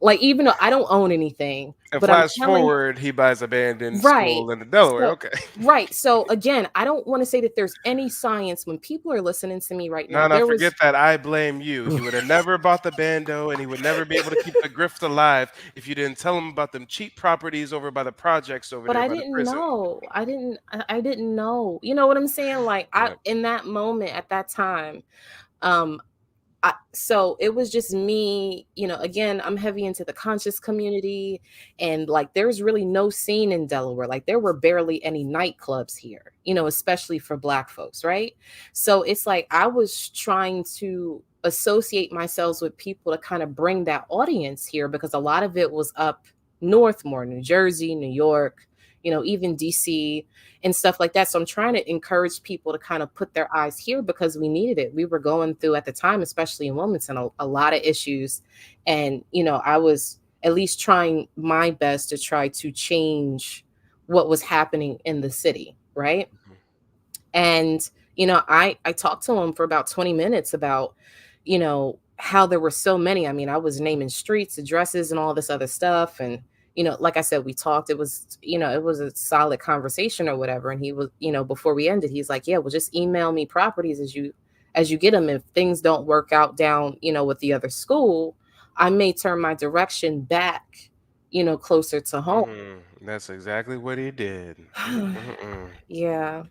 Like, even though I don't own anything,
And
but I'm
flash
telling,
forward, he buys abandoned
right.
school in Delaware.
So,
Okay.
right. So again, I don't want to say that there's any science when people are listening to me right now.
No, forget that. I blame you. He would have never bought the bando, and he would never be able to keep the grift alive if you didn't tell him about them cheap properties over by the projects over
But
there
I
by the
didn't
prison.
know. I didn't know. You know what I'm saying? Like in that moment at that time, so it was just me, again, I'm heavy into the conscious community and like there's really no scene in Delaware. Like there were barely any nightclubs here, especially for Black folks, right? So it's like I was trying to associate myself with people to kind of bring that audience here because a lot of it was up north more, New Jersey, New York, even DC and stuff like that. So I'm trying to encourage people to kind of put their eyes here because we needed it. We were going through at the time, especially in Wilmington, a lot of issues. And, I was at least trying my best to try to change what was happening in the city. Right. And, I talked to him for about 20 minutes about, how there were so many. I mean, I was naming streets, addresses, and all this other stuff. And, like I said, we talked, it was, it was a solid conversation or whatever. And he was, before we ended, he's like, yeah, well, just email me properties as you get them. If things don't work out down, with the other school, I may turn my direction back, closer to home.
That's exactly what he did.
Yeah.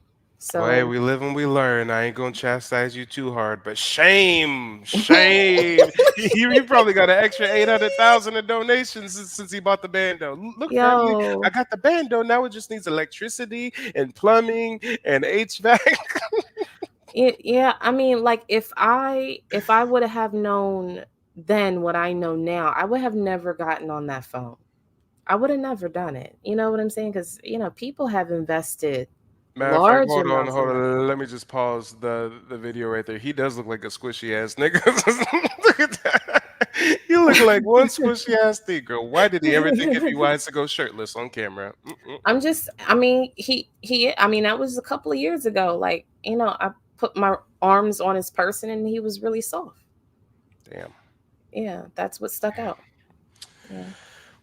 Well, hey,
So
we live and we learn. I ain't gonna chastise you too hard, but shame, shame. He probably got an extra 800,000 in donations since he bought the bando. Look, family, I
Yo,
got the bando. Now it just needs electricity and plumbing and HVAC.
yeah, I mean, like if I would have known then what I know now, I would have never gotten on that phone. I would have never done it. You know what I'm saying? Because people have invested
Matter of fact,
large amounts of
hold
money.
on. Let me just pause the video right there. He does look like a squishy ass nigga. Look at that. You look like one squishy ass Negro. Why did he ever think it'd be wise to go shirtless on camera?
I mean, I mean, that was a couple of years ago. Like, I put my arms on his person and he was really soft.
Damn.
Yeah, that's what stuck out. Yeah.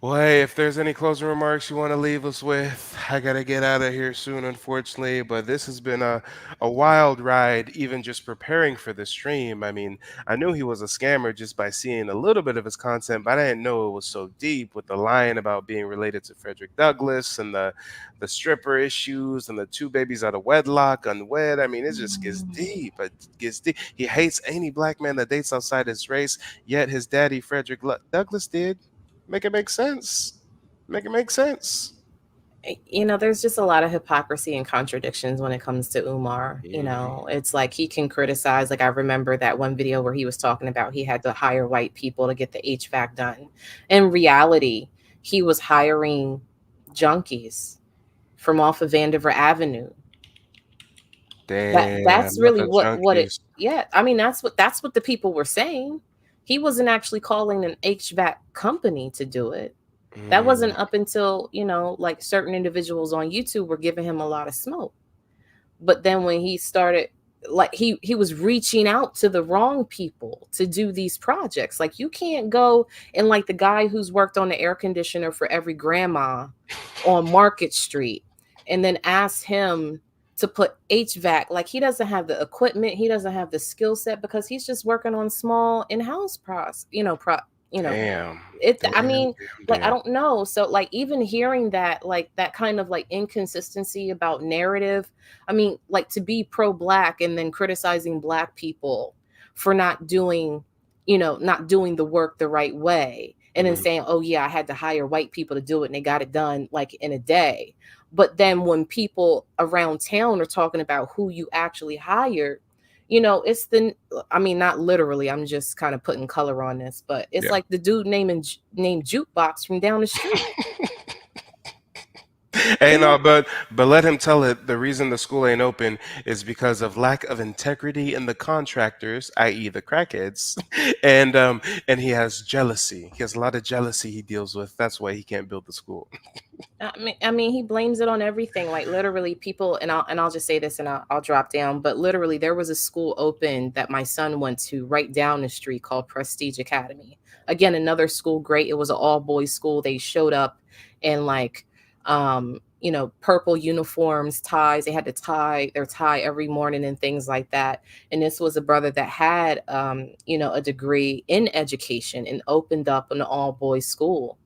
Well, hey, if there's any closing remarks you want to leave us with, I got to get out of here soon, unfortunately. But this has been a wild ride, even just preparing for the stream. I mean, I knew he was a scammer just by seeing a little bit of his content, but I didn't know it was so deep with the lying about being related to Fredrick Douglas and the stripper issues and the 2 babies out of wedlock, unwed. I mean, it just gets deep. It gets deep. He hates any black man that dates outside his race, yet his daddy, Douglas, did. Make it make sense. Make it make sense.
There's just a lot of hypocrisy and contradictions when it comes to Umar. It's like he can criticize. Like, I remember that one video where he was talking about he had to hire white people to get the HVAC done. In reality, he was hiring junkies from off of Vandiver Avenue.
Damn,
That's
not
really
the
what it.
junkies.
Yeah, I mean, that's what the people were saying. He wasn't actually calling an HVAC company to do it. That wasn't up until, like certain individuals on YouTube were giving him a lot of smoke. But then when he started, like he was reaching out to the wrong people to do these projects. Like, you can't go and, like, the guy who's worked on the air conditioner for every grandma on Market Street and then ask him to put HVAC. Like, he doesn't have the equipment, he doesn't have the skill set because he's just working on small in-house
Damn.
I mean, like, I
Damn.
don't know. So, like, even hearing that, like, that kind of like inconsistency about narrative, I mean, like, to be pro-black and then criticizing black people for not doing the work the right way, and then saying, oh yeah, I had to hire white people to do it and they got it done like in a day. But then when people around town are talking about who you actually hired, it's I mean, not literally, I'm just kind of putting color on this, but it's
Yeah.
like the dude named Jukebox from down the street.
Hey, no, but let him tell it. The reason the school ain't open is because of lack of integrity in the contractors, i.e., the crackheads, and he has jealousy. He has a lot of jealousy he deals with. That's why he can't build the school.
I mean, he blames it on everything. Like, literally, people, and I'll just say this, and I'll drop down. But literally, there was a school open that my son went to right down the street called Prestige Academy. Again, another school, great. It was an all boys school. They showed up in, like, purple uniforms, ties. They had to tie their tie every morning and things like that. And this was a brother that had, a degree in education and opened up an all boys school.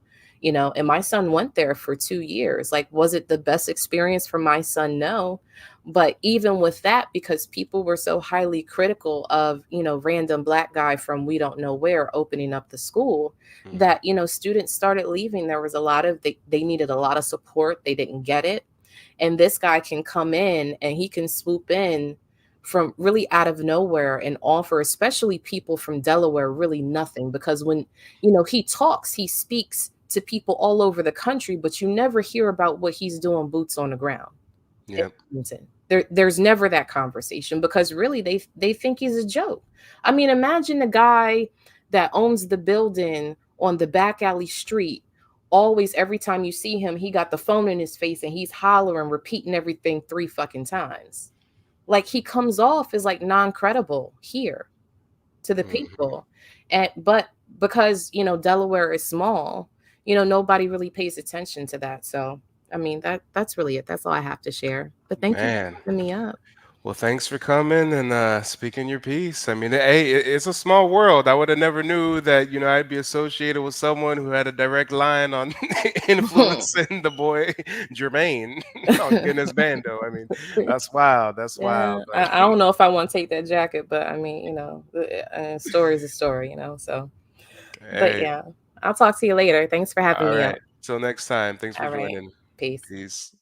And my son went there for 2 years. Like, was it the best experience for my son? No. But even with that, because people were so highly critical of, random black guy from we don't know where opening up the school, that, students started leaving. There was a lot of, they needed a lot of support. They didn't get it. And this guy can come in and he can swoop in from really out of nowhere and offer, especially people from Delaware, really nothing. Because when, he talks, he speaks to people all over the country, but you never hear about what he's doing boots on the ground.
Yep.
There's never that conversation because really they think he's a joke. I mean, imagine the guy that owns the building on the back alley street. Always, every time you see him, he got the phone in his face and he's hollering, repeating everything 3 fucking times. Like, he comes off as like non-credible here to the people. But because, Delaware is small, nobody really pays attention to that. So, I mean, that's really it. That's all I have to share. But thank you for
Man.
picking me up.
Well, thanks for coming and speaking your piece. I mean, hey, it's a small world. I would have never knew that, I'd be associated with someone who had a direct line on influencing the boy Jermaine on Guinness Bando. I mean, that's wild. That's
Yeah,
wild.
I don't know if I want to take that jacket, but I mean, story is a story, so. But
Hey,
yeah, I'll talk to you later. Thanks for having
all
me
right.
up.
Till next time. Thanks for
All right.
joining.
Peace.
Peace.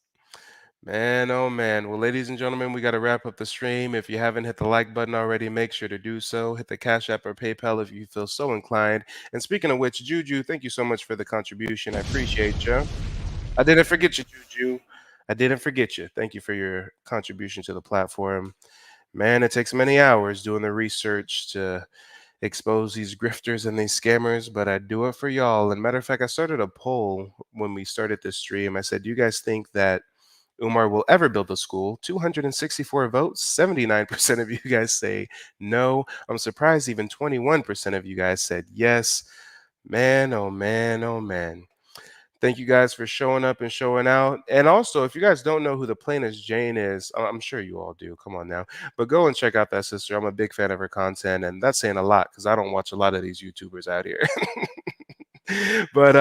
Man, oh man. Well, ladies and gentlemen, we got to wrap up the stream. If you haven't hit the like button already, make sure to do so. Hit the Cash App or PayPal if you feel so inclined. And speaking of which, Juju, thank you so much for the contribution. I appreciate you. I didn't forget you, Juju. I didn't forget you. Thank you for your contribution to the platform. Man, it takes many hours doing the research to expose these grifters and these scammers, but I do it for y'all. And matter of fact, I started a poll when we started this stream. I said, do you guys think that Umar will ever build a school? 264 votes. 79% of you guys say no. I'm surprised even 21% of you guys said yes. Man, oh man, oh man. Thank you guys for showing up and showing out. And also, if you guys don't know who the plainest Jane is, I'm sure you all do. Come on now. But go and check out that sister. I'm a big fan of her content, and that's saying a lot because I don't watch a lot of these YouTubers out here. But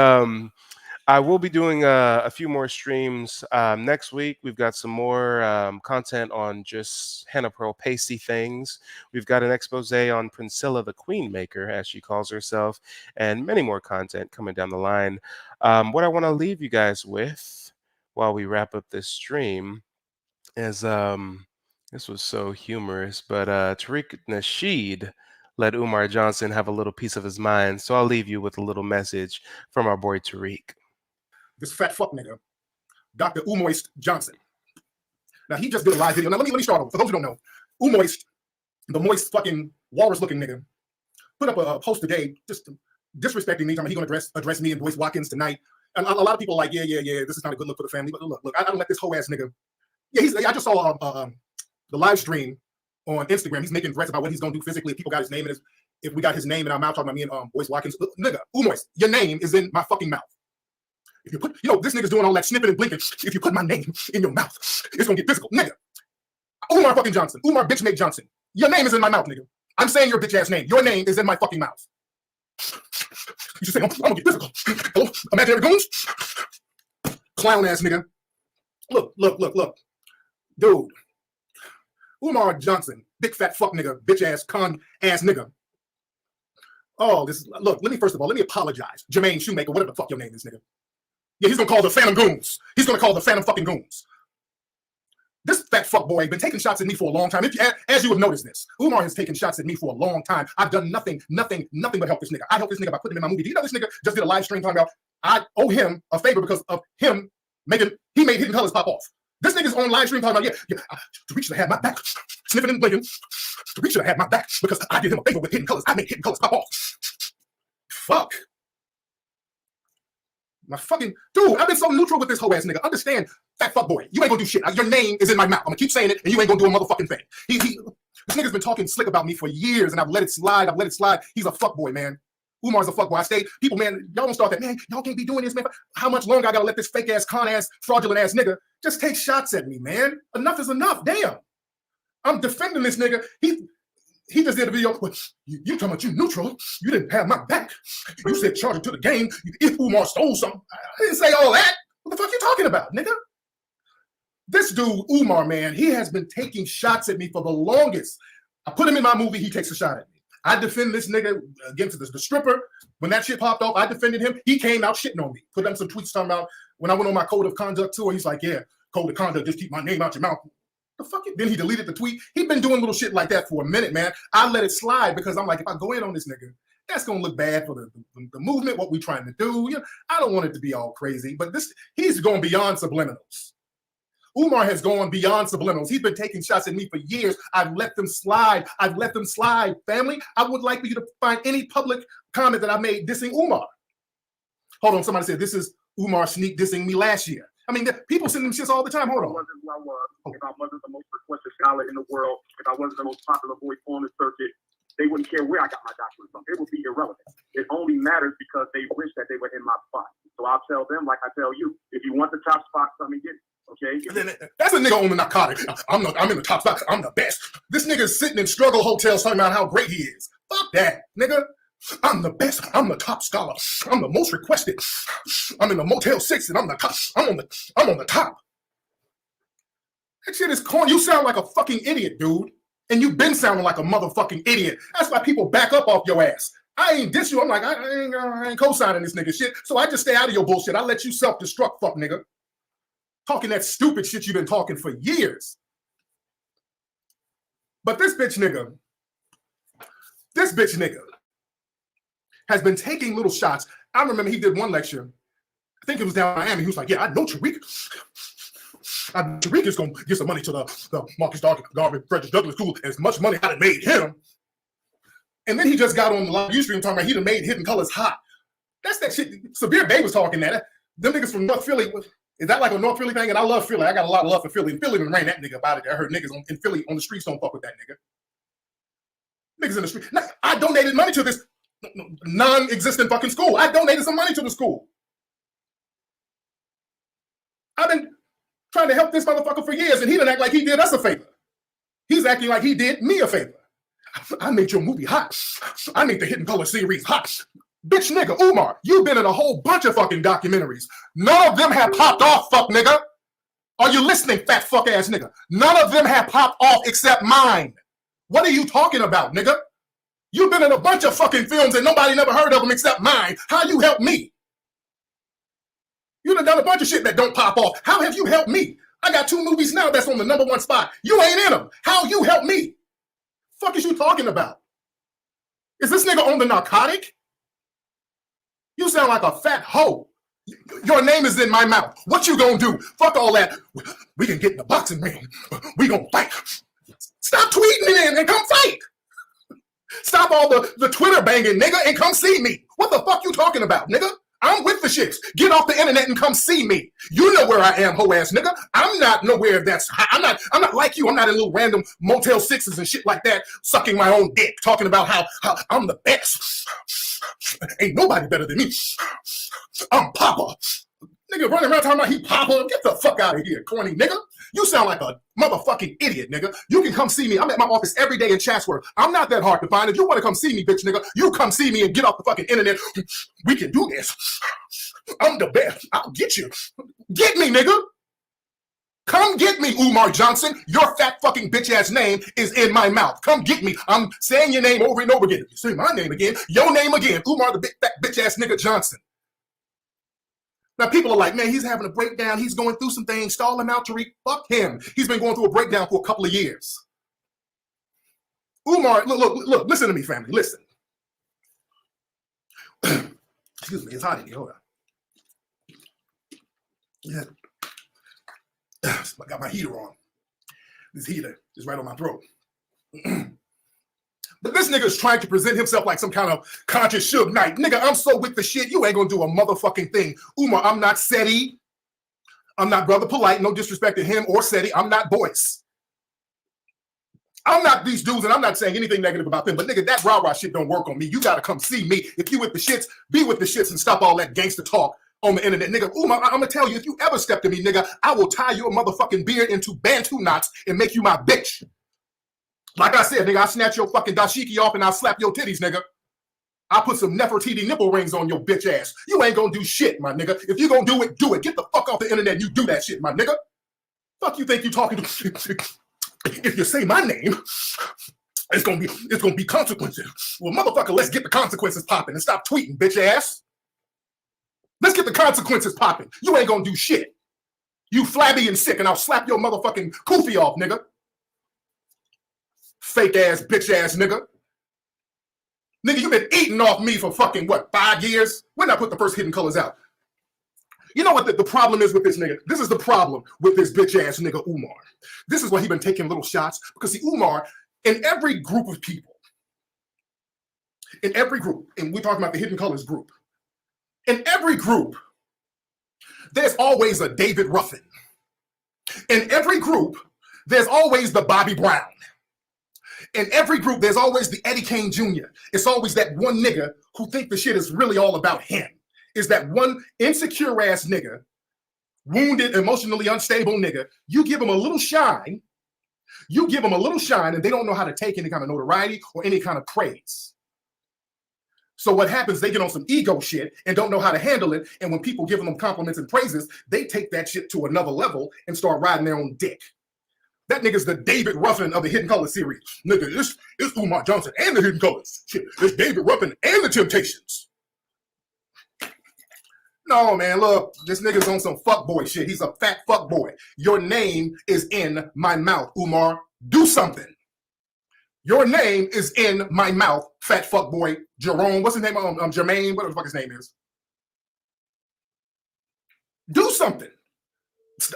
I will be doing a few more streams next week. We've got some more content on just Hannah Pearl pasty things. We've got an expose on Priscilla the Queen Maker, as she calls herself, and many more content coming down the line. What I want to leave you guys with while we wrap up this stream is this was so humorous, but Tariq Nasheed let Umar Johnson have a little piece of his mind. So I'll leave you with a little message from our boy Tariq.
This fat fuck nigga, Dr. Umar Johnson. Now, he just did a live video. Now, let me start over. For those who don't know, Umar, the moist fucking walrus-looking nigga, put up a post today just disrespecting me. Talking about he gonna address me and Boyce Watkins tonight. And a lot of people are like, yeah, this is not a good look for the family. But look, I don't let this hoe ass nigga. Yeah, I just saw the live stream on Instagram. He's making threats about what he's gonna do physically if people got his name in his. If we got his name in our mouth, talking about me and Boyce Watkins, nigga, Umar, your name is in my fucking mouth. If you put, this nigga's doing all that snipping and blinking. If you put my name in your mouth, it's gonna get physical, nigga. Umar fucking Johnson, Umar bitch Nate Johnson. Your name is in my mouth, nigga. I'm saying your bitch ass name. Your name is in my fucking mouth. You just say, I'm gonna get physical. Hello, imaginary goons? Clown ass nigga. Look. Dude. Umar Johnson, big fat fuck nigga, bitch ass con ass nigga. Oh, look, let me apologize. Jermaine Shoemaker, whatever the fuck your name is, nigga. Yeah, he's gonna call the Phantom Goons. He's gonna call the Phantom fucking Goons. This fat fuck boy has been taking shots at me for a long time. As you have noticed this, Umar has taken shots at me for a long time. I've done nothing but help this nigga. I helped this nigga by putting him in my movie. Do you know this nigga just did a live stream talking about I owe him a favor because of him he made Hidden Colors pop off. This nigga's on live stream talking about, Tariq should have had my back. Sniffing and blinking. Tariq should have had my back because I did him a favor with Hidden Colors. I made Hidden Colors pop off. Fuck. My fucking dude, I've been so neutral with this whole ass nigga. Understand, fat fuck boy, you ain't gonna do shit. Your name is in my mouth. I'm gonna keep saying it, and you ain't gonna do a motherfucking thing. This nigga's been talking slick about me for years, and I've let it slide. He's a fuck boy, man. Umar's a fuck boy. I stayed. People, man, y'all don't start that. Man, y'all can't be doing this, man. How much longer I gotta let this fake ass, con ass, fraudulent ass nigga just take shots at me, man? Enough is enough. Damn. I'm defending this nigga. He just did a video. You talking about you neutral? You didn't have my back. You said charge it to the game. If Umar stole something, I didn't say all that. What the fuck you talking about, nigga? This dude, Umar, man, he has been taking shots at me for the longest. I put him in my movie. He takes a shot at me. I defend this nigga against the stripper. When that shit popped off, I defended him. He came out shitting on me. Put up some tweets talking about when I went on my code of conduct tour. He's like, yeah, code of conduct, just keep my name out your mouth. The fuck it. Then he deleted the tweet. He'd been doing little shit like that for a minute, man. I let it slide because I'm like, if I go in on this nigga, that's gonna look bad for the movement, what we trying to do. I don't want it to be all crazy, but he's going beyond subliminals. Umar has gone beyond subliminals. He's been taking shots at me for years. I've let them slide. Family, I would like for you to find any public comment that I made dissing Umar. Hold on, somebody said this is Umar sneak dissing me last year. I mean, people send them shits all the time. Hold on.
If I wasn't the most requested scholar in the world, if I wasn't the most popular voice on the circuit, they wouldn't care where I got my doctorate from. It would be irrelevant. It only matters because they wish that they were in my spot. So I'll tell them, like I tell you, if you want the top spot, come and get it. Okay?
That's a nigga on the narcotic. I'm in the top spot. I'm the best. This nigga is sitting in struggle hotels talking about how great he is. Fuck that, nigga. I'm the best. I'm the top scholar. I'm the most requested. I'm in the Motel 6 and I'm the top. I'm on the top. That shit is corny. You sound like a fucking idiot, dude. And you've been sounding like a motherfucking idiot. That's why people back up off your ass. I ain't diss you. I'm like, I ain't co-signing this nigga shit. So I just stay out of your bullshit. I let you self-destruct, fuck nigga. Talking that stupid shit you've been talking for years. But this bitch nigga has been taking little shots. I remember he did one lecture. I think it was down in Miami. He was like, yeah, I know Tariq. Tariq is going to give some money to the Marcus Garvey, Fredrick Douglas school. As much money I done made him. And then he just got on the live stream talking about he done made Hidden Colors hot. That's that shit. Severe Bay was talking that. Them niggas from North Philly, is that like a North Philly thing? And I love Philly. I got a lot of love for Philly. And Philly done ran that nigga about it. I heard niggas in Philly on the streets don't fuck with that nigga. Niggas in the street. Now, I donated money to this non-existent fucking school. I donated some money to the school. I've been trying to help this motherfucker for years, and he didn't act like he did us a favor. He's acting like he did me a favor. I made your movie hot. I made the Hidden Color series hot. Bitch nigga, Umar, you've been in a whole bunch of fucking documentaries. None of them have popped off, fuck nigga. Are you listening, fat fuck ass nigga? None of them have popped off except mine. What are you talking about, nigga? You've been in a bunch of fucking films and nobody never heard of them except mine. How you help me? You done a bunch of shit that don't pop off. How have you helped me? I got 2 movies now that's on the #1 spot. You ain't in them. How you help me? Fuck is you talking about? Is this nigga on the narcotic? You sound like a fat hoe. Your name is in my mouth. What you gonna do? Fuck all that. We can get in the boxing ring. We gonna fight. Stop tweeting and come fight. Stop all the Twitter banging, nigga, and come see me. What the fuck you talking about, nigga? I'm with the shits. Get off the internet and come see me. You know where I am, hoe ass nigga. I'm not nowhere that's I'm not like you. I'm not in little random Motel 6s and shit like that, sucking my own dick, talking about how I'm the best. Ain't nobody better than me. I'm Papa. Nigga running around talking about he Papa. Get the fuck out of here, corny nigga. You sound like a motherfucking idiot, nigga. You can come see me. I'm at my office every day in Chatsworth. I'm not that hard to find. If you want to come see me, bitch nigga, you come see me and get off the fucking internet. We can do this. I'm the best. I'll get you. Get me, nigga. Come get me, Umar Johnson. Your fat fucking bitch-ass name is in my mouth. Come get me. I'm saying your name over and over again. If you say my name again, your name again, Umar the big fat bitch-ass nigga Johnson. Now, people are like, man, he's having a breakdown. He's going through some things. Stall him out, Tariq. Fuck him. He's been going through a breakdown for a couple of years. Umar, look, listen to me, family. Listen. Excuse me, it's hot in here. Hold on. Yeah. I got my heater on. This heater is right on my throat. But this nigga is trying to present himself like some kind of conscious Suge Knight. Nigga, I'm so with the shit, you ain't gonna do a motherfucking thing. Umar, I'm not Seti. I'm not Brother Polite. No disrespect to him or Seti. I'm not Boyce. I'm not these dudes, and I'm not saying anything negative about them. But nigga, that rah-rah shit don't work on me. You gotta come see me. If you with the shits, be with the shits and stop all that gangster talk on the internet. Nigga, Umar, I'm gonna tell you, if you ever step to me, nigga, I will tie your motherfucking beard into Bantu knots and make you my bitch. Like I said, nigga, I'll snatch your fucking dashiki off and I'll slap your titties, nigga. I'll put some Nefertiti nipple rings on your bitch ass. You ain't gonna do shit, my nigga. If you gonna do it, do it. Get the fuck off the internet and you do that shit, my nigga. Fuck you think you talking to? If you say my name, it's gonna be consequences. Well, motherfucker, let's get the consequences popping and stop tweeting, bitch ass. Let's get the consequences popping. You ain't gonna do shit. You flabby and sick, and I'll slap your motherfucking kufi off, nigga. Fake ass, bitch ass nigga. Nigga, you been eating off me for fucking, what, 5 years? When did I put the first Hidden Colors out? You know what the problem is with this nigga? This is the problem with this bitch ass nigga Umar. This is why he been taking little shots. Because see, Umar, in every group of people, in every group, and we're talking about the Hidden Colors group, in every group, there's always a David Ruffin. In every group, there's always the Bobby Brown. In every group, there's always the Eddie Kane Jr. It's always that one nigga who think the shit is really all about him. Is that one insecure ass nigga wounded, emotionally unstable nigga. You give them a little shine. You give them a little shine, and they don't know how to take any kind of notoriety or any kind of praise. So what happens, they get on some ego shit and don't know how to handle it. And when people give them compliments and praises, they take that shit to another level and start riding their own dick. That nigga's the David Ruffin of the Hidden Colors series. Nigga, it's Umar Johnson and the Hidden Colors. Shit, it's David Ruffin and the Temptations. No, man, look, this nigga's on some fuckboy shit. He's a fat fuckboy. Your name is in my mouth, Umar. Do something. Your name is in my mouth, fat fuckboy. Jerome, what's his name? Jermaine, whatever the fuck his name is. Do something.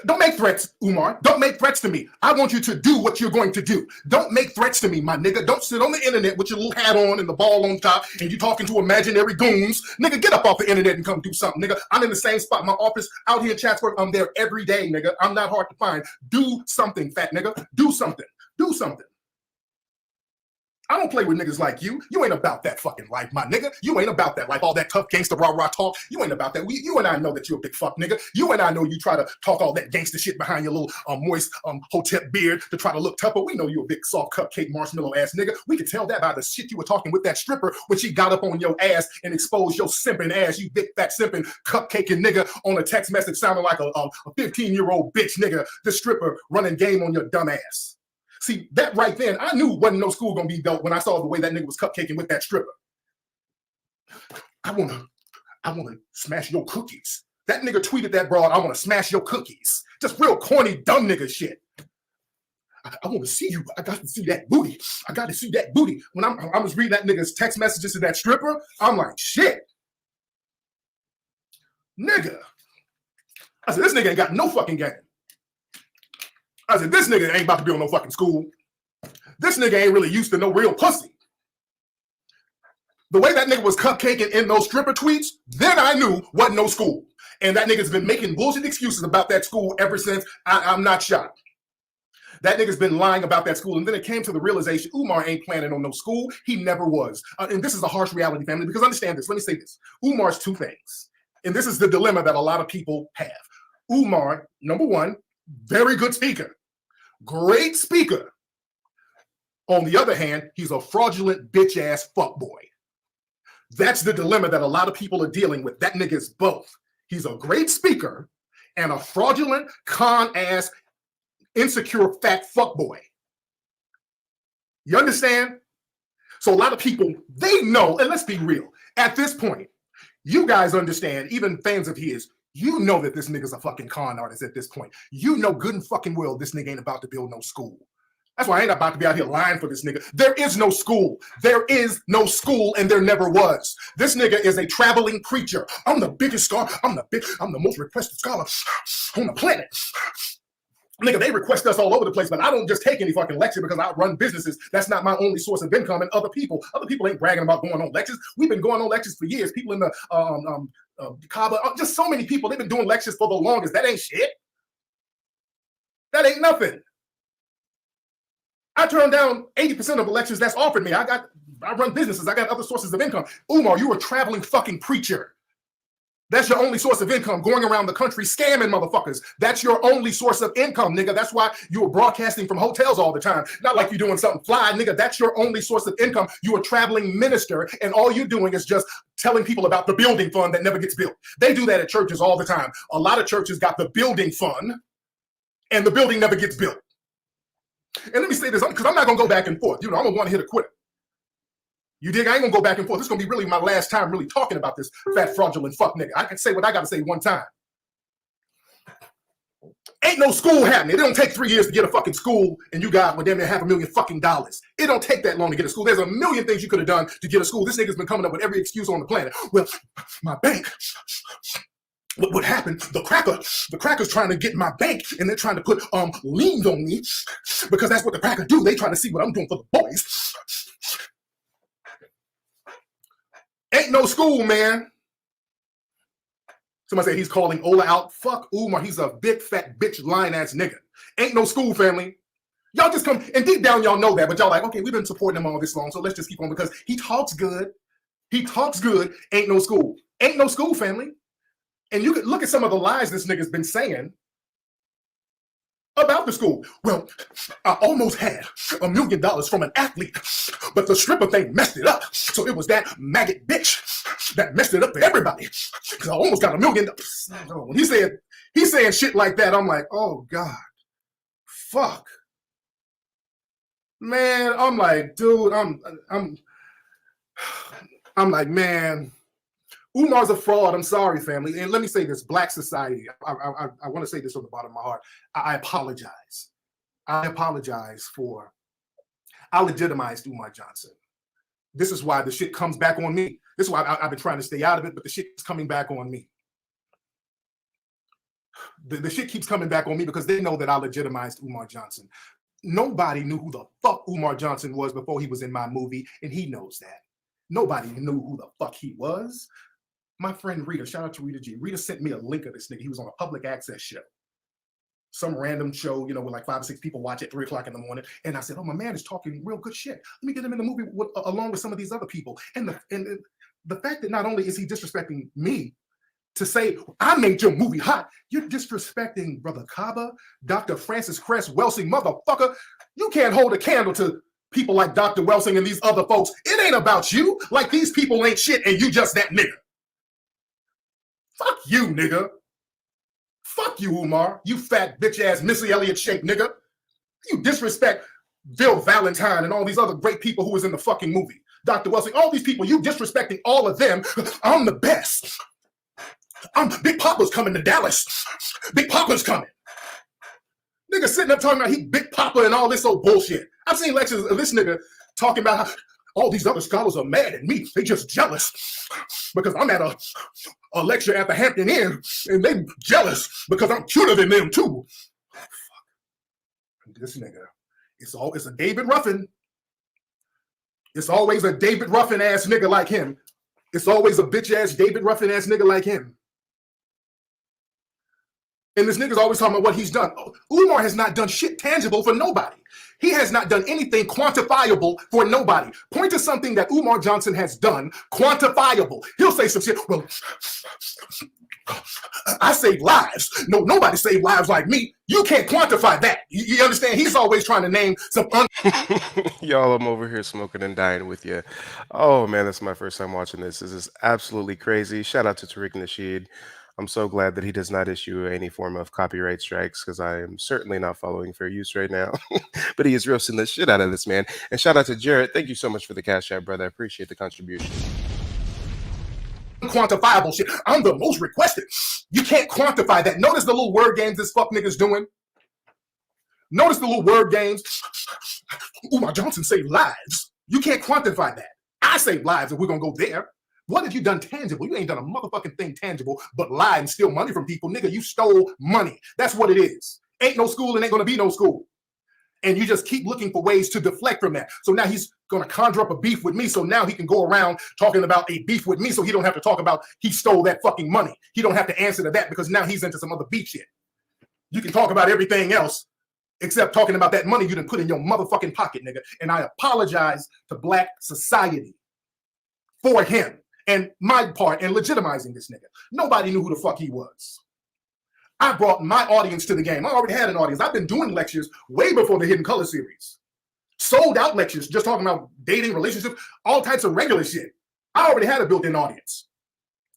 Don't make threats, Umar. Don't make threats to me. I want you to do what you're going to do. Don't make threats to me, my nigga. Don't sit on the internet with your little hat on and the ball on top and you talking to imaginary goons. Nigga, get up off the internet and come do something, nigga. I'm in the same spot. My office out here in Chatsworth. I'm there every day, nigga. I'm not hard to find. Do something, fat nigga. Do something. Do something. I don't play with niggas like you. You ain't about that fucking life, my nigga. You ain't about that life. All that tough gangster rah-rah talk. You ain't about that. You and I know that you're a big fuck nigga. You and I know you try to talk all that gangster shit behind your little moist hotep beard to try to look tough, but we know you a big soft cupcake marshmallow ass nigga. We can tell that by the shit you were talking with that stripper when she got up on your ass and exposed your simping ass, you big fat simping cupcaking nigga on a text message sounding like a 15-year-old bitch nigga. The stripper running game on your dumb ass. See, that right then, I knew wasn't no school gonna be built when I saw the way that nigga was cupcaking with that stripper. I wanna smash your cookies. That nigga tweeted that broad, I wanna smash your cookies. Just real corny, dumb nigga shit. I wanna see you, I got to see that booty. I got to see that booty. When I was reading that nigga's text messages to that stripper, I'm like, shit. Nigga. I said, this nigga ain't got no fucking game. I said, this nigga ain't about to be on no fucking school. This nigga ain't really used to no real pussy. The way that nigga was cupcaking in those stripper tweets, then I knew wasn't no school. And that nigga's been making bullshit excuses about that school ever since. I'm not shocked. That nigga's been lying about that school. And then it came to the realization, Umar ain't planning on no school. He never was. And this is a harsh reality, family, because understand this. Let me say this. Umar's two things. And this is the dilemma that a lot of people have. Umar, number one, very good speaker. Great speaker. On the other hand, he's a fraudulent bitch-ass fuckboy. That's the dilemma that a lot of people are dealing with. That nigga's both. He's a great speaker and a fraudulent, con-ass, insecure, fat fuckboy. You understand? So a lot of people, they know, and let's be real, at this point, you guys understand, even fans of his, you know that this nigga's a fucking con artist at this point. You know good and fucking well this nigga ain't about to build no school. That's why I ain't about to be out here lying for this nigga. There is no school. There is no school, and there never was. This nigga is a traveling preacher. I'm the biggest star. I'm the most requested scholar on the planet. Nigga, they request us all over the place, but I don't just take any fucking lecture because I run businesses. That's not my only source of income. And other people ain't bragging about going on lectures. We've been going on lectures for years. People in the Cabo, just so many people. They've been doing lectures for the longest. That ain't shit. That ain't nothing. I turned down 80% of the lectures that's offered me. I run businesses. I got other sources of income. Umar, you a traveling fucking preacher. That's your only source of income, going around the country scamming motherfuckers. That's your only source of income, nigga. That's why you were broadcasting from hotels all the time. Not like you're doing something fly, nigga. That's your only source of income. You're a traveling minister, and all you're doing is just telling people about the building fund that never gets built. They do that at churches all the time. A lot of churches got the building fund, and the building never gets built. And let me say this, because I'm not going to go back and forth. You know, I'm going to want to hit a quitter. You dig? I ain't going to go back and forth. This is going to be really my last time really talking about this fat, fraudulent fuck nigga. I can say what I got to say one time. Ain't no school happening. It don't take 3 years to get a fucking school, and you got damn near $500,000 fucking dollars. It don't take that long to get a school. There's a million things you could have done to get a school. This nigga's been coming up with every excuse on the planet. Well, my bank... What happened? The cracker's trying to get in my bank, and they're trying to put liens on me because that's what the crackers do. They trying to see what I'm doing for the boys. Ain't no school, man. Somebody said he's calling Ola out. Fuck Umar. He's a big fat bitch lying ass nigga. Ain't no school, family. Y'all just come, and deep down y'all know that, but y'all like, okay, we've been supporting him all this long, so let's just keep on because he talks good. He talks good. Ain't no school. Ain't no school, family. And you could look at some of the lies this nigga's been saying about the school. Well, I almost had $1 million from an athlete, but the stripper thing messed it up. So it was that maggot bitch that messed it up for everybody. Because I almost got $1 million. When he's saying shit like that, I'm like, oh God, fuck. Man, I'm like, dude, I'm like, man, Umar's a fraud. I'm sorry, family. And let me say this, Black society, I want to say this from the bottom of my heart. I apologize. I legitimized Umar Johnson. This is why the shit comes back on me. This is why I've been trying to stay out of it, but the shit is coming back on me. The shit keeps coming back on me because they know that I legitimized Umar Johnson. Nobody knew who the fuck Umar Johnson was before he was in my movie, and he knows that. Nobody knew who the fuck he was. My friend Rita, shout out to Rita G. Rita sent me a link of this nigga. He was on a public access show. Some random show, with like 5 or 6 people watch at 3 o'clock in the morning. And I said, oh, my man is talking real good shit. Let me get him in the movie along with some of these other people. And the fact that not only is he disrespecting me to say, I made your movie hot, you're disrespecting Brother Kaba, Dr. Francis Cress Welsing, motherfucker. You can't hold a candle to people like Dr. Welsing and these other folks. It ain't about you. Like these people ain't shit and you just that nigga. Fuck you, nigga. Fuck you, Umar. You fat bitch-ass Missy Elliott shaped nigga. You disrespect Bill Valentine and all these other great people who was in the fucking movie. Dr. Welsing, all these people, you disrespecting all of them. I'm the best. Big Papa's coming to Dallas. Big Papa's coming. Nigga sitting up talking about he Big Papa and all this old bullshit. I've seen lectures of this nigga talking about how all these other scholars are mad at me. They just jealous because I'm at a lecture at the Hampton Inn and they jealous because I'm cuter than them too. Fuck. This nigga, it's a David Ruffin. It's always a David Ruffin ass nigga like him. It's always a bitch ass David Ruffin ass nigga like him. And this nigga's always talking about what he's done. Umar has not done shit tangible for nobody. He has not done anything quantifiable for nobody. Point to something that Umar Johnson has done quantifiable. He'll say some shit. Well, I saved lives. No, nobody saved lives like me. You can't quantify that. You understand? He's always trying to name some
Y'all, I'm over here smoking and dying with you. Oh man, that's my first time watching this. This is absolutely crazy. Shout out to Tariq Nasheed. I'm so glad that he does not issue any form of copyright strikes because I am certainly not following fair use right now. But he is roasting the shit out of this, man. And shout out to Jarrett. Thank you so much for the cash app, brother. I appreciate the contribution.
Quantifiable shit. I'm the most requested. You can't quantify that. Notice the little word games this fuck nigga's doing. Notice the little word games. Umar Johnson saved lives. You can't quantify that. I saved lives if we're gonna go there. What have you done tangible? You ain't done a motherfucking thing tangible but lie and steal money from people. Nigga, you stole money. That's what it is. Ain't no school and ain't gonna be no school. And you just keep looking for ways to deflect from that. So now he's gonna conjure up a beef with me. So now he can go around talking about a beef with me so he don't have to talk about he stole that fucking money. He don't have to answer to that because now he's into some other beef shit. You can talk about everything else except talking about that money you done put in your motherfucking pocket, nigga. And I apologize to Black society for him and my part in legitimizing this nigga. Nobody knew who the fuck he was. I brought my audience to the game. I already had an audience. I've been doing lectures way before the Hidden Color series. Sold out lectures, just talking about dating, relationships, all types of regular shit. I already had a built-in audience.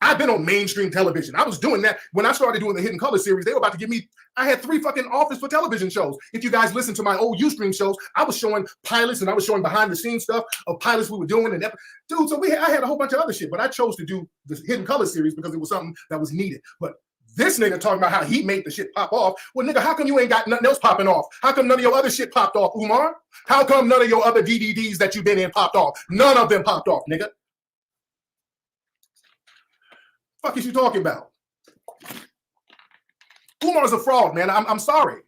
I've been on mainstream television. I was doing that when I started doing the Hidden Color series. They were about to give me, I had 3 fucking offers for television shows. If you guys listen to my old Ustream shows, I was showing pilots and I was showing behind the scenes stuff of pilots we were doing. And dude, so I had a whole bunch of other shit, but I chose to do the Hidden Color series because it was something that was needed. But this nigga talking about how he made the shit pop off. Well, nigga, how come you ain't got nothing else popping off? How come none of your other shit popped off, Umar? How come none of your other DVDs that you've been in popped off? None of them popped off, nigga. Fuck is you talking about? Umar's a fraud, man. I'm sorry.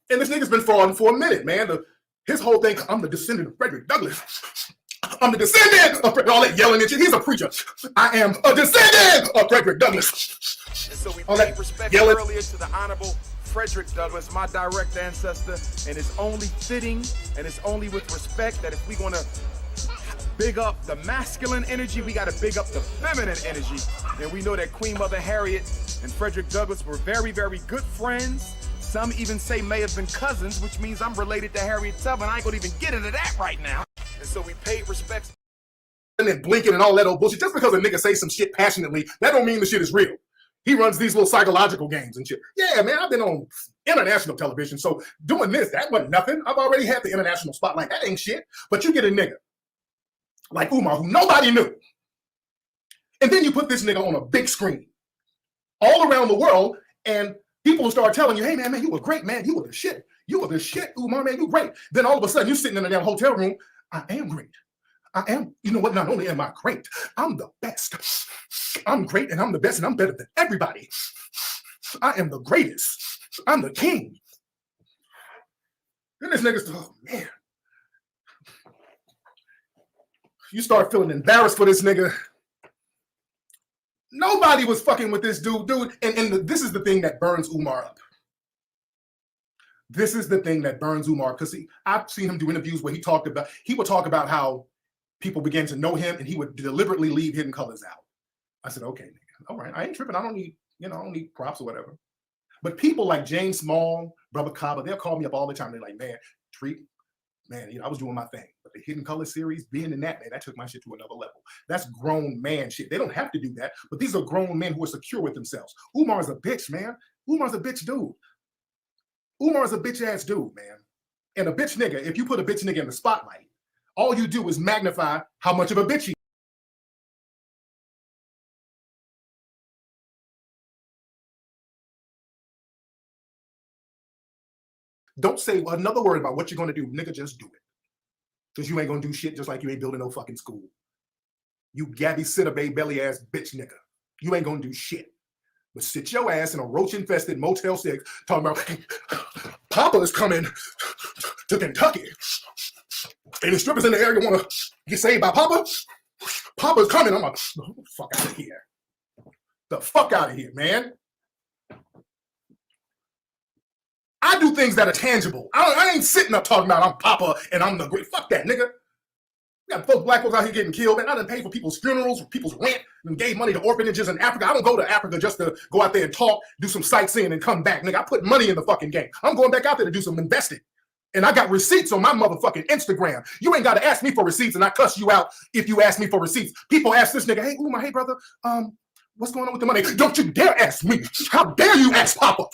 And this nigga's been frauding for a minute, man. His whole thing, I'm the descendant of Fredrick Douglas. I'm the descendant of all that yelling and shit. He's a preacher. I am a descendant of Fredrick Douglas.
So we
all
paid
that
respect
yelling.
earlier to the Honorable Fredrick Douglas, my direct ancestor, and it's only fitting and it's only with respect that if we're going to big up the masculine energy. We got to big up the feminine energy. And we know that Queen Mother Harriet and Fredrick Douglass were very, very good friends. Some even say may have been cousins, which means I'm related to Harriet Tubman. I ain't gonna even get into that right now. And so we paid respects.
And then blinking and all that old bullshit. Just because a nigga say some shit passionately, that don't mean the shit is real. He runs these little psychological games and shit. Yeah, man, I've been on international television, so doing this, that wasn't nothing. I've already had the international spotlight. That ain't shit. But you get a nigga like Umar, who nobody knew. And then you put this nigga on a big screen all around the world, and people will start telling you, hey, man, you were great, man. You were the shit. You were the shit, Umar, man. You great. Then all of a sudden, you're sitting in a damn hotel room. I am great. I am. You know what? Not only am I great, I'm the best. I'm great, and I'm the best, and I'm better than everybody. I am the greatest. I'm the king. Then this nigga's, oh, man. You start feeling embarrassed for this nigga. Nobody was fucking with this dude. And this is the thing that burns Umar up. This is the thing that burns Umar, because I've seen him do interviews where he would talk about how people began to know him, and he would deliberately leave Hidden Colors out. I said, okay, nigga, all right, I ain't tripping. I don't need props or whatever. But people like James Small, Brother Kaba, they'll call me up all the time. They're like, man, I was doing my thing. But the Hidden Colors series, being in that, man, that took my shit to another level. That's grown man shit. They don't have to do that, but these are grown men who are secure with themselves. Umar's a bitch, man. Umar's a bitch dude. Umar's a bitch ass dude, man. And a bitch nigga, if you put a bitch nigga in the spotlight, all you do is magnify how much of a bitch he is. Don't say another word about what you're going to do. Nigga, just do it. Because you ain't going to do shit just like you ain't building no fucking school. You Gabby Sitter belly ass bitch nigga. You ain't going to do shit. But sit your ass in a roach-infested Motel 6 talking about, hey, Papa is coming to Kentucky. And the strippers in the area want to get saved by Papa. Papa's coming. I'm like, oh, fuck out of here. The fuck out of here, man. I do things that are tangible. I ain't sitting up talking about I'm Papa and I'm the great. Fuck that, nigga. We got folks, black folks out here getting killed, man. I done paid for people's funerals, for people's rent, and gave money to orphanages in Africa. I don't go to Africa just to go out there and talk, do some sightseeing, and come back, nigga. I put money in the fucking game. I'm going back out there to do some investing. And I got receipts on my motherfucking Instagram. You ain't got to ask me for receipts, and I cuss you out if you ask me for receipts. People ask this nigga, hey, Umar, hey, brother, what's going on with the money? Don't you dare ask me. How dare you ask Papa?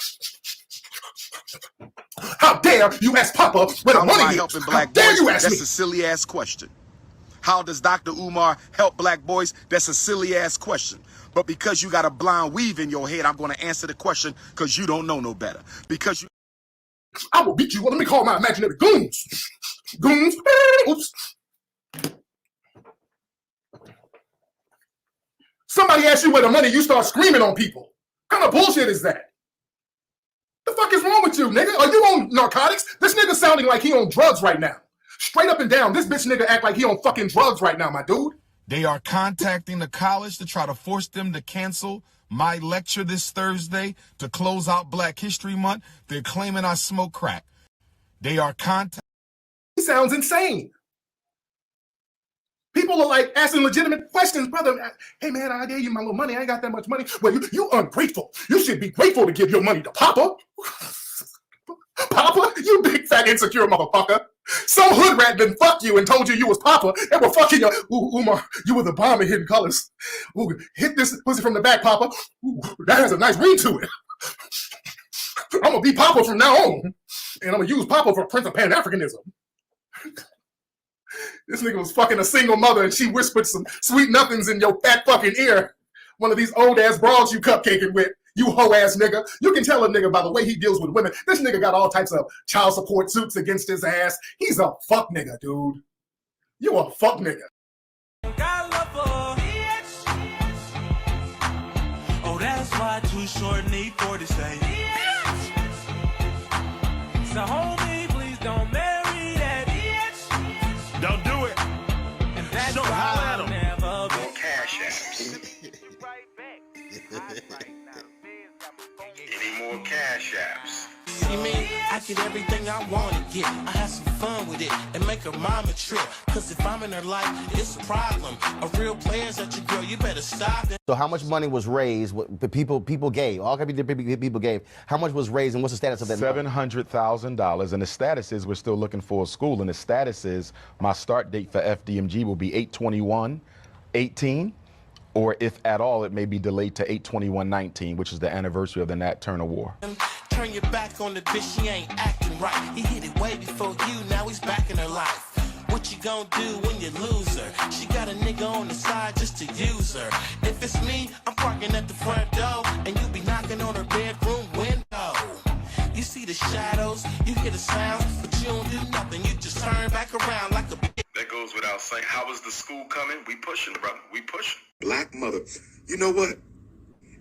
How dare you ask Papa where the money is? How dare you ask me?
That's a silly ass question. How does Dr. Umar help black boys? That's a silly ass question. But because you got a blind weave in your head, I'm going to answer the question because you don't know no better. Because you...
I will beat you. Well, let me call my imaginary goons. Goons. Oops. Somebody asks you where the money, you start screaming on people. What kind of bullshit is that? The fuck is wrong with you, nigga? Are you on narcotics? This nigga sounding like he on drugs right now. Straight up and down, this bitch nigga act like he on fucking drugs right now, my dude.
They are contacting the college to try to force them to cancel my lecture this Thursday to close out Black History Month. They're claiming I smoke crack. They are
He sounds insane. People are like asking legitimate questions, brother. Hey man, I gave you my little money. I ain't got that much money. Well, you ungrateful. You should be grateful to give your money to Papa. Papa, you big fat insecure motherfucker. Some hood rat done fucked you and told you was Papa and were fucking you. Ooh, Umar, you were the bomb in Hidden Colors. Ooh, hit this pussy from the back, Papa. Ooh, that has a nice ring to it. I'm gonna be Papa from now on, and I'm gonna use Papa for Prince of Pan-Africanism. This nigga was fucking a single mother, and she whispered some sweet nothings in your fat fucking ear. One of these old ass broads you cupcaking with. You hoe ass nigga. You can tell a nigga by the way he deals with women. This nigga got all types of child support suits against his ass. He's a fuck nigga, dude. You a fuck nigga.
Oh, that's why Too Short need 40 say. So homie, please don't marry that bitch. Don't do it. And that's so why I'll never be cash apps.
Any more cash apps?
You mean I I get everything I want to get. I have some fun with it and make her mama trip. Cause if I'm in her life, it's a problem. A real player's at your girl, you better stop it.
So how much money was raised? What the people gave? All kinds of people gave. How much was raised, and what's the status of that money?
$700,000, and the status is we're still looking for a school, and the status is my start date for FDMG will be 8/21/18, or if at all, it may be delayed to 8/21/19, which is the anniversary of the Nat Turner War.
Turn your back on the bitch, she ain't acting right. He hit it way before you, now he's back in her life. What you gonna do when you lose her? She got a nigga on the side just to use her. If it's me, I'm parking at the front door, and you be knocking on her bedroom window. You see the shadows, you hear the sounds, but you don't do nothing, you just turn back around like a bitch.
That goes without saying. How is the school coming? We pushing, brother. We pushing. Black mother. You know what?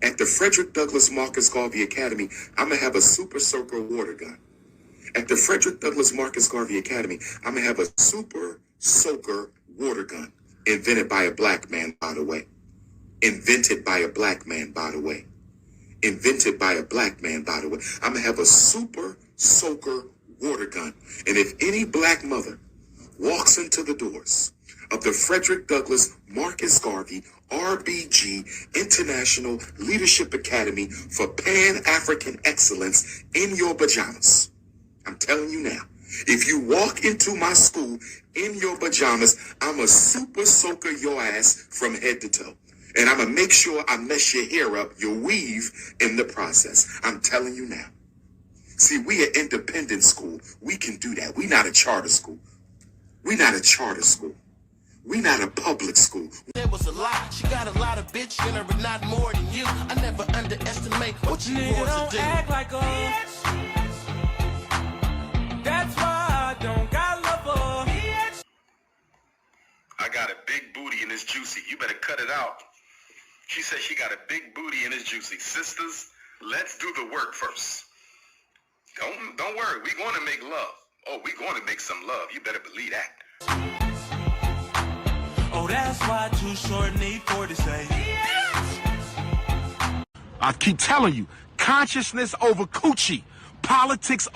At the Fredrick Douglas Marcus Garvey Academy, I'm going to have a Super Soaker water gun. At the Fredrick Douglas Marcus Garvey Academy, I'm going to have a Super Soaker water gun. Invented by a black man, by the way. Invented by a black man, by the way. Invented by a black man, by the way. I'm going to have a Super Soaker water gun. And if any black mother walks into the doors of the Fredrick Douglas Marcus Garvey RBG International Leadership Academy for Pan-African Excellence in your pajamas, I'm telling you now, if you walk into my school in your pajamas, I'm a super soaker your ass from head to toe. And I'm going to make sure I mess your hair up, your weave in the process. I'm telling you now. See, we an independent school. We can do that. We not a charter school. We not a charter school. We not a public school.
There was a lot. She got a lot of bitch in her, but not more than you. I never underestimate what you want to do.
Act like a bitch. That's why I don't got love for bitch.
I got a big booty and it's juicy. You better cut it out. She said she got a big booty and it's juicy. Sisters, let's do the work first. Don't worry. We're going to make love. Oh, we're going to make some love. You better believe that.
Oh, that's why Too Short need 4 to say.
I keep telling you, consciousness over coochie, politics